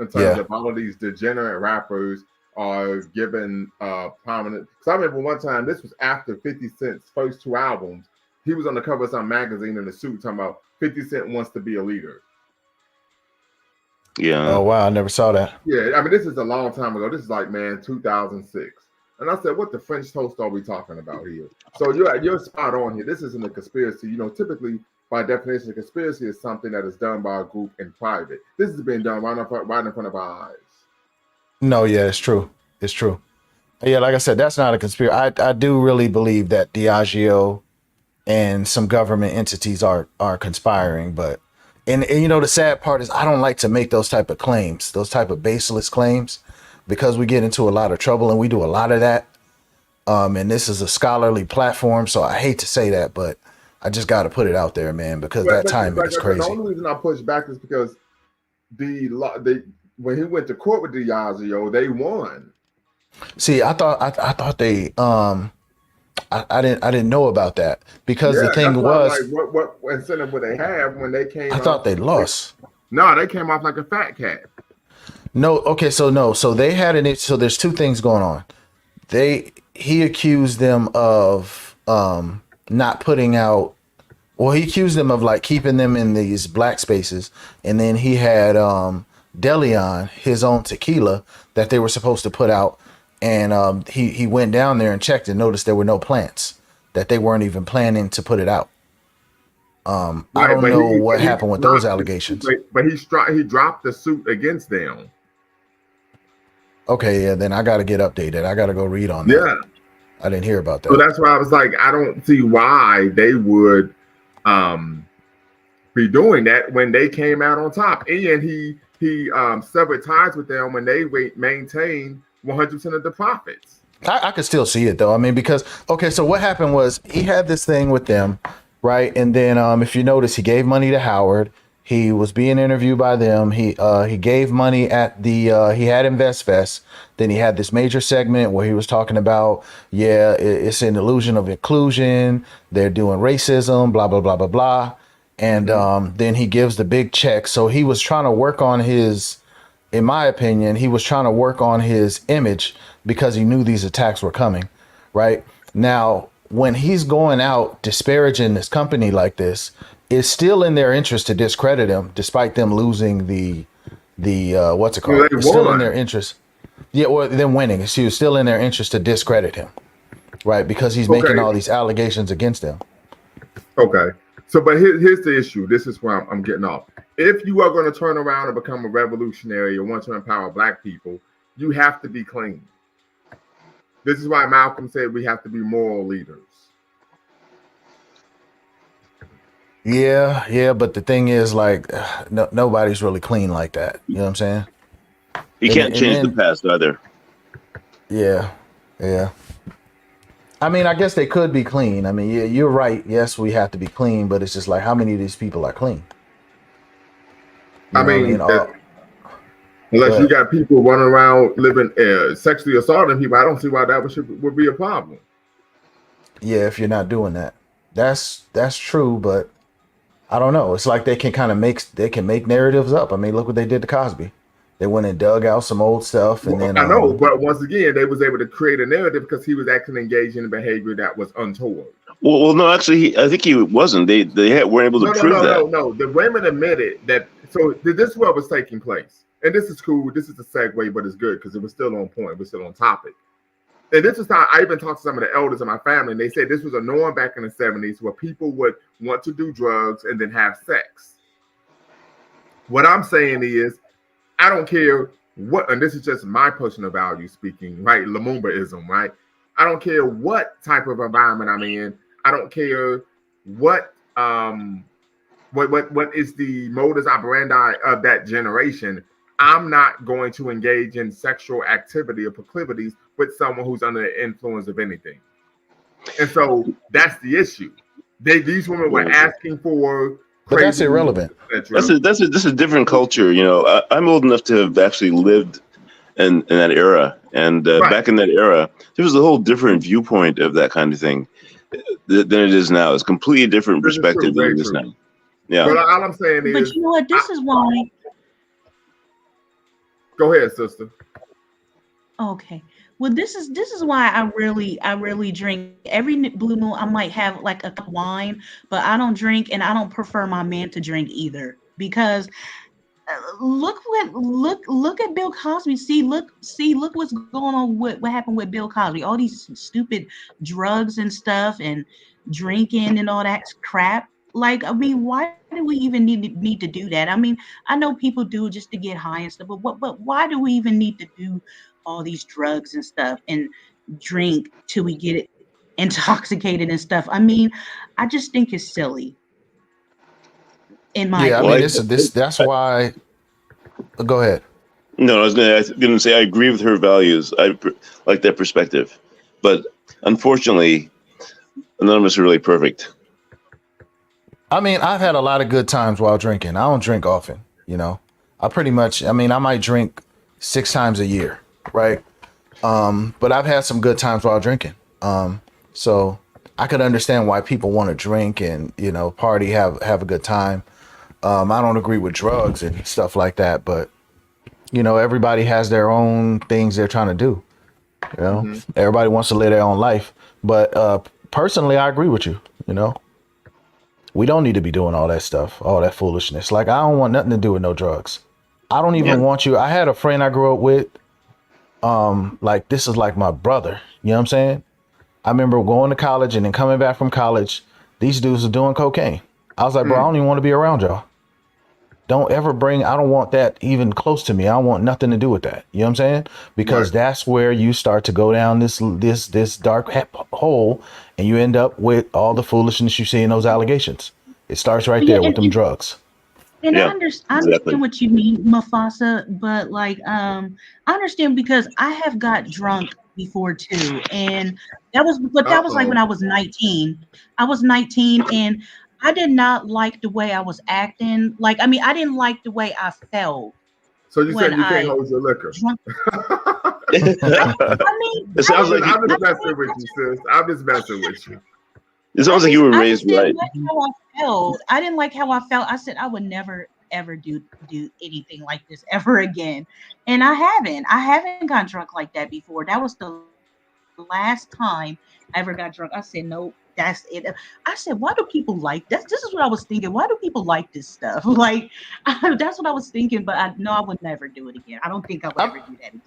In terms of all of these degenerate rappers are given prominent. Because I remember one time, this was after 50 Cent's first 2 albums. He was on the cover of some magazine in a suit talking about 50 Cent wants to be a leader. Yeah. Oh wow, I never saw that. Yeah, I mean, this is a long time ago. This is like 2006. And I said, what the French toast are we talking about here? So you're spot on here. This isn't a conspiracy. Typically, by definition, a conspiracy is something that is done by a group in private. This has been done right in front of our eyes. No, yeah, it's true. It's true. Yeah, like I said, that's not a conspiracy. I do really believe that Diageo and some government entities are conspiring, but and the sad part is I don't like to make those type of claims, those type of baseless claims, because we get into a lot of trouble and we do a lot of that. And this is a scholarly platform, so I hate to say that, but I just got to put it out there, man, because that timing is crazy. The only reason I push back is because when he went to court with Diageo, they won. See, I thought they I didn't know about that, because the thing was, like, what incentive would they have when they came? I thought they lost. No, they came off like a fat cat. No, okay, so they had so there's 2 things going on. He accused them of not putting out. Well, he accused them of like keeping them in these black spaces, and then he had Deleon, his own tequila that they were supposed to put out. And he went down there and checked and noticed there were no plants, that they weren't even planning to put it out. I don't know what happened with those allegations. But he dropped the suit against them. Okay, yeah, then I got to get updated. I got to go read on that. Yeah. I didn't hear about that. So that's why I was like, I don't see why they would be doing that when they came out on top. And he severed ties with them when they maintained 100% of the profits. I could still see it though. I mean, because so what happened was he had this thing with them, right? And then if you notice, he gave money to Howard, He was being interviewed by them. He gave money at the he had InvestFest. Then he had this major segment where he was talking about, yeah, it's an illusion of inclusion. They're doing racism, blah blah blah blah blah. And then he gives the big check. So he was trying to work on his, in my opinion, he was trying to work on his image because he knew these attacks were coming. Right now, when he's going out disparaging this company like this, it's still in their interest to discredit him, despite them losing the what's it called? They It's still in won. their interest. Yeah, or them winning. She was still in their interest to discredit him, right? Because he's making Okay. all these allegations against them. Okay. So, but here's the issue. This is where I'm getting off. If you are going to turn around and become a revolutionary or want to empower Black people, you have to be clean. This is why Malcolm said we have to be moral leaders. Yeah, but the thing is, like, nobody's really clean like that. You know what I'm saying? You can't change the past either. Yeah. I mean, I guess they could be clean. I mean, yeah, you're right. Yes, we have to be clean, but it's just like, how many of these people are clean? You know what Unless you got people running around living sexually assaulting people, I don't see why that would be a problem. Yeah, if you're not doing that, that's true. But I don't know. It's like they can make narratives up. I mean, look what they did to Cosby. They went and dug out some old stuff, and then I know, but once again, they was able to create a narrative because he was actually engaged in behavior that was untoward. Well, no, actually, I think he wasn't. They weren't able to prove that. No. The women admitted that. So this is what was taking place, and this is cool. This is a segue, but it's good because it was still on point. It was still on topic. And this is how I even talked to some of the elders in my family, and they said this was a norm back in the 70s where people would want to do drugs and then have sex. What I'm saying is, I don't care what, and this is just my personal value speaking, right? Lumumbaism, right? I don't care what type of environment I'm in. I don't care what is the modus operandi of that generation. I'm not going to engage in sexual activity or proclivities with someone who's under the influence of anything. And so that's the issue. These women were asking for. But that's irrelevant. That's a different culture. You know, I'm old enough to have actually lived in that era, and back in that era, there was a whole different viewpoint of that kind of thing than it is now. It's a completely different perspective than it is now. Yeah. But all I'm saying is, but you know what? This is why. Go ahead, sister. Okay. Well, this is why I really drink every blue moon. I might have like a cup of wine, but I don't drink, and I don't prefer my man to drink either, because look at Bill Cosby. Look what's going on with what happened with Bill Cosby. All these stupid drugs and stuff, and drinking and all that crap. Like, I mean, why do we even need to do that? I mean, I know people do it just to get high and stuff, but why do we even need to do all these drugs and stuff and drink till we get it intoxicated and stuff? I mean, I just think it's silly. In my I mean, that's why. Go ahead. No, I was gonna say I agree with her values. I like that perspective, but unfortunately, none of us are really perfect. I mean, I've had a lot of good times while drinking. I don't drink often, you know. I might drink 6 times a year, right? But I've had some good times while drinking. So I could understand why people want to drink and, you know, party, have a good time. I don't agree with drugs and stuff like that, but, you know, everybody has their own things they're trying to do. You know, everybody wants to live their own life. But personally, I agree with you, you know. We don't need to be doing all that stuff, all that foolishness. Like, I don't want nothing to do with no drugs. I don't even want you. I had a friend I grew up with. Like, this is like my brother. You know what I'm saying? I remember going to college and then coming back from college. These dudes are doing cocaine. I was like, bro, I don't even want to be around y'all. Don't ever I don't want that even close to me. I don't want nothing to do with that. You know what I'm saying? Because that's where you start to go down this dark hole, and you end up with all the foolishness you see in those allegations. It starts right there with them drugs. And I understand what you mean, Mufasa, but like, I understand because I have got drunk before too, and that was like when I was 19. I was 19, and I did not like the way I was acting. Like, I mean, I didn't like the way I felt So you when saying you can't I hold your liquor? drunk. I mean, It sounds like I'm I just messing with you, sis. I'm just messing with you. it sounds like you were I raised just didn't right. like how I felt. I didn't like how I felt. I said I would never ever do anything like this ever again. And I haven't. I haven't gotten drunk like that before. That was the last time I ever got drunk. I said, no, that's it. I said, why do people like this? This is what I was thinking. Why do people like this stuff? Like, that's what I was thinking, but I know I would never do it again. I don't think I would ever I'm, do that again.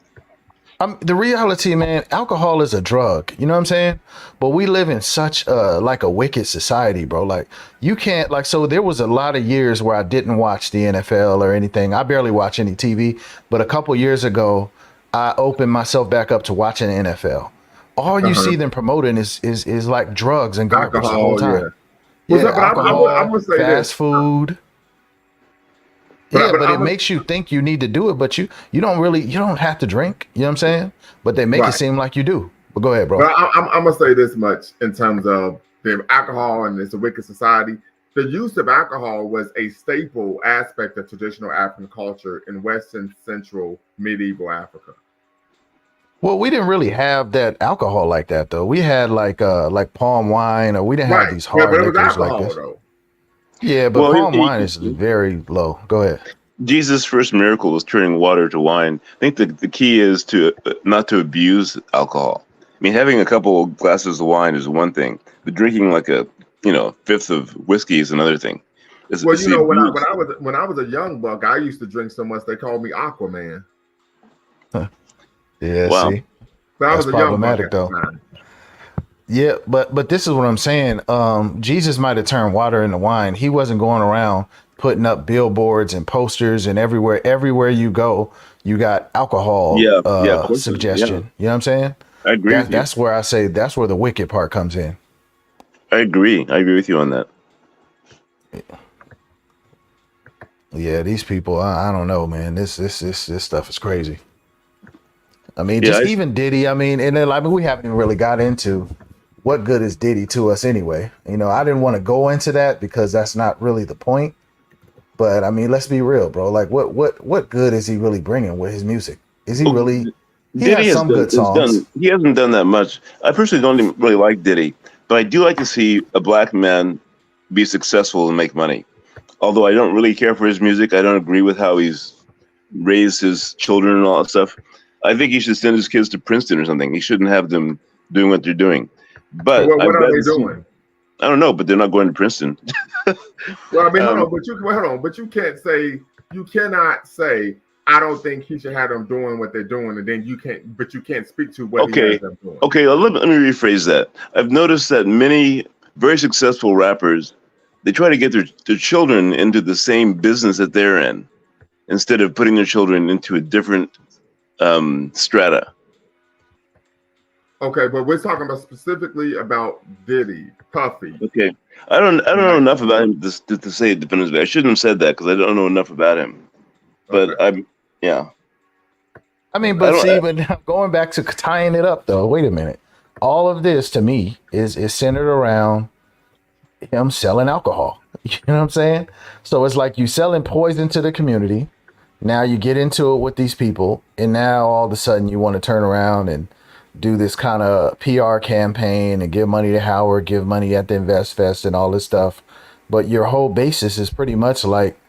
the reality, man, alcohol is a drug. You know what I'm saying? But we live in such like a wicked society, bro. Like you can't like. So there was a lot of years where I didn't watch the NFL or anything. I barely watch any TV. But a couple years ago, I opened myself back up to watching the NFL. All you Uh-huh. see them promoting is like drugs and garbage the whole Alcohol, yeah. time. What's Yeah, up? But I'm alcohol, gonna say this. fast food. Yeah, But but it I'm gonna, makes you think you need to do it, but you don't really you don't have to drink. You know what I'm saying? But they make it right. seem like you do. But go ahead, But bro. I'm gonna say this much in terms of the alcohol and it's a wicked society. The use of alcohol was a staple aspect of traditional African culture in Western Central medieval Africa. Well, we didn't really have that alcohol like that though. We had like palm wine, or we didn't have Right. these Yeah, hard but it was liquors like alcohol this. though. Yeah, but Well, palm wine is very low. Go ahead. Jesus' first miracle was turning water to wine. I think the key is to not to abuse alcohol. I mean, having a couple of glasses of wine is one thing, but drinking like a fifth of whiskey is another thing. Well, It's the abuse. when I was a young buck, I used to drink so much they called me Aquaman. Yeah, Wow. see, But I that's was a young buck problematic at the though. time. Yeah, but this is what I'm saying. Jesus might have turned water into wine. He wasn't going around putting up billboards and posters and everywhere you go, you got alcohol Yeah, yeah, of course. Yeah, suggestion. You know what I'm saying? I agree with you. That's where I say that's where the wicked part comes in. I agree. I agree with you on that. Yeah, these people, I don't know, man. This stuff is crazy. I mean, Yeah, just even Diddy. I mean, and then we haven't even really got into what good is Diddy to us anyway. You know, I didn't want to go into that because that's not really the point. But I mean, let's be real, bro. Like, what good is he really bringing with his music? Is he well, really? He Diddy has some good songs. He hasn't done that much. I personally don't even really like Diddy, but I do like to see a black man be successful and make money. Although I don't really care for his music, I don't agree with how he's raised his children and all that stuff. I think he should send his kids to Princeton or something. He shouldn't have them doing what they're doing. But What I'm are glad they to see. doing? I don't know, but they're not going to Princeton. Well, I mean, Um, hold on, but you cannot say I don't think he should have them doing what they're doing, and then you can't speak to what he has Okay, them doing. okay. Let me rephrase that. I've noticed that many very successful rappers they try to get their children into the same business that they're in instead of putting their children into a different strata. Okay, but we're talking about specifically about Diddy, Puffy. Okay, I don't know Right. enough about him to say it definitively. I shouldn't have said that because I don't know enough about him. But Okay. yeah. I mean, I but don't. see, but going back to tying it up though. Wait a minute. All of this to me is centered around him selling alcohol. You know what I'm saying? So it's like you selling poison to the community. Now you get into it with these people, and now all of a sudden you want to turn around and do this kind of PR campaign and give money to Howard, give money at the Invest Fest and all this stuff. But your whole basis is pretty much like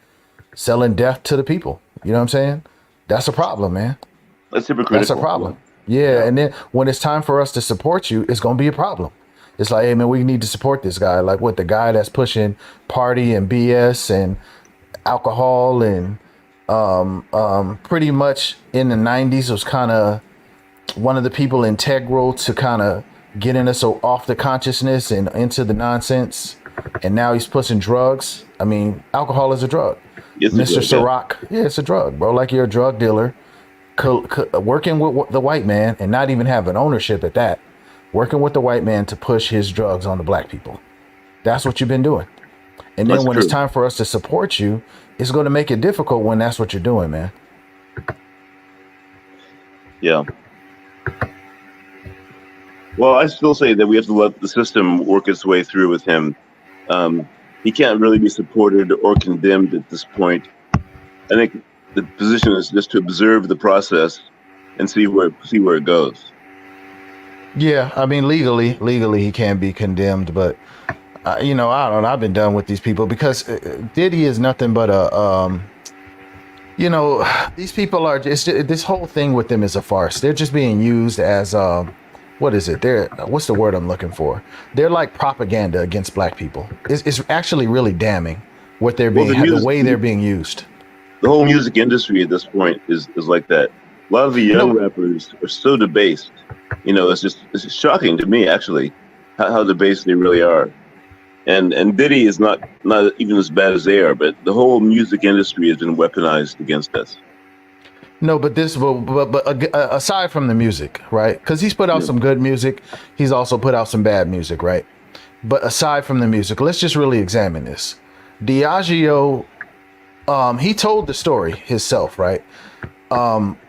selling death to the people. You know what I'm saying? That's a problem, man. That's That's a hypocritical. problem. Yeah, and then when it's time for us to support you, it's gonna be a problem. It's like, hey man, we need to support this guy. Like what the guy that's pushing party and BS and alcohol and pretty much in the 90s was kind of one of the people integral to kind of getting us off the consciousness and into the nonsense. And now he's pushing drugs. I mean, alcohol is a drug. It's a Mr. drug, yeah. Ciroc, yeah, it's a drug, bro. Like you're a drug dealer working with the white man and not even having ownership at that. Working with the white man to push his drugs on the black people. That's what you've been doing. And then That's when true. it's time for us to support you, it's going to make it difficult when that's what you're doing, man. Yeah. Well, I still say that we have to let the system work its way through with him. he can't really be supported or condemned at this point. I think the position is just to observe the process and see where it goes. Yeah, I mean, legally, he can be condemned, but you know, I don't know. I've been done with these people because Diddy is nothing but a, you know, these people are just, this whole thing with them is a farce. They're just being used as, what is it? What's the word I'm looking for? They're like propaganda against black people. It's actually really damning what they're being, the way they're being used. The whole music industry at this point is like that. A lot of the young rappers are so debased. You know, it's shocking to me actually how debased they really are. And Diddy is not even as bad as they are, but the whole music industry has been weaponized against us. No, but aside from the music, right? Because he's put out some good music, he's also put out some bad music, right? But aside from the music, let's just really examine this. Diageo, he told the story himself, right?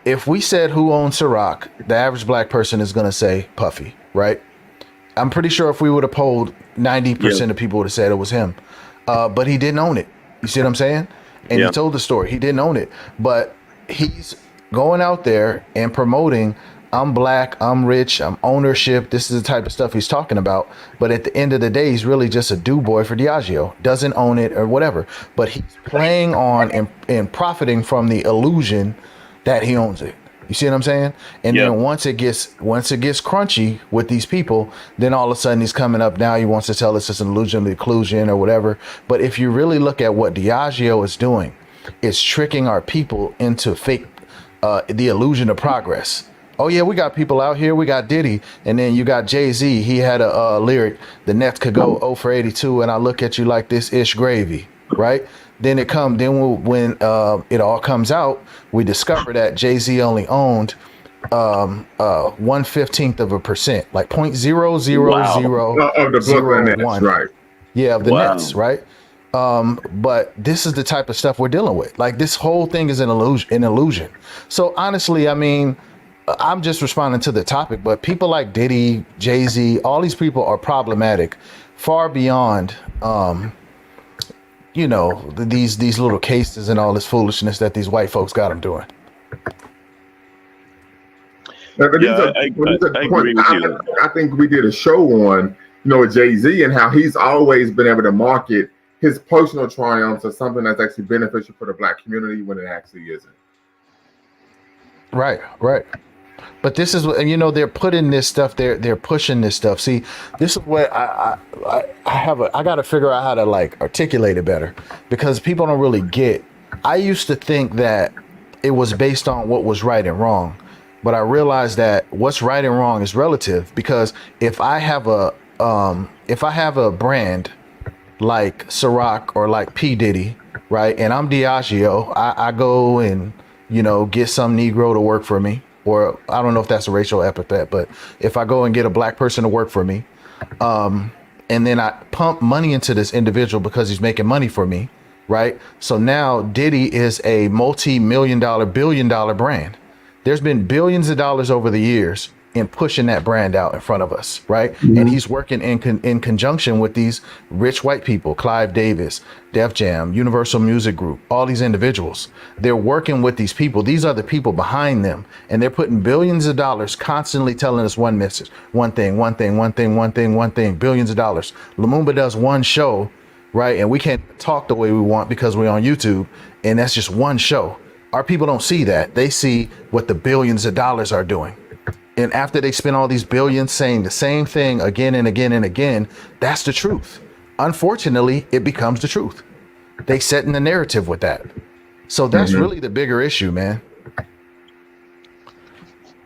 If we said who owns Ciroc, the average black person is going to say Puffy, right? I'm pretty sure if we would have polled, 90% of people would have said it was him. But he didn't own it. You see what I'm saying? And he told the story. He didn't own it. But he's going out there and promoting, I'm black, I'm rich, I'm ownership. This is the type of stuff he's talking about. But at the end of the day, he's really just a do-boy for Diageo. Doesn't own it or whatever. But he's playing on and profiting from the illusion that he owns it. You see what I'm saying? And then once it gets crunchy with these people, then all of a sudden he's coming up. Now he wants to tell us it's an illusion of inclusion or whatever. But if you really look at what Diageo is doing, it's tricking our people into fake, the illusion of progress. Oh yeah, we got people out here. We got Diddy, and then you got Jay-Z. He had a lyric: "The Nets could go 0 for 82, and I look at you like this ish gravy." Right? Then when it all comes out, we discover that Jay-Z only owned 1/15 of a percent, like 0.00001. Of the Brooklyn Nets, right? Yeah, of the Nets, right? But this is the type of stuff we're dealing with. Like, this whole thing is an illusion. So honestly, I mean, I'm just responding to the topic, but people like Diddy, Jay-Z, all these people are problematic, far beyond you know, these little cases and all this foolishness that these white folks got them doing. I agree with you. I think we did a show on, you know, Jay-Z and how he's always been able to market his personal triumphs as something that's actually beneficial for the black community when it actually isn't. Right. But this is, you know, they're putting this stuff, they're pushing this stuff. See, this is what I got to figure out how to like articulate it better, because people don't really get. I used to think that it was based on what was right and wrong, but I realized that what's right and wrong is relative. Because if I have a brand like Ciroc or like P.Diddy, right, and I'm Diageo, I go and, you know, get some Negro to work for me. Or I don't know if that's a racial epithet, but if I go and get a black person to work for me, and then I pump money into this individual because he's making money for me, right? So now Diddy is a multi-million-dollar, billion-dollar brand. There's been billions of dollars over the years in pushing that brand out in front of us, right? Mm-hmm. And he's working in conjunction with these rich white people, Clive Davis, Def Jam, Universal Music Group, all these individuals. They're working with these people. These are the people behind them, and they're putting billions of dollars, constantly telling us one message, one thing, billions of dollars. Lumumba does one show, right? And we can't talk the way we want because we're on YouTube, and that's just one show. Our people don't see that. They see what the billions of dollars are doing. And after they spend all these billions saying the same thing again and again and again, that's the truth. Unfortunately, it becomes the truth. They set in the narrative with that. So that's really the bigger issue, man.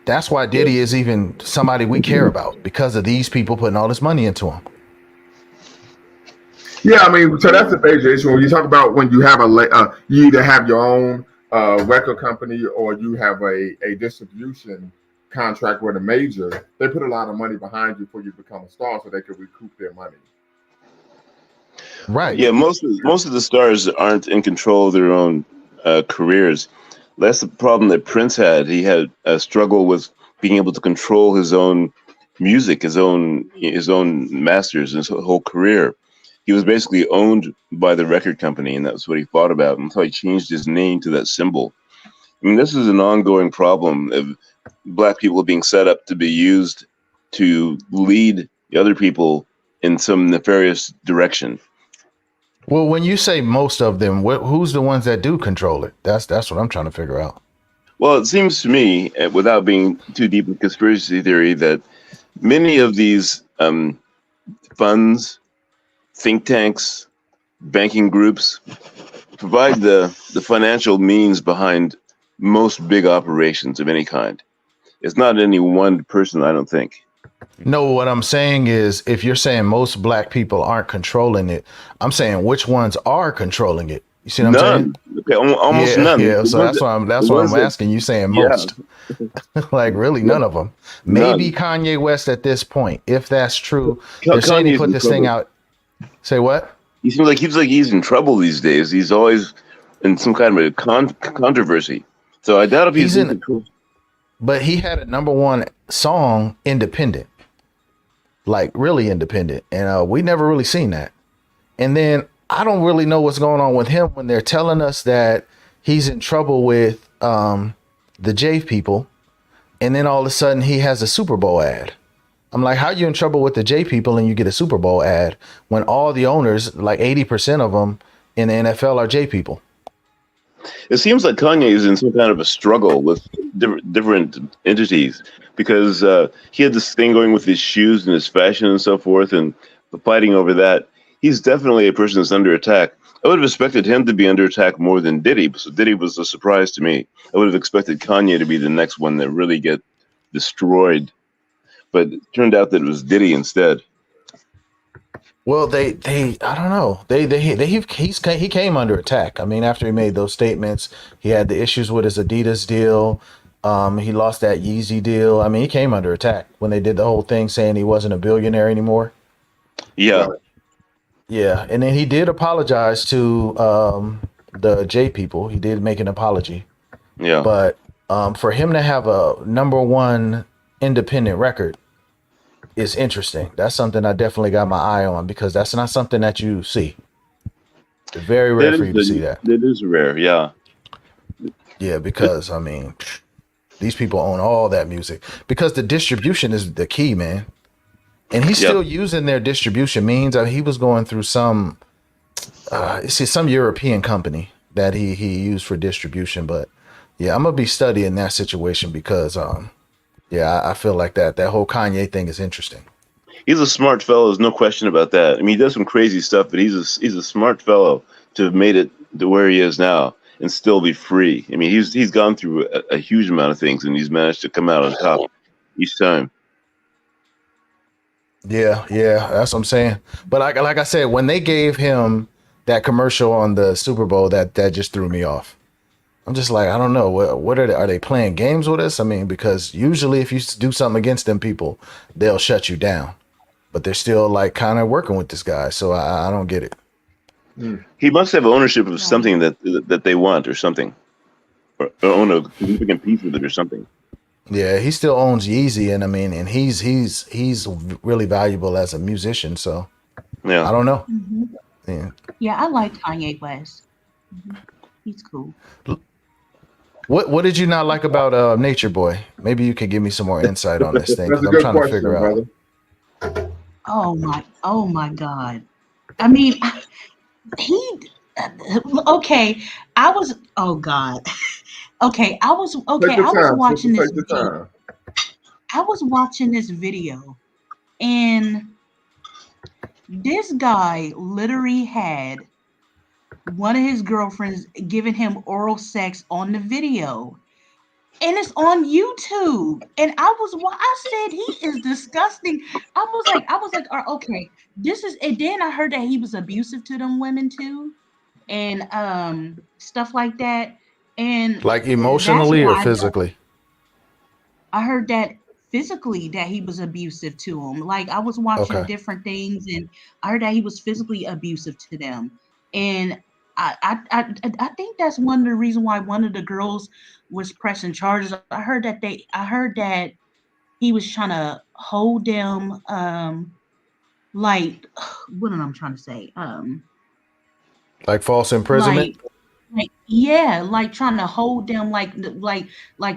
That's why Diddy is even somebody we care about, because of these people putting all this money into him. Yeah, I mean, so that's the major issue. When you talk about when you have you either have your own record company or you have a distribution contract with a major, they put a lot of money behind you before you become a star so they can recoup their money. Right. Yeah, most of the stars aren't in control of their own careers. That's the problem that Prince had. He had a struggle with being able to control his own music, his own masters, his whole career. he was basically owned by the record company, and that's what he fought about. And so he changed his name to that symbol. I mean, this is an ongoing problem of black people being set up to be used to lead the other people in some nefarious direction. Well, when you say most of them, who's the ones that do control it? That's what I'm trying to figure out. Well, it seems to me, without being too deep in conspiracy theory, that many of these funds, think tanks, banking groups provide the financial means behind most big operations of any kind. It's not any one person, I don't think. No, what I'm saying is, if you're saying most black people aren't controlling it, I'm saying which ones are controlling it. You see what I'm saying? None. Okay, almost Yeah, yeah, none. yeah. So that's why I'm that, asking. You saying yeah, most? Like really, none of them. Maybe Kanye West at this point, if that's true. They're saying he put this thing out. Say what? He seems like he's in trouble these days. He's always in some kind of a controversy. So I doubt if he's in control. But he had a #1 song, independent, like really independent, and we never really seen that. And then I don't really know what's going on with him when they're telling us that he's in trouble with the J people, and then all of a sudden he has a Super Bowl ad. I'm like, how are you in trouble with the J people and you get a Super Bowl ad when all the owners, like 80% of them in the NFL, are J people? It seems like Kanye is in some kind of a struggle with different entities because he had this thing going with his shoes and his fashion and so forth, and fighting over that. He's definitely a person that's under attack. I would have expected him to be under attack more than Diddy. So Diddy was a surprise to me. I would have expected Kanye to be the next one that really get destroyed, but it turned out that it was Diddy instead. Well, they I don't know. He came under attack. I mean, after he made those statements, he had the issues with his Adidas deal. He lost that Yeezy deal. I mean, he came under attack when they did the whole thing saying he wasn't a billionaire anymore. Yeah. Yeah, and then he did apologize to the J people. He did make an apology. Yeah. But for him to have a #1 independent record is interesting. That's something I definitely got my eye on because that's not something that you see. It's very rare for you to see that. It is rare, yeah. Yeah, because I mean, these people own all that music because the distribution is the key, man. And he's still using their distribution means. I mean, he was going through some European company that he used for distribution. But yeah, I'm gonna be studying that situation because I feel like that whole Kanye thing is interesting. He's a smart fellow. There's no question about that. I mean, he does some crazy stuff, but he's a smart fellow to have made it to where he is now and still be free. I mean, he's gone through a huge amount of things and he's managed to come out on top each time. Yeah, that's what I'm saying. But like I said, when they gave him that commercial on the Super Bowl, that just threw me off. I'm just like, I don't know. What are they playing games with us? I mean, because usually if you do something against them people, they'll shut you down. But they're still like kind of working with this guy, so I don't get it. He must have ownership of something that they want or something, or own a significant piece of it or something. Yeah, he still owns Yeezy, and I mean, and he's really valuable as a musician. So yeah, I don't know. Mm-hmm. Yeah, I like Kanye West. Mm-hmm. He's cool. What did you not like about Nature Boy? Maybe you could give me some more insight on this thing because I'm trying to figure out. Oh my God! I mean, okay. I was watching this video. I was watching this video, and this guy literally had one of his girlfriends giving him oral sex on the video. And it's on YouTube. And I said he is disgusting. I was like, okay, this is, and then I heard that he was abusive to them women too. And stuff like that. And like emotionally or physically? I heard that physically that he was abusive to them. Like I was watching different things and I heard that he was physically abusive to them. And I think that's one of the reasons why one of the girls was pressing charges. I heard that he was trying to hold them like what am I trying to say? Like false imprisonment. Like yeah, like trying to hold them like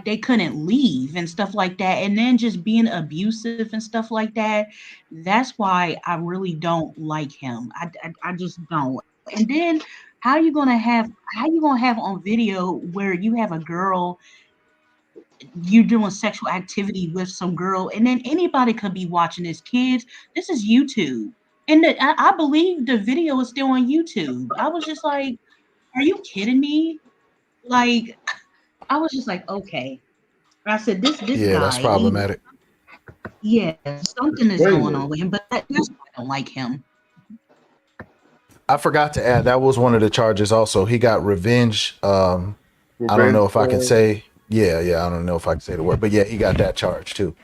they couldn't leave and stuff like that, and then just being abusive and stuff like that. That's why I really don't like him. I just don't. And then how you gonna have on video where you have a girl, you doing sexual activity with some girl, and then anybody could be watching this, kids. This is YouTube. And I believe the video is still on YouTube. I was just like, are you kidding me? Like, I was just like, okay. I said, this Yeah, that's guy, problematic. yeah, something is going Extremely. on with him, but that's why I don't like him. I forgot to add that was one of the charges. Also, he got revenge. I don't know Revenge if I can porn. say. Yeah. I don't know if I can say the word, but yeah, he got that charge too.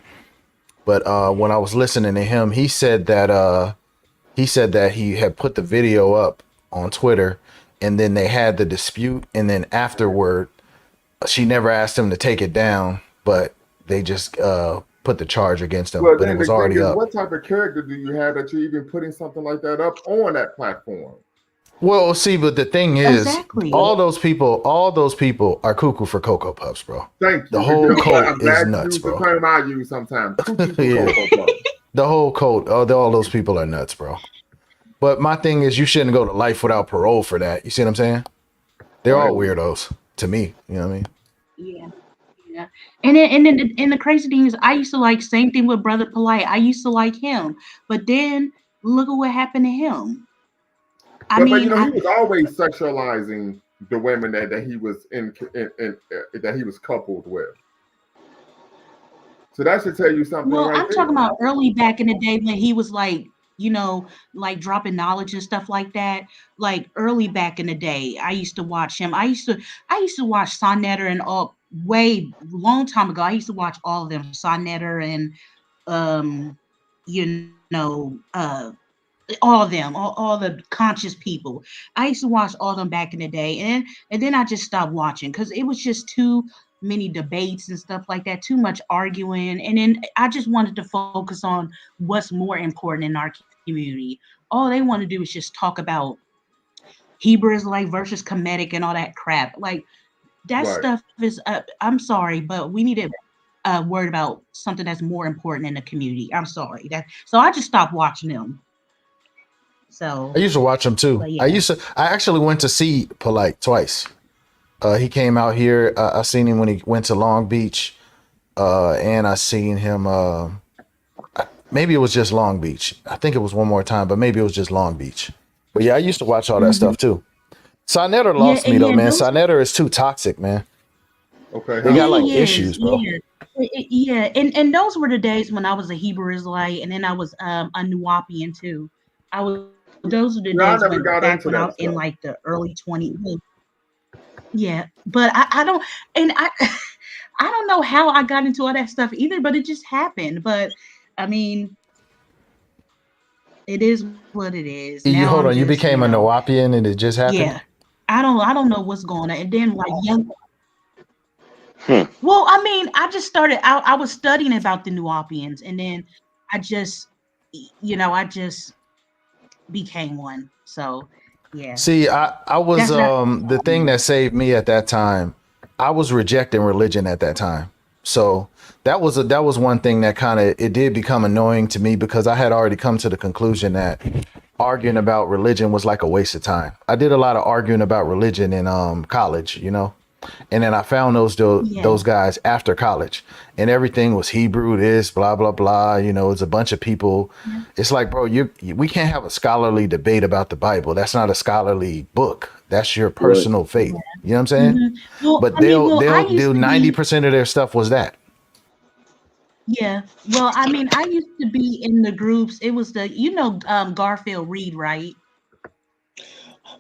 But when I was listening to him, he said that he had put the video up on Twitter, and then they had the dispute, and then afterward, she never asked him to take it down, but they just put the charge against him, Well, but it then the was thing already is, up. what type of character do you have that you're even putting something like that up on that platform? Well, see, but the thing is, Exactly. all those people are cuckoo for Cocoa Puffs, bro. Thank The you. whole I'm cult is glad you nuts, used the bro. term I use sometimes. Cuckoo for Yeah, Cocoa Puffs. the whole cult, all those people are nuts, bro. But my thing is, you shouldn't go to life without parole for that. You see what I'm saying? They're all Right. weirdos to me. You know what I mean? Yeah. Yeah. And the crazy thing is, I used to like same thing with Brother Polite. I used to like him, but then look at what happened to him. I But mean, he I was always sexualizing the women that he was that he was coupled with. So that should tell you something well, right I'm talking there. about early back in the day when he was like, like dropping knowledge and stuff like that. Like early back in the day, I used to watch him. I used to watch Sonnetter and all way long time ago. I used to watch all of them, Sonnetter and um, all of them, all the conscious people. I used to watch all of them back in the day, and then I just stopped watching because it was just too many debates and stuff like that, too much arguing, and then I just wanted to focus on what's more important in our community. All they want to do is just talk about Hebrew Israelite versus Kemetic and all that crap. Like that Right. stuff is. I'm sorry, but we need to worry about something that's more important in the community. I'm sorry that. So I just stopped watching them. I So, used to watch him too. but yeah. I actually went to see Polite twice. He came out here. I seen him when he went to Long Beach, and I seen him. Maybe it was just Long Beach. I think it was one more time, but maybe it was just Long Beach. But yeah, I used to watch all that Mhm. stuff too. Sinetter Yeah, lost me and though, yeah, man. those Sinetter is too toxic, man. Okay. They How got like he so? is, issues, bro. yeah. Yeah, and those were the days when I was a Hebrew Israelite, and then I was a Nuwapian too. I was those were the days Yeah, I when never back got when I into in that like stuff. the early 20s. Yeah, but I don't, and I I don't know how I got into all that stuff either, but it just happened. But I mean, it is what it is. Now I'm You hold on. just, You became a Nawapian, and it just yeah. happened. I don't know what's going on. And then like young Hmm. well, I mean, I just started I was studying about the Nuwapians, and then I just I just became one. So yeah. See, I was That's the thing that saved me at that time. I was rejecting religion at that time. So that was one thing that kind of it did become annoying to me because I had already come to the conclusion that arguing about religion was like a waste of time. I did a lot of arguing about religion in college, and then I found those yeah. guys after college, and everything was Hebrew, this, blah blah blah. It's a bunch of people. Yeah. It's like, bro, we can't have a scholarly debate about the Bible. That's not a scholarly book. That's your Right. personal faith. You know what I'm saying? Mhm. Well, But I mean, they'll well, I they'll used do to ninety be percent of their stuff was that. yeah. Well, I mean, I used to be in the groups. It was Garfield Reed, right?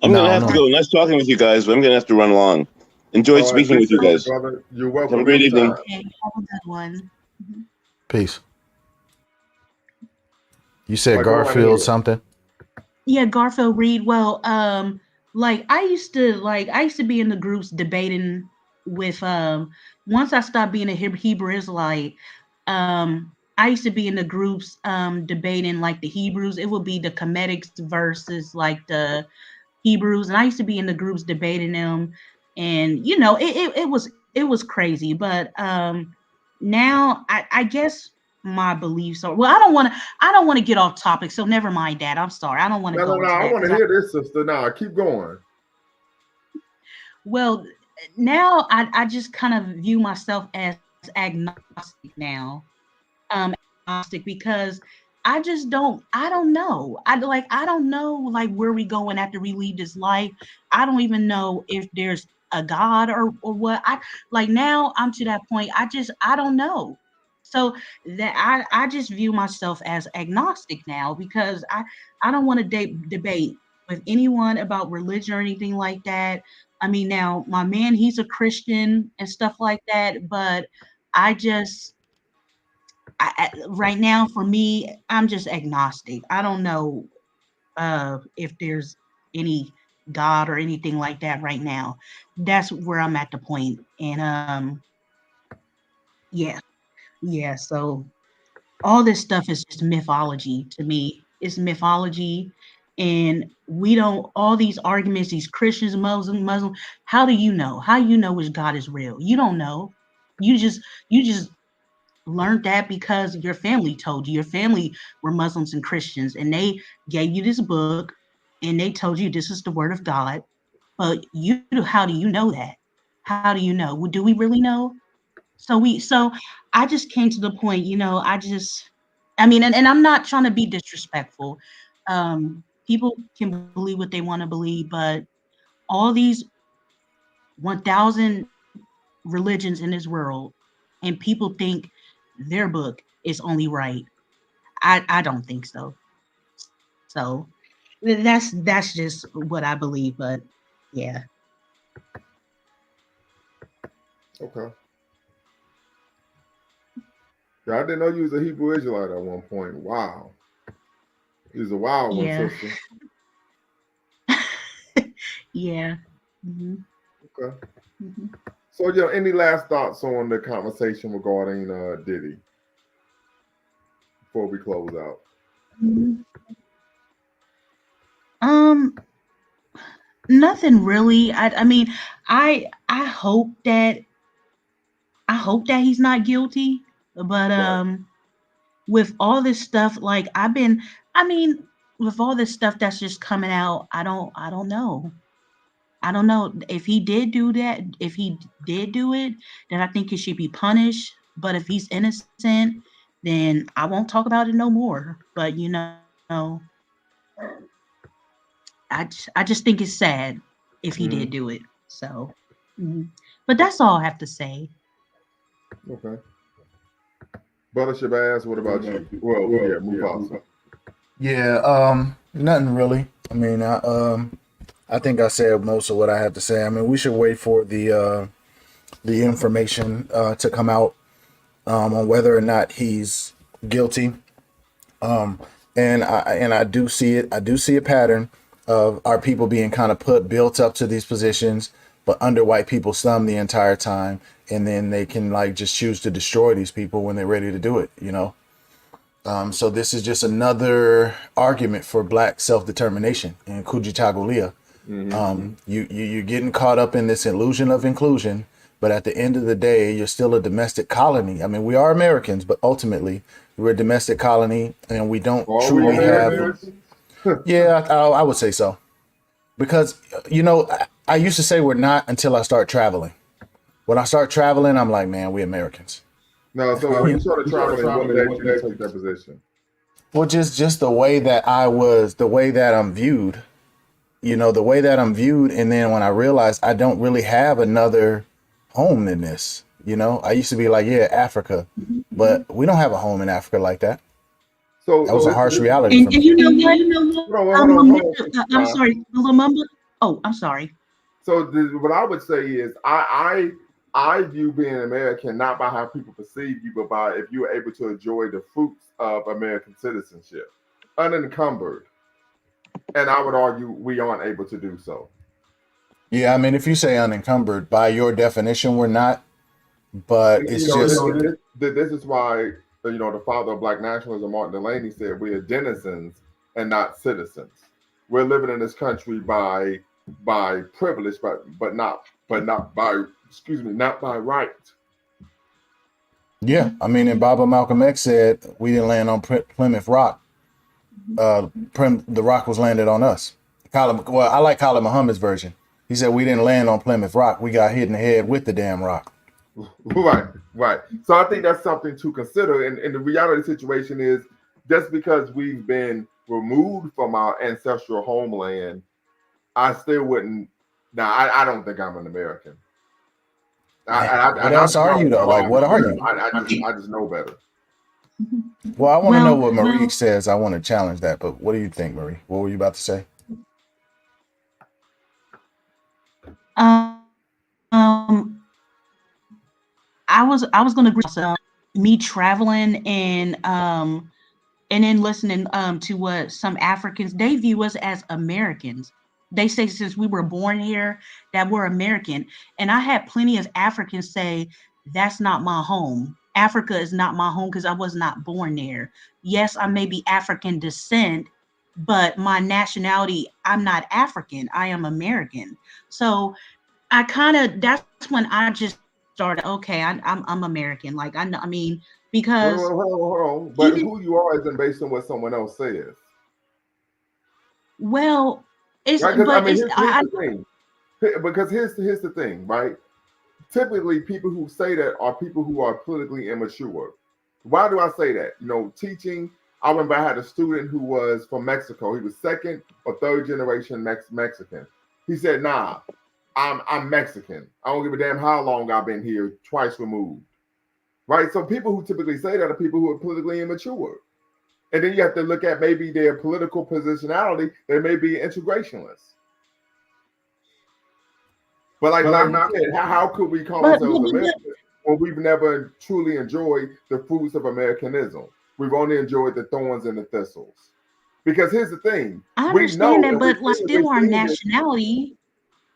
I'm gonna No, have to no. go. Nice talking with you guys, but I'm gonna have to run along. Enjoyed All right. speaking with you Appreciate you, guys. brother. You're Have a welcome great evening. anytime. Okay, have a good one. Mhm. Peace. You said Like, go right Garfield ahead. something. Yeah, Garfield Reed. Well, like I used to be in the groups debating with once I stopped being a Hebrew Israelite, um I used to be in the groups debating like the Hebrews. It would be the Comedics versus like the Hebrews, and I used to be in the groups debating them, and it was crazy. But now I guess my beliefs are well. I don't want to get off topic, so never mind that. I'm sorry. I don't want to No, no, go no. into I that want to because hear this, sister. Nah, keep going. well now I just kind of view myself as agnostic now. Agnostic because I don't know. I don't know like where we going after we leave this life. I don't even know if there's a God or what. I like now I'm to that point. I don't know. So that I just view myself as agnostic now because I don't want to debate with anyone about religion or anything like that. I mean now my man he's a Christian and stuff like that, but I just right now for me, I'm just agnostic. I don't know if there's any God or anything like that right now. That's where I'm at the point. And yeah, yeah. So all this stuff is just mythology to me. It's mythology. And we don't all these arguments, these Christians, Muslim, how do you know? How do you know which God is real? You don't know. You just learned that because your family told you. Your family were Muslims and Christians, and they gave you this book, and they told you this is the word of God. But how do you know that? How do you know? Do we really know? So I just came to the point, I mean, and I'm not trying to be disrespectful. People can believe what they want to believe, but all these 1,000 religions in this world, and people think their book is only right. I don't think so. So that's just what I believe. But yeah, Okay. Yeah, I didn't know you was a Hebrew Israelite at one point. Wow. You was a wild one, yeah, sister. yeah. Hmm. Okay. Hmm. So, any last thoughts on the conversation regarding Diddy before we close out? Um, nothing really. I mean, I hope that he's not guilty. But Right. with all this stuff, like I mean, with all this stuff that's just coming out, I don't know. I don't know if he did do that. If he did do it, then I think he should be punished. But if he's innocent, then I won't talk about it no more. But I just think it's sad if he did Hmm. do it. So, mhm. But that's all I have to say. Okay. Brother Shabazz, what about you? Well, yeah, Mufasa. Yeah, nothing really. I mean, I think I said most of what I had to say. I mean, we should wait for the information to come out on whether or not he's guilty. Um, and I do see it. I do see a pattern of our people being kind of built up to these positions, but under white people's thumb the entire time, and then they can like just choose to destroy these people when they're ready to do it. So this is just another argument for black self-determination in Kujitagulia. Hmm. You're getting caught up in this illusion of inclusion, but at the end of the day, you're still a domestic colony. I mean, we are Americans, but ultimately, we're a domestic colony, and we don't Are we truly have. Americans? Yeah, I would say so because I used to say we're not until I start traveling. When I start traveling, I'm like, man, we Americans. No, so when you started traveling, what led you to take that position? Well, just the way that the way that I'm viewed, the way that I'm viewed. And then when I realized I don't really have another home than this, I used to be like, yeah, Africa, but we don't have a home in Africa like that. So, That was a harsh reality for And me. you know what? You know what? hold on, Sister I'm Pie. sorry, Lamumba. Oh, I'm sorry. So what I would say is I view being American not by how people perceive you, but by if you are able to enjoy the fruits of American citizenship, unencumbered. And I would argue we aren't able to do so. Yeah, I mean, if you say unencumbered, by your definition, we're not. But And, it's just, this is why the father of black nationalism, Martin Delaney, said we are denizens and not citizens. We're living in this country by privilege, but not by not by right. Yeah, I mean, and Baba Malcolm X said we didn't land on Plymouth Rock. The rock was landed on us. Well, I like Khalid Muhammad's version. He said we didn't land on Plymouth Rock. We got hit in the head with the damn rock. Right, right. So I think that's something to consider. And the reality of the situation is just because we've been removed from our ancestral homeland, I still wouldn't. Now, I don't think I'm an American. What else are you though? Like, what are you? I just know better. Well, I want to know what Marie says. I want to challenge that. But what do you think, Marie? What were you about to say? I was going to agree. Me traveling and then listening to what some Africans, they view us as Americans. They say since we were born here that we're American. And I had plenty of Africans say that's not my home. Africa is not my home because I was not born there. Yes, I may be African descent, but my nationality, I'm not African. I am American. So that's when I just started. Okay, I'm American. Like I mean, because hold on. But who you are isn't based on what someone else says. Well, it's right? but here's it's the thing. Because here's the thing, right? Typically, people who say that are people who are politically immature. Why do I say that? Teaching. I remember I had a student who was from Mexico. He was second or third generation Mexican. He said, "Nah, I'm Mexican. I don't give a damn how long I've been here, twice removed." Right? So people who typically say that are people who are politically immature. And then you have to look at maybe their political positionality. They may be integrationists. But like I said, how could we call ourselves Americans when we've never truly enjoyed the fruits of Americanism? We've only enjoyed the thorns and the thistles. Because here's the thing. I understand that, but like still our nationality.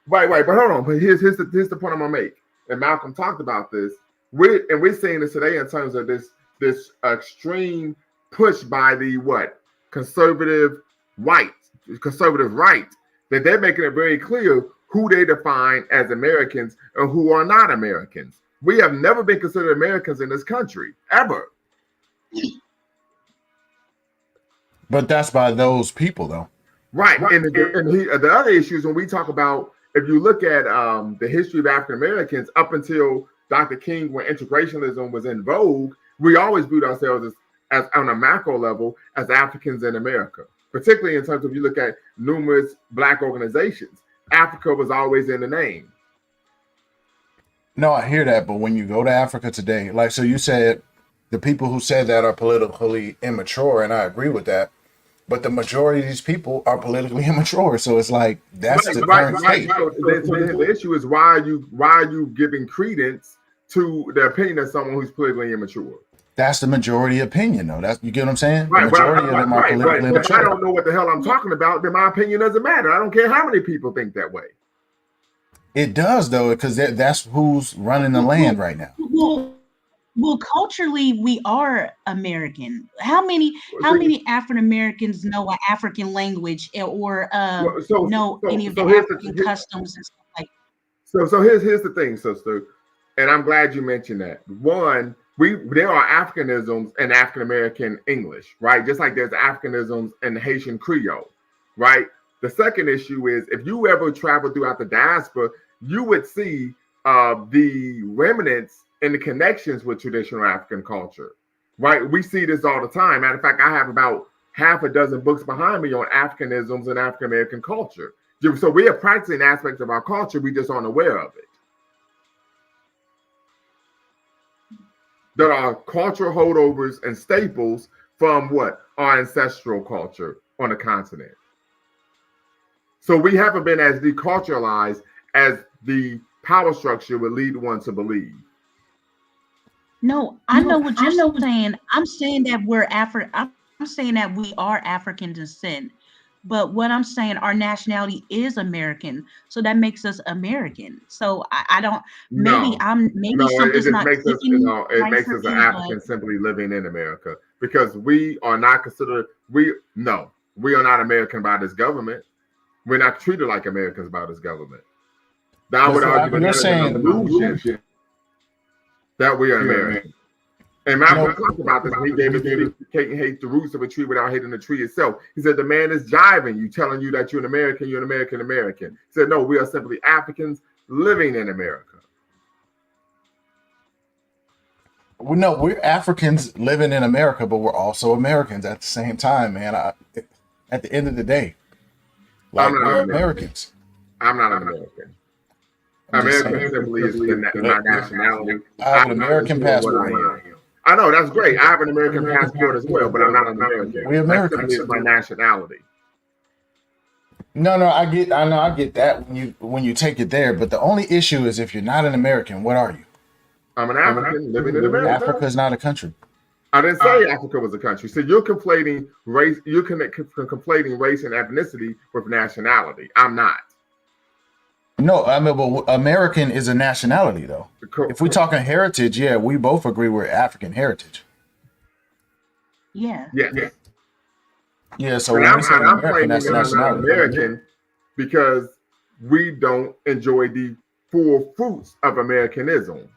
Right. But hold on. But here's the point I'm gonna make. And Malcolm talked about this. We're seeing this today in terms of this extreme push by the conservative right, that they're making it very clear who they define as Americans and who are not Americans. We have never been considered Americans in this country, ever. But that's by those people, though. Right. And the other issues, when we talk about, if you look at the history of African Americans up until Dr. King, when integrationism was in vogue, we always viewed ourselves as on a macro level as Africans in America, particularly in terms of you look at numerous Black organizations. Africa was always in the name. No, I hear that, but when you go to Africa today, like, so you said the people who said that are politically immature, and I agree with that, but the majority of these people are politically immature. So it's like, that's the current state. So the issue is why are you giving credence to the opinion of someone who's politically immature? That's the majority opinion, though. You get what I'm saying? Right, the majority of them are politically immature. I don't know what the hell I'm talking about, then my opinion doesn't matter. I don't care how many people think that way. It does, though, because that's who's running the land right now. Well, culturally, we are American. How many African Americans know an African language or know any of the African customs and stuff like that? So here's the thing, sister, and I'm glad you mentioned that. One, there are Africanisms in African American English, right? Just like there's Africanisms in Haitian Creole, right? The second issue is if you ever travel throughout the diaspora, you would see the remnants and the connections with traditional African culture, right? We see this all the time. Matter of fact, I have about half a dozen books behind me on Africanisms and African American culture. So we are practicing aspects of our culture, we just aren't aware of it. There are cultural holdovers and staples from our ancestral culture on the continent. So we haven't been as deculturalized as the power structure would lead one to believe. No, I know what you're saying. I'm saying that I'm saying that we are African descent, But what I'm saying, our nationality is American, so that makes us American. So I don't. No, Maybe no, it something's just not makes us, clicking it right makes for us an me. But African simply living in America because we are not considered, we, no, we are not American by this government. We're not treated like Americans by this government. I would argue that You're that is an saying illusion that we are American. And Malcolm no. talked about this, and he gave us Kate hates the roots of a tree without hating the tree itself. He said the man is jiving you, telling you that you're an American, you're an American, American. He said, no, we are simply Africans living in America. No, we're Africans living in America, but we're also Americans at the same time, man. At the end of the day, like, we're Americans. I'm not an American. American simply is my nationality. I have an American passport. I know, that's great. I have an American passport as well, but I'm not an American. We're That Americans. simply is my nationality. No, I get that when you take it there, but the only issue is if you're not an American, what are you? I'm an African living in America. Africa is not a country. I didn't say Africa was a country. So you're conflating race. You're conflating race and ethnicity with nationality. I'm not. No, I mean, but American is a nationality, though. If we're talking heritage, yeah, we both agree we're African heritage. yeah, Yes. Yeah, so And when I'm we say American, claiming that's that I'm not nationality. American because we don't enjoy the full fruits of Americanism.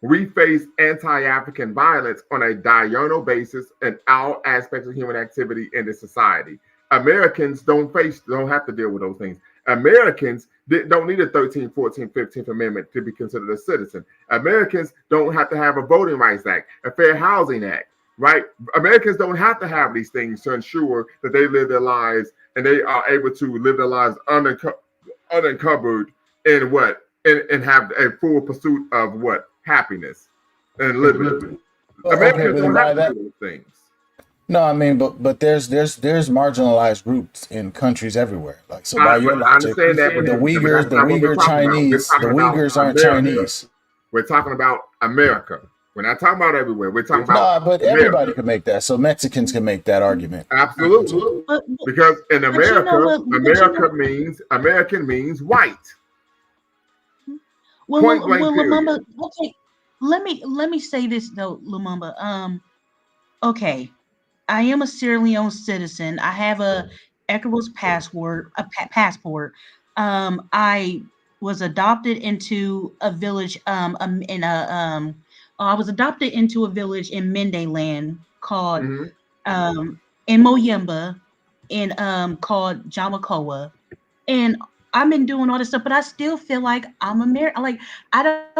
We face anti-African violence on a diurnal basis in all aspects of human activity in this society. Americans don't have to deal with those things. Americans don't need a 13th, 14th, 15th Amendment to be considered a citizen. Americans don't have to have a Voting Rights Act, a Fair Housing Act, right? Americans don't have to have these things to ensure that they live their lives and they are able to live their lives unencumbered in what? And have a full pursuit of what? Happiness and living. Americans don't have to do those things. No, I mean, but there's marginalized groups in countries everywhere. Like, so by your logic, the Uyghur Chinese, the Uyghurs aren't Chinese. We're talking about America. We're not talking about everywhere. We're talking about but America. Everybody can make that. So Mexicans can make that argument. Absolutely. Because in America, American means white. Lumumba, okay, let me say this though, Lumumba. Okay, I am a Sierra Leone citizen. I have a ECOWAS passport. I was adopted into a village. I was adopted into a village in Mende Land called in Moyemba, and called Jamakoa, and I've been doing all this stuff, but I still feel like I'm American. Like, I don't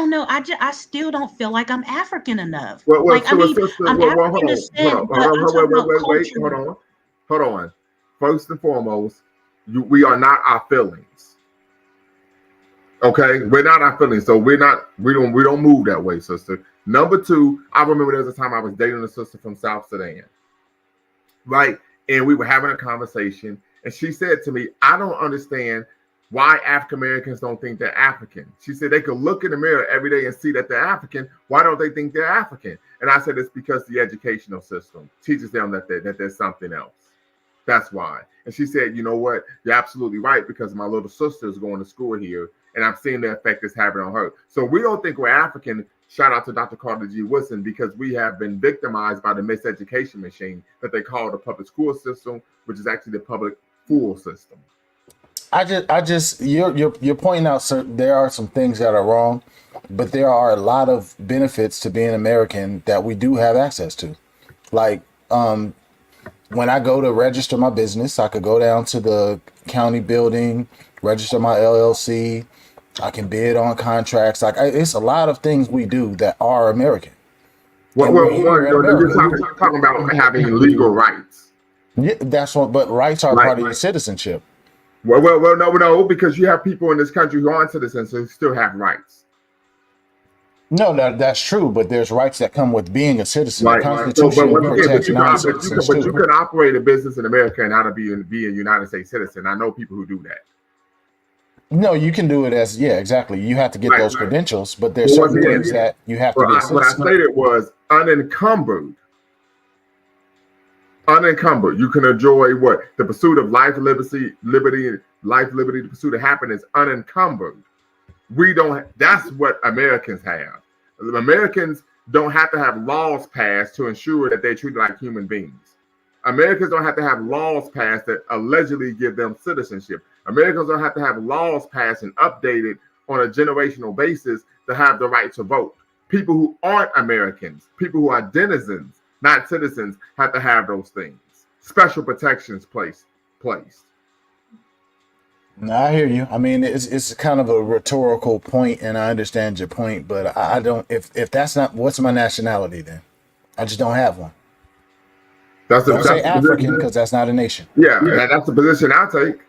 know. I still don't feel like I'm African enough. I'm African descent, but I'm talking about culture. Hold on. First and foremost, we are not our feelings. Okay, we're not our feelings, so we don't move that way, sister. Number two, I remember there was a time I was dating a sister from South Sudan, right? And we were having a conversation. And she said to me, I don't understand why African Americans don't think they're African. She said they could look in the mirror every day and see that they're African. Why don't they think they're African? And I said, it's because the educational system teaches them that there's something else. That's why. And she said, you know what? You're absolutely right, because my little sister is going to school here, and I'm seeing the effect it's having on her. So we don't think we're African. Shout out to Dr. Carter G. Woodson, because we have been victimized by the miseducation machine that they call the public school system, which is actually the public fool system. You're pointing out, sir, there are some things that are wrong, but there are a lot of benefits to being American that we do have access to. Like, when I go to register my business, I could go down to the county building, register my LLC. I can bid on contracts. Like, it's a lot of things we do that are American. You're talking about having legal rights. Yeah, that's what. But rights are part of your citizenship. Well, no, because you have people in this country who aren't citizens who still have rights. No, that's true, but there's rights that come with being a citizen. Right. The Constitution protects non-citizens But you can operate a business in America and not be a United States citizen. I know people who do that. No, you can do it as, exactly. You have to get those credentials, but there's certain things that you have to be a citizen. What I stated was unencumbered. unencumbered. You can enjoy what? The pursuit of life, liberty, the pursuit of happiness, unencumbered. We don't. That's what Americans have. Americans don't have to have laws passed to ensure that they're treated like human beings. Americans don't have to have laws passed that allegedly give them citizenship. Americans don't have to have laws passed and updated on a generational basis to have the right to vote. People who aren't Americans, people who are denizens, not citizens, have to have those things. Special protections placed. No, I hear you. I mean, it's kind of a rhetorical point, and I understand your point, but I don't. If that's not, what's my nationality then? I just don't have one. Don't say African because that's not a nation. Yeah, that's the position I take.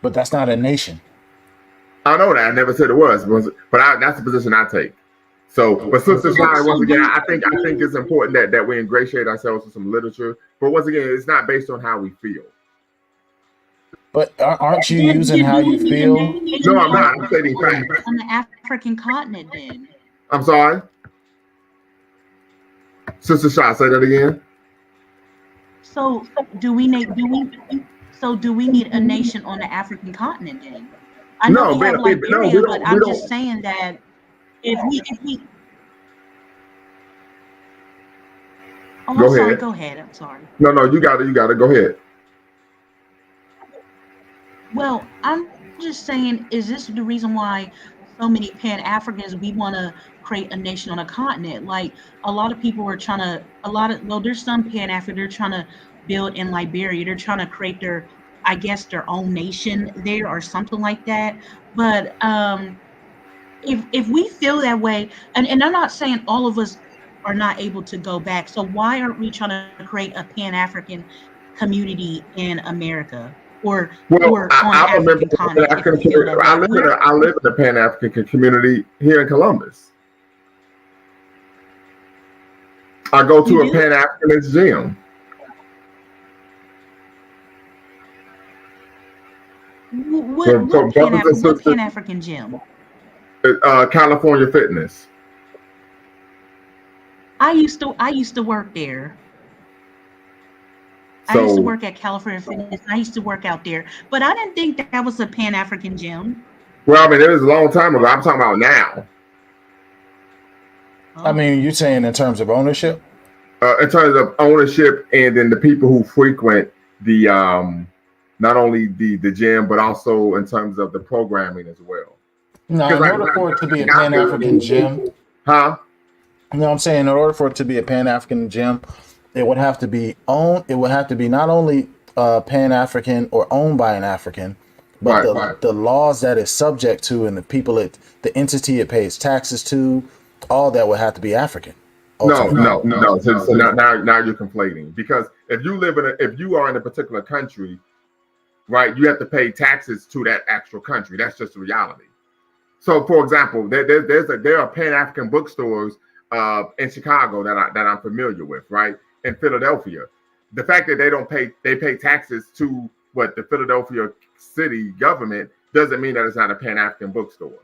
But that's not a nation. I know that. I never said it was, but that's the position I take. So, but Sister Shine, once again, I think it's important that we ingratiate ourselves with some literature. But once again, it's not based on how we feel. But aren't you using how you feel? No, I'm not. I'm stating facts. On the African continent, then. I'm sorry, Sister Shine. Say that again. So do we need a nation on the African continent then? I know we have Liberia, but I'm just saying that if we Oh, I'm sorry, go ahead. I'm sorry. No, you got it. Go ahead. Well, I'm just saying, is this the reason why so many Pan-Africans, we want to create a nation on a continent? Like, a lot of people are trying to, there's some Pan-African, they're trying to build in Liberia. They're trying to create their own nation there or something like that. But if we feel that way, and I'm not saying all of us are not able to go back. So why aren't we trying to create a Pan-African community in America? Or on I remember I live in a Pan-African community here in Columbus. I go to a Pan-Africanist gym. What Pan-African gym? California Fitness. I used to work there. I used to work at California Fitness. I used to work out there, but I didn't think that was a Pan-African gym. Well, I mean, it was a long time ago. I'm talking about now. I mean, you're saying in terms of ownership? In terms of ownership, and then the people who frequent the not only the gym, but also in terms of the programming as well. No, in order for it to be a Pan-African gym, huh? No, I'm saying in order for it to be a Pan-African gym, it would have to be owned. It would have to be not only Pan-African or owned by an African, but the laws that it's subject to and the people the entity it pays taxes to, all that would have to be African. No. So now you're conflating, because if you are in a particular country, right, you have to pay taxes to that actual country. That's just the reality. So, for example, there are Pan-African bookstores in Chicago that I'm familiar with, right? In Philadelphia, the fact that they pay taxes to the Philadelphia city government doesn't mean that it's not a Pan-African bookstore.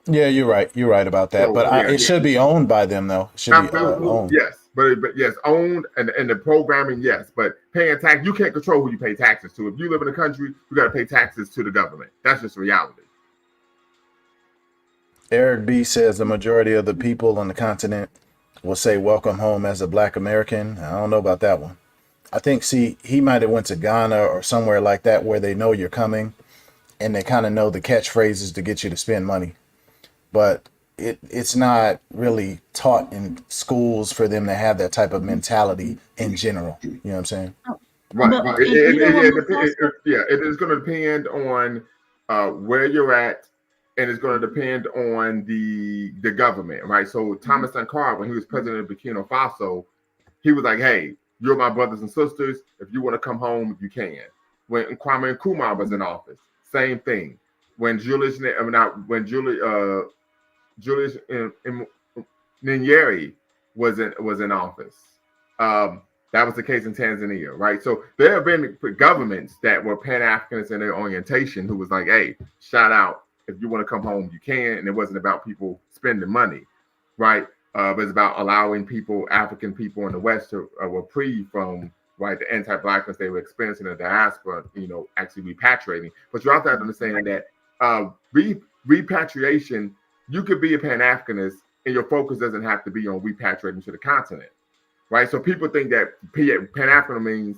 Yeah, you're right. You're right about that. It should be owned by them, though. It should be owned. Yes, but yes, owned, and the programming, yes, but paying tax, you can't control who you pay taxes to. If you live in a country, you got to pay taxes to the government. That's just reality. Eric B says the majority of the people on the continent will say welcome home as a Black American. I don't know about that one. I think, he might have went to Ghana or somewhere like that where they know you're coming and they kind of know the catchphrases to get you to spend money. But it's not really taught in schools for them to have that type of mentality in general. You know what I'm saying? Right. It is going to depend on where you're at, and it's going to depend on the government, right? So Thomas Sankara, when he was president of Burkina Faso, he was like, "Hey, you're my brothers and sisters. If you want to come home, you can." When Kwame Nkrumah was in office, same thing. When Julius Nyerere was in office, that was the case in Tanzania, right? So there have been governments that were Pan-Africanists in their orientation who was like, "Hey, shout out. If you want to come home, you can." And it wasn't about people spending money, right? But it's about allowing African people in the West to reprieve from right? The anti-blackness they were experiencing in the diaspora, actually repatriating. But you also have to understand that repatriation, you could be a Pan-Africanist and your focus doesn't have to be on repatriating to the continent, right? So people think that Pan-Africanism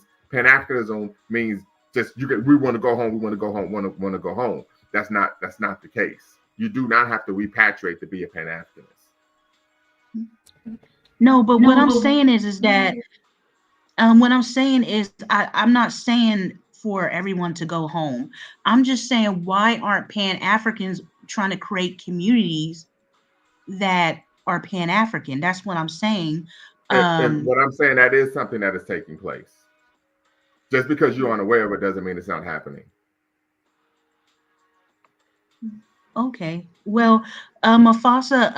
means just we want to go home, we want to go home, want to go home. That's not the case. You do not have to repatriate to be a Pan-Africanist. No, but what I'm saying is that what I'm saying is I'm not saying for everyone to go home. I'm just saying, why aren't Pan-Africans trying to create communities that are Pan-African? That's what I'm saying. And what I'm saying, that is something that is taking place. Just because you're unaware of it doesn't mean it's not happening. Okay. Well, Mufasa,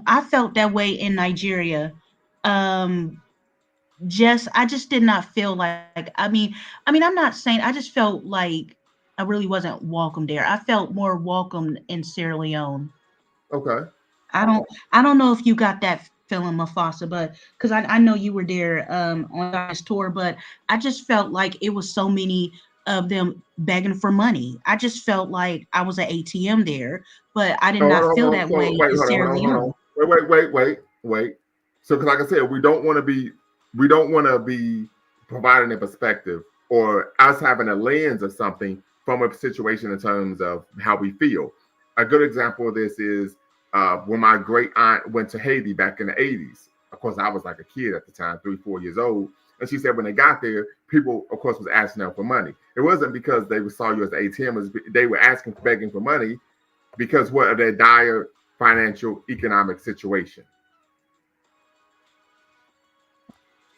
I felt that way in Nigeria. I just did not feel like, I'm not saying, I just felt like I really wasn't welcome there. I felt more welcome in Sierra Leone. Okay. I don't know if you got that feeling, Mufasa, but because I know you were there on this tour, but I just felt like it was so many of them begging for money. I just felt like I was an ATM there, but I did Oh, not hold feel on. that So way wait, in hold on, Sierra hold on, hold Leone. on. Wait. So, because like I said, we don't want to be providing a perspective or us having a lens of something from a situation in terms of how we feel. A good example of this is when my great aunt went to Haiti back in the 80s. Of course, I was like a kid at the time, 3, 4 years old. And she said when they got there, people, of course, was asking them for money. It wasn't because they saw you as an ATM; they were begging for money because what of their dire financial economic situation.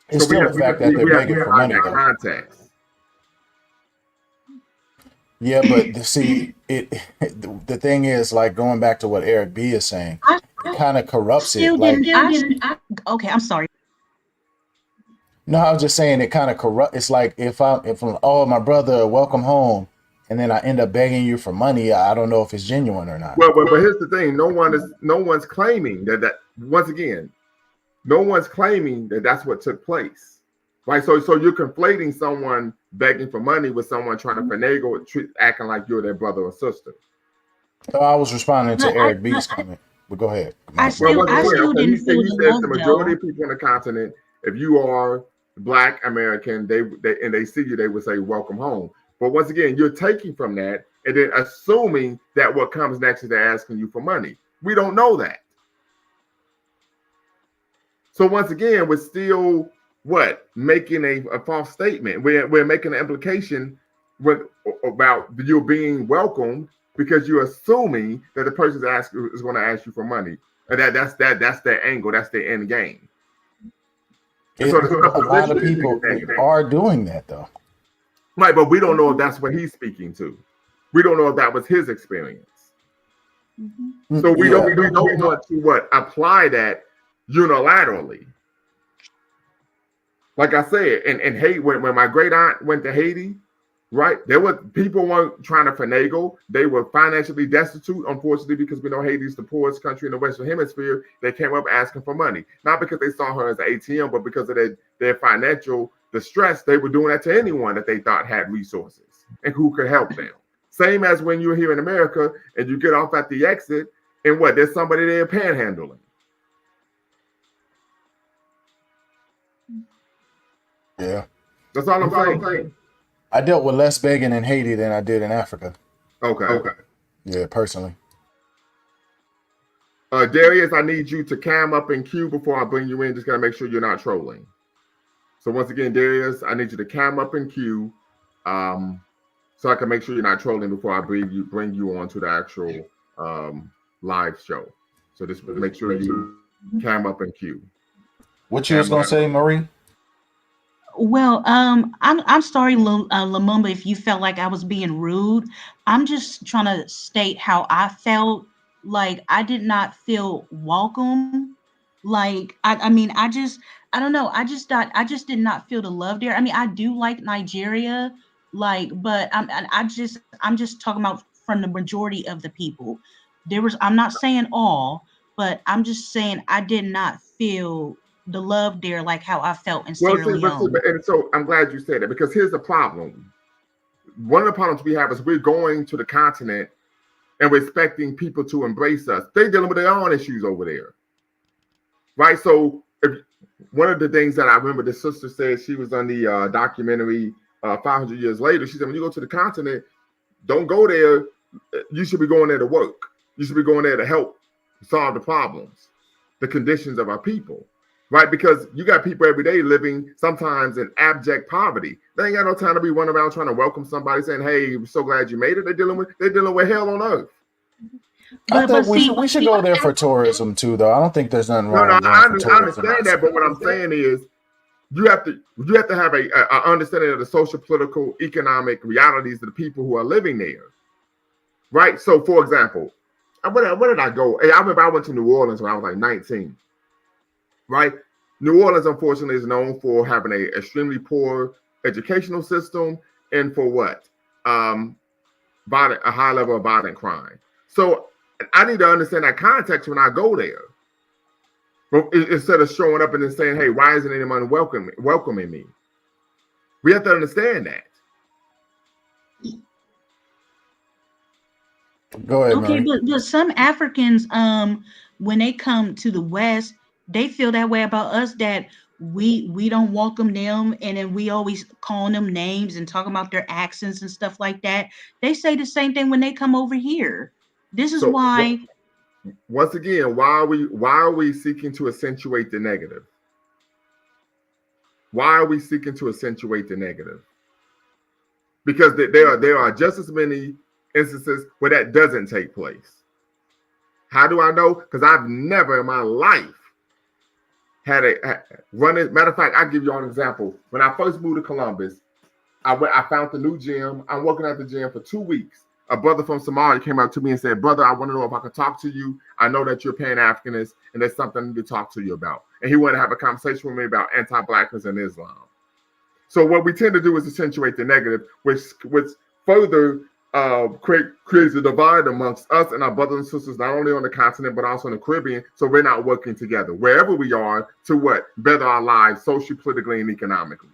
It's So we still have the fact that they're begging for find money, that though. context. Yeah, but see, the thing is, like going back to what Eric B is saying, I it kind of corrupts still it. Like, didn't. Okay, I'm sorry. no, I was just saying it kind of corrupt. It's like if I'm, oh, my brother, welcome home, and then I end up begging you for money. I don't know if it's genuine or not. Well, here's the thing: no one's claiming that. Once again, no one's claiming that that's what took place, right? So you're conflating someone begging for money with someone trying to finagle, acting like you're their brother or sister. So I was responding to But Eric B's comment, but go ahead. Well, once I again, still okay, didn't he feel the says the love majority though. of people on the continent, if you are Black American, they see you, they would say welcome home. But once again, you're taking from that and then assuming that what comes next is they're asking you for money. We don't know that. So once again, we're still making a false statement. We're making an implication about you being welcomed because you're assuming that the person is going to ask you for money, and that's their angle, that's their end game. And so A lot of people are doing that, though. Right, but we don't know if that's what he's speaking to. We don't know if that was his experience. Mm-hmm. So we don't want to apply that unilaterally. Like I said, and Haiti, when my great aunt went to Haiti, right? There were people weren't trying to finagle. They were financially destitute, unfortunately, because we know Haiti's the poorest country in the Western Hemisphere. They came up asking for money, not because they saw her as an ATM, but because of their financial distress. They were doing that to anyone that they thought had resources and who could help them. Same as when you're here in America and you get off at the exit, and there's somebody there panhandling. Yeah. That's all I'm saying. I dealt with less begging in Haiti than I did in Africa. Okay. Yeah, personally. Darius, I need you to cam up in queue before I bring you in. Just gotta make sure you're not trolling. So once again, Darius, I need you to cam up in queue, so I can make sure you're not trolling before I bring you on to the actual live show. So just make sure you cam up in queue. What you was gonna say, Marie? Well, I'm sorry, Lumumba, if you felt like I was being rude. I'm just trying to state how I felt. Like I did not feel welcome. Like I don't know. I just did not feel the love there. I mean, I do like Nigeria, but I'm just talking about from the majority of the people. I'm not saying all, but I'm just saying I did not feel the love there like how I felt in Well, Sierra see, Leone. and so I'm glad you said that, because here's the problem. One of the problems we have is we're going to the continent and we're expecting people to embrace us. They're dealing with their own issues over there, right? So one of the things that I remember the sister said, she was on the documentary 500 Years Later. She said, when you go to the continent, don't go there. You should be going there to work. You should be going there to help solve the problems, the conditions of our people, right? Because you got people every day living sometimes in abject poverty. They ain't got no time to be running around trying to welcome somebody saying, "Hey, we're so glad you made it." They're dealing with hell on earth. I But think see, we should go there for tourism too, though. I don't think there's nothing wrong No, with going I for tourism. understand that, but what I'm saying is you have to have a understanding of the social, political, economic realities of the people who are living there, right? So, for example, where did I go? Hey, I remember I went to New Orleans when I was like 19, right? New Orleans, unfortunately, is known for having a extremely poor educational system and for what? A high level of violent crime. So I need to understand that context when I go there. But instead of showing up and then saying, "Hey, why isn't anyone welcoming me?" We have to understand that. Go ahead, okay, Mary. but some Africans, when they come to the West, they feel that way about us that we don't welcome them, and then we always calling them names and talking about their accents and stuff like that. They say the same thing when they come over here. This is So why. once again, why are we seeking to accentuate the negative? Why are we seeking to accentuate the negative? Because there are just as many instances where that doesn't take place. How do I know? Because I've never in my life had a running. Matter of fact, I'll give you an example. When I first moved to Columbus, I found the new gym. I'm working at the gym for 2 weeks. A brother from Somalia came up to me and said, "Brother, I want to know if I could talk to you. I know that you're Pan-Africanist, and there's something I need to talk to you about." And he wanted to have a conversation with me about anti-blackness and Islam. So what we tend to do is accentuate the negative, which further creates a divide amongst us and our brothers and sisters, not only on the continent but also in the Caribbean. So we're not working together wherever we are to what better our lives socially, politically, and economically.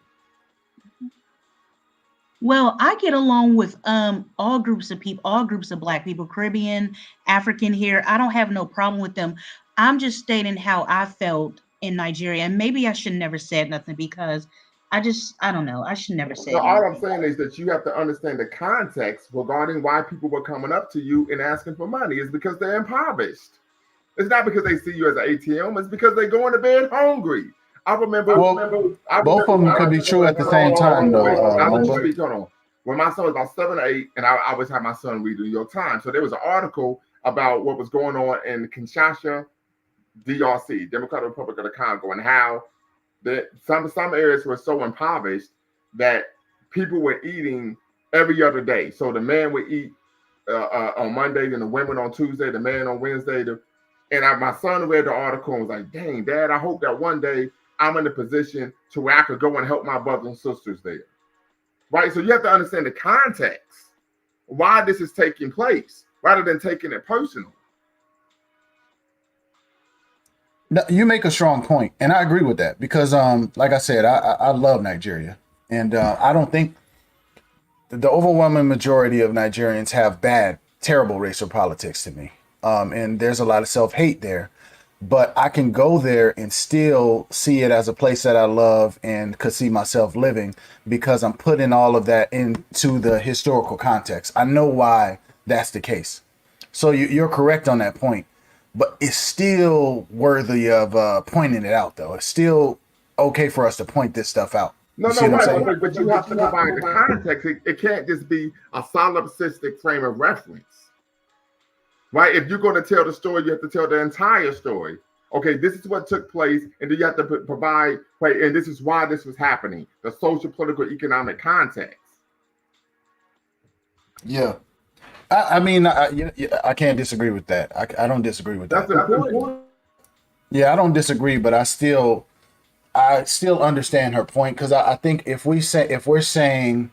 Well, I get along with all groups of people, all groups of black people, Caribbean, African here. I don't have no problem with them. I'm just stating how I felt in Nigeria. And maybe I should never said nothing because I don't know. I should never No, said all I'm anything. saying is that you have to understand the context regarding why people were coming up to you and asking for money. Is because they're impoverished. It's not because they see you as an ATM. It's because they're going to bed hungry. I remember. Well, I both of remember. them could be true at the same time, though. Wait, I'll let you Lumba. speak. Hold on. When my son was about 7 or 8, and I always had my son read the New York Times. So there was an article about what was going on in Kinshasa, DRC, Democratic Republic of the Congo, and how that some areas were so impoverished that people were eating every other day. So the man would eat on Monday, then the women on Tuesday, the man on Wednesday. My son read the article and was like, "Dang, Dad, I hope that one day I'm in a position to where I could go and help my brothers and sisters there." Right? So you have to understand the context, why this is taking place, rather than taking it personal. No, you make a strong point, and I agree with that because, like I said, I love Nigeria, and I don't think the overwhelming majority of Nigerians have bad, terrible racial politics to me. And there's a lot of self-hate there, but I can go there and still see it as a place that I love and could see myself living because I'm putting all of that into the historical context. I know why that's the case. So you're correct on that point, but it's still worthy of pointing it out, though. It's still okay for us to point this stuff out. No, You no, see what I'm right, saying? but you have to provide the context. It can't just be a solipsistic frame of reference, right? If you're going to tell the story, you have to tell the entire story. Okay, this is what took place, and then you have to provide, right, and this is why this was happening, the social, political, economic context. Yeah. I mean, I can't disagree with that. I don't disagree with That's that. important. Yeah, I don't disagree, but I still understand her point because I think if we're saying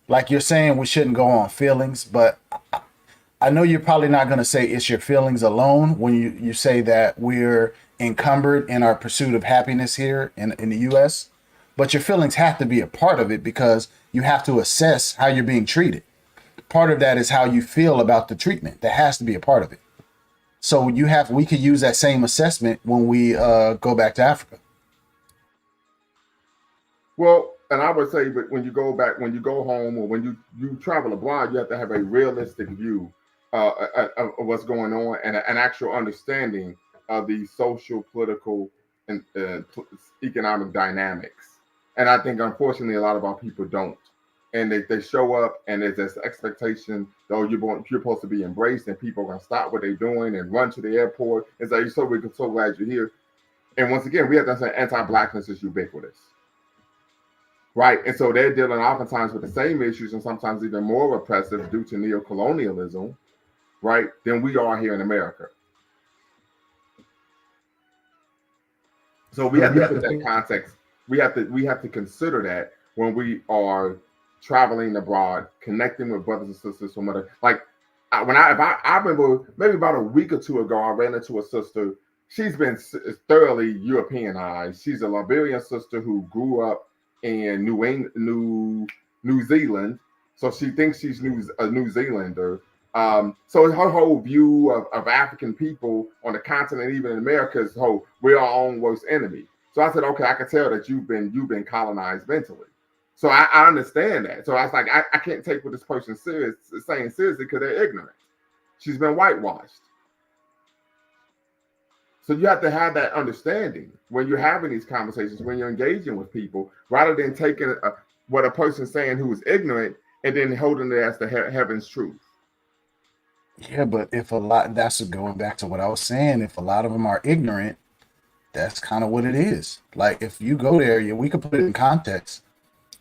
like you're saying we shouldn't go on feelings, but I know you're probably not going to say it's your feelings alone when you say that we're encumbered in our pursuit of happiness here in the US, but your feelings have to be a part of it because you have to assess how you're being treated. Part of that is how you feel about the treatment. That has to be a part of it. So we could use that same assessment when we go back to Africa. Well, and I would say, but when you go back, when you go home, or when you travel abroad, you have to have a realistic view of what's going on and an actual understanding of the social, political, and economic dynamics. And I think, unfortunately, a lot of our people don't. And they show up, and there's this expectation, though you're supposed to be embraced, and people are going to stop what they're doing and run to the airport. It's like, we're so glad you're here. And once again, we have to understand anti-blackness is ubiquitous. Right. And so they're dealing oftentimes with the same issues and sometimes even more oppressive due to neocolonialism, right, than we are here in America. So we have to put that context. We have to consider that when we are traveling abroad, connecting with brothers and sisters from other, like I remember maybe about a week or two ago, I ran into a sister. She's been thoroughly Europeanized. She's a Liberian sister who grew up in New Zealand, so she thinks she's a New Zealander. So her whole view of African people on the continent, even in America, is we're our own worst enemy. So I said, okay, I can tell that you've been colonized mentally. So I understand that. So I was like, I can't take what this person's saying seriously because they're ignorant. She's been whitewashed. So you have to have that understanding when you're having these conversations, when you're engaging with people, rather than taking what a person's saying who is ignorant and then holding it as the heaven's truth. Yeah, but that's going back to what I was saying. If a lot of them are ignorant, that's kind of what it is. Like if you go there, we could put it in context,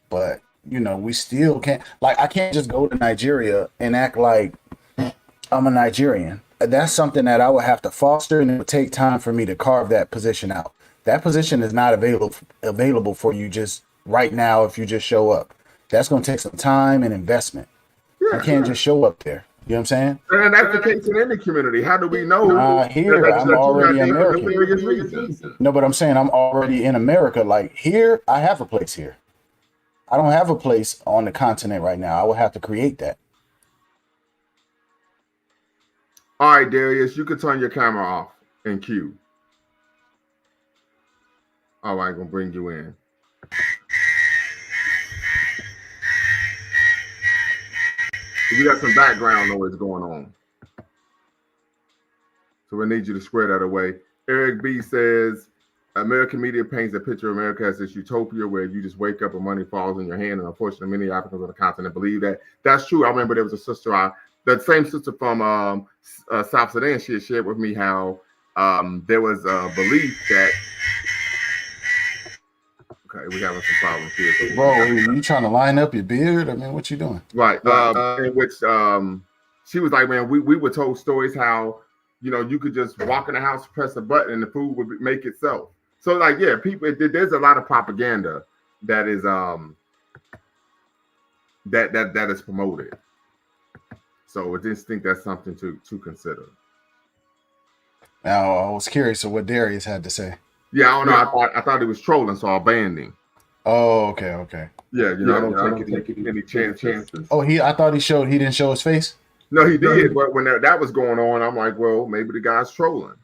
but we still can't. Like I can't just go to Nigeria and act like I'm a Nigerian. That's something that I would have to foster, and it would take time for me to carve that position out. That position is not available for you just right now if you just show up. That's going to take some time and investment. You can't just show up there. You know what I'm saying? And that's the case in any community. How do we know? Here, I'm already American. No, but I'm saying I'm already in America. Like here, I have a place here. I don't have a place on the continent right now. I would have to create that. All right, Darius, you can turn your camera off and cue. All right, gonna bring you in. We got some background noise going on, so we need you to square that away. Eric B says, American media paints a picture of America as this utopia where you just wake up and money falls in your hand. And unfortunately, many Africans on the continent believe that. That's true. I remember there was a sister, that same sister from South Sudan, she had shared with me how there was a belief that. Okay, we having some problems here. So bro, you trying to line up your beard? I mean, what you doing? Right. In which she was like, man, we were told stories how, you could just walk in the house, press a button, and the food would make itself. So like, yeah, people, there's a lot of propaganda that is that is promoted. So I just think that's something to consider. Now I was curious of what Darius had to say. Yeah, I don't know. I thought he was trolling, so I banned him. Oh, okay. Yeah, I don't take any chances. Oh, I thought he didn't show his face. No, he did. But when that was going on, I'm like, well, maybe the guy's trolling.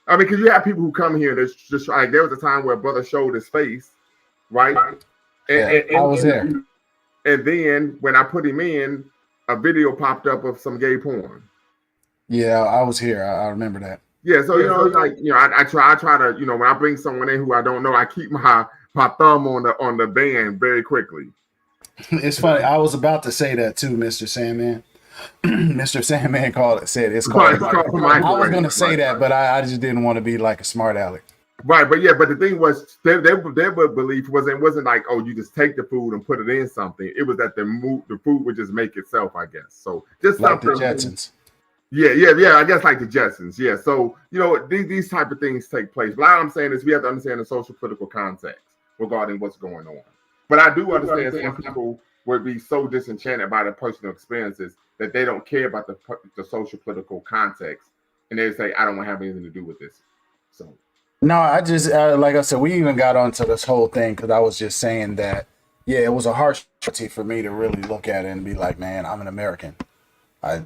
I mean, because you have people who come here that's just like, there was a time where a brother showed his face, right? And I was there. And then when I put him in, a video popped up of some gay porn. Yeah, I was here. I remember that. Yeah, so I try to, when I bring someone in who I don't know, I keep my thumb on the band very quickly. It's funny. I was about to say that too, Mr. Sandman. Mr. Sandman said it's called. I was going to say that, but I just didn't want to be like a smart aleck. Right, but the thing was, their belief wasn't like, oh, you just take the food and put it in something. It was that the food would just make itself, I guess. So just like the Jetsons. Yeah. I guess like the Jetsons. Yeah. So these type of things take place. But what I'm saying is we have to understand the social political context regarding what's going on. But I do understand some people would be so disenchanted by their personal experiences that they don't care about the social political context, and they say, I don't want to have anything to do with this. So No, I just like I said, we even got onto this whole thing because I was just saying that, yeah, it was a harsh reality for me to really look at it and be like, man, I'm an American. I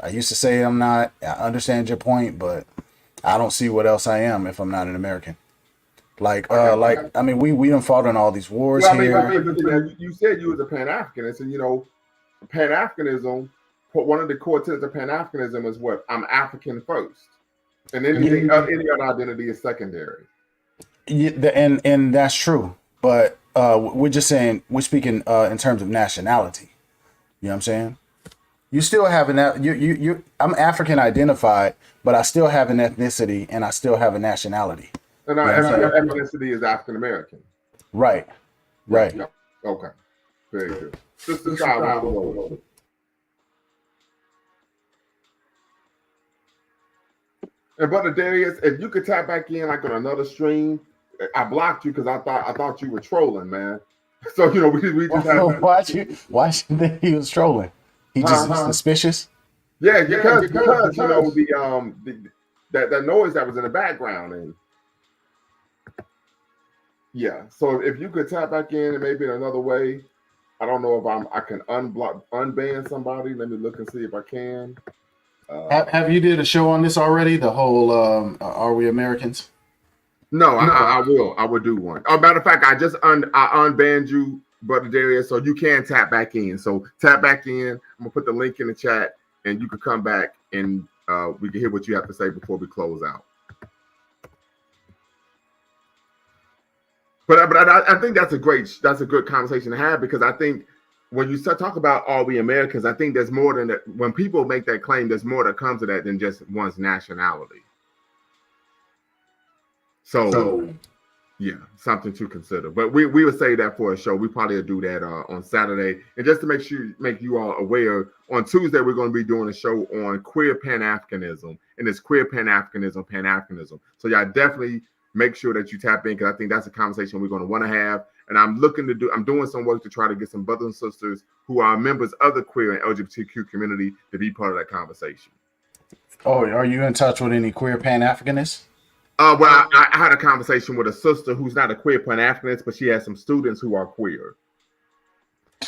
used to say I'm not. I understand your point, but I don't see what else I am if I'm not an American. I got you. I mean, we done fought in all these wars Well, I mean, here. but the thing is, you said you was a Pan Africanist, and Pan Africanism. One of the core tenets of Pan Africanism is what I'm African first, and anything, any other identity is secondary. Yeah, and that's true. But we're just saying we're speaking in terms of nationality. You know what I'm saying? You still have an you. I'm African identified, but I still have an ethnicity and I still have a nationality. And our You know what I'm saying? ethnicity is African American. Right, right. Yeah. Okay. Very good. Sister Child, and Brother Darius, if you could tap back in like on another stream, I blocked you because I thought you were trolling, man. So we just had Why you think he was trolling? He just suspicious. yeah, because that noise that was in the background, and yeah. So if you could tap back in and maybe in another way, I don't know if I can unban somebody. Let me look and see if I can. Have you did a show on this already? The whole Are We Americans? No, I will. I will do one. Oh, matter of fact, I unbanned you, Brother Darius, so you can tap back in. So tap back in. I'm gonna put the link in the chat, and you can come back and we can hear what you have to say before we close out. But I think that's a good conversation to have, because I think when you start talk about Are We Americans, I think there's more than that. When people make that claim, there's more that comes to that than just one's nationality. So yeah, something to consider. But we will say that for a show. We probably will do that on Saturday. And just to make you all aware, on Tuesday we're going to be doing a show on queer Pan-Africanism, and it's queer Pan-Africanism. So y'all definitely make sure that you tap in, because I think that's a conversation we're going to want to have. And I'm doing some work to try to get some brothers and sisters who are members of the queer and LGBTQ community to be part of that conversation. Oh, are you in touch with any queer Pan-Africanists? Well, I had a conversation with a sister who's not a queer Pan-Africanist, but she has some students who are queer.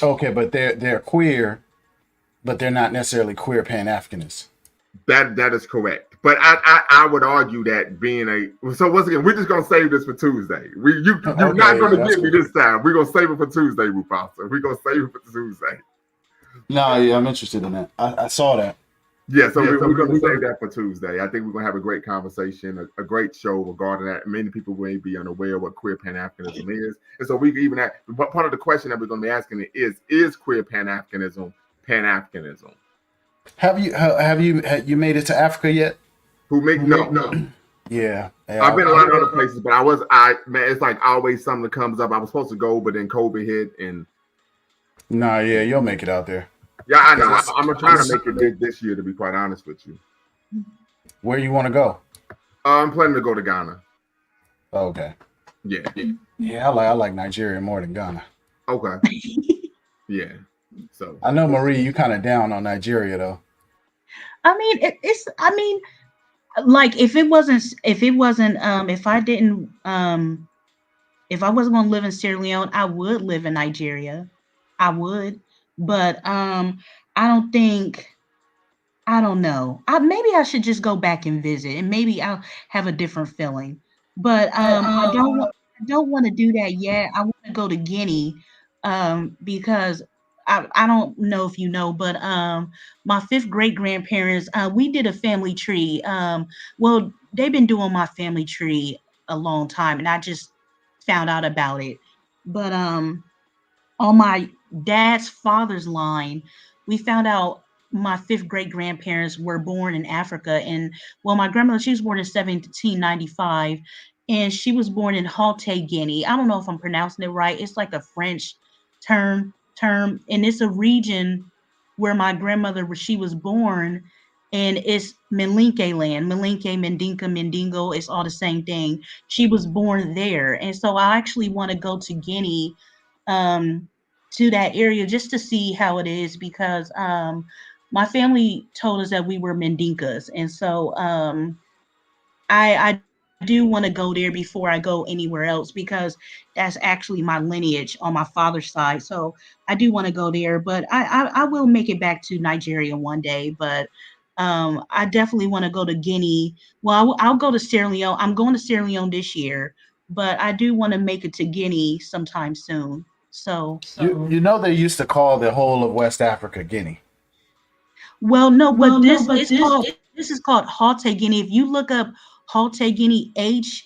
Okay, but they're queer, but they're not necessarily queer Pan-Africanists. That is correct. But I would argue that being so once again, we're just gonna save this for Tuesday. You're not gonna get me this time. We're gonna save it for Tuesday, Mufasa. We're gonna save it for Tuesday. No, yeah, I'm interested in that. I saw that. Yeah, so we're going to save that for Tuesday. I think we're going to have a great conversation, a great show regarding that. Many people may be unaware of what queer Pan-Africanism is. And so we even part of the question that we're going to be asking is queer Pan-Africanism Pan-Africanism? Have you made it to Africa yet? No. Yeah. I've been a lot of other places, but it's like always something that comes up. I was supposed to go, but then COVID hit and. Nah, yeah, you'll make it out there. Yeah, I know. I'm trying to make it this year, to be quite honest with you. Where you want to go? I'm planning to go to Ghana. Okay. Yeah. Yeah, I like Nigeria more than Ghana. Okay. Yeah. So I know, Marie, you kind of down on Nigeria though. I mean, like if I wasn't going to live in Sierra Leone, I would live in Nigeria. I would. But I don't know. Maybe I should just go back and visit, and maybe I'll have a different feeling. But I don't want to do that yet. I want to go to Guinea because I don't know if you know, but my fifth great grandparents, we did a family tree. Well, they've been doing my family tree a long time, and I just found out about it. But on my dad's father's line, we found out my fifth great grandparents were born in Africa. And well, my grandmother, she was born in 1795, and she was born in Haute, Guinea. I don't know if I'm pronouncing it right. It's like a French term, and it's a region where my grandmother, where she was born, and it's Malinke land, Malinke, Mandinka, Mandingo. It's all the same thing. She was born there, and so I actually want to go to Guinea to that area just to see how it is, because my family told us that we were Mandinkas, and so I do want to go there before I go anywhere else because that's actually my lineage on my father's side. So I do want to go there, but I will make it back to Nigeria one day. But I definitely want to go to Guinea. Well, I'll go to Sierra Leone. I'm going to Sierra Leone this year, but I do want to make it to Guinea sometime soon. So You know they used to call the whole of West Africa Guinea. well, no, but this is called Haute Guinea. If you look up Haute Guinea, Haute,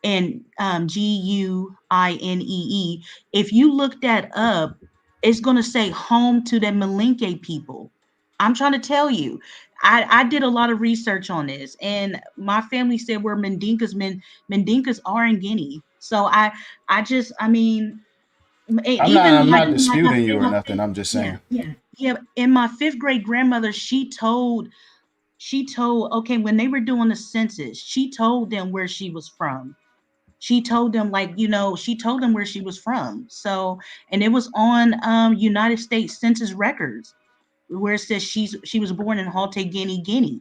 and Guinee. If you look that up, it's going to say home to the Malinke people. I'm trying to tell you. I did a lot of research on this, and my family said we're Mandinkas. Mandinkas are in Guinea. So I mean, I'm even not like disputing you or nothing. I'm just yeah, saying. yeah. And my fifth grade grandmother, she told, okay, when they were doing the census, she told them where she was from. She told them, like, she told them where she was from. So, and it was on United States Census records where it says she was born in Haute Guinea, Guinea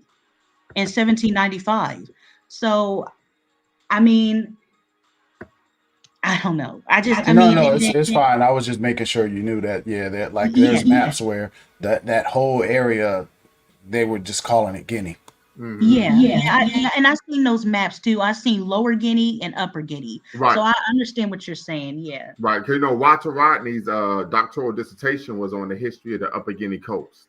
in 1795. So, I mean, I don't know. I No, mean, no, and it's then, fine. I was just making sure you knew that. Yeah, that like yeah, there's maps where that whole area they were just calling it Guinea. Hmm. yeah. I seen those maps too. I seen Lower Guinea and Upper Guinea. So Right. I understand what you're saying. Yeah. Right. 'Cause, Walter Rodney's doctoral dissertation was on the history of the Upper Guinea coast.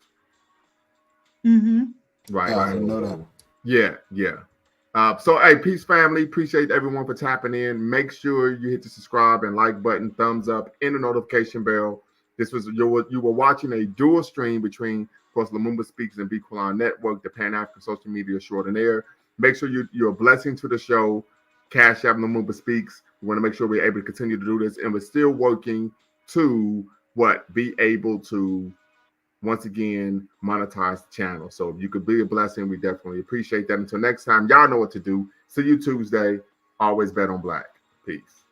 Mm-hmm. Right. I didn't know that. So yeah, yeah. So hey, peace family. Appreciate everyone for tapping in. Make sure you hit the subscribe and like button, thumbs up, and the notification bell. This was you were watching a dual stream between, of course, Lumumba Speaks and Be Quran Network, the Pan African social media short and air. Make sure you're a blessing to the show. Cash App Lumumba Speaks. We want to make sure we're able to continue to do this, and we're still working to be able to once again monetize the channel. So if you could be a blessing, we definitely appreciate that. Until next time, y'all know what to do. See you Tuesday. Always bet on black. Peace.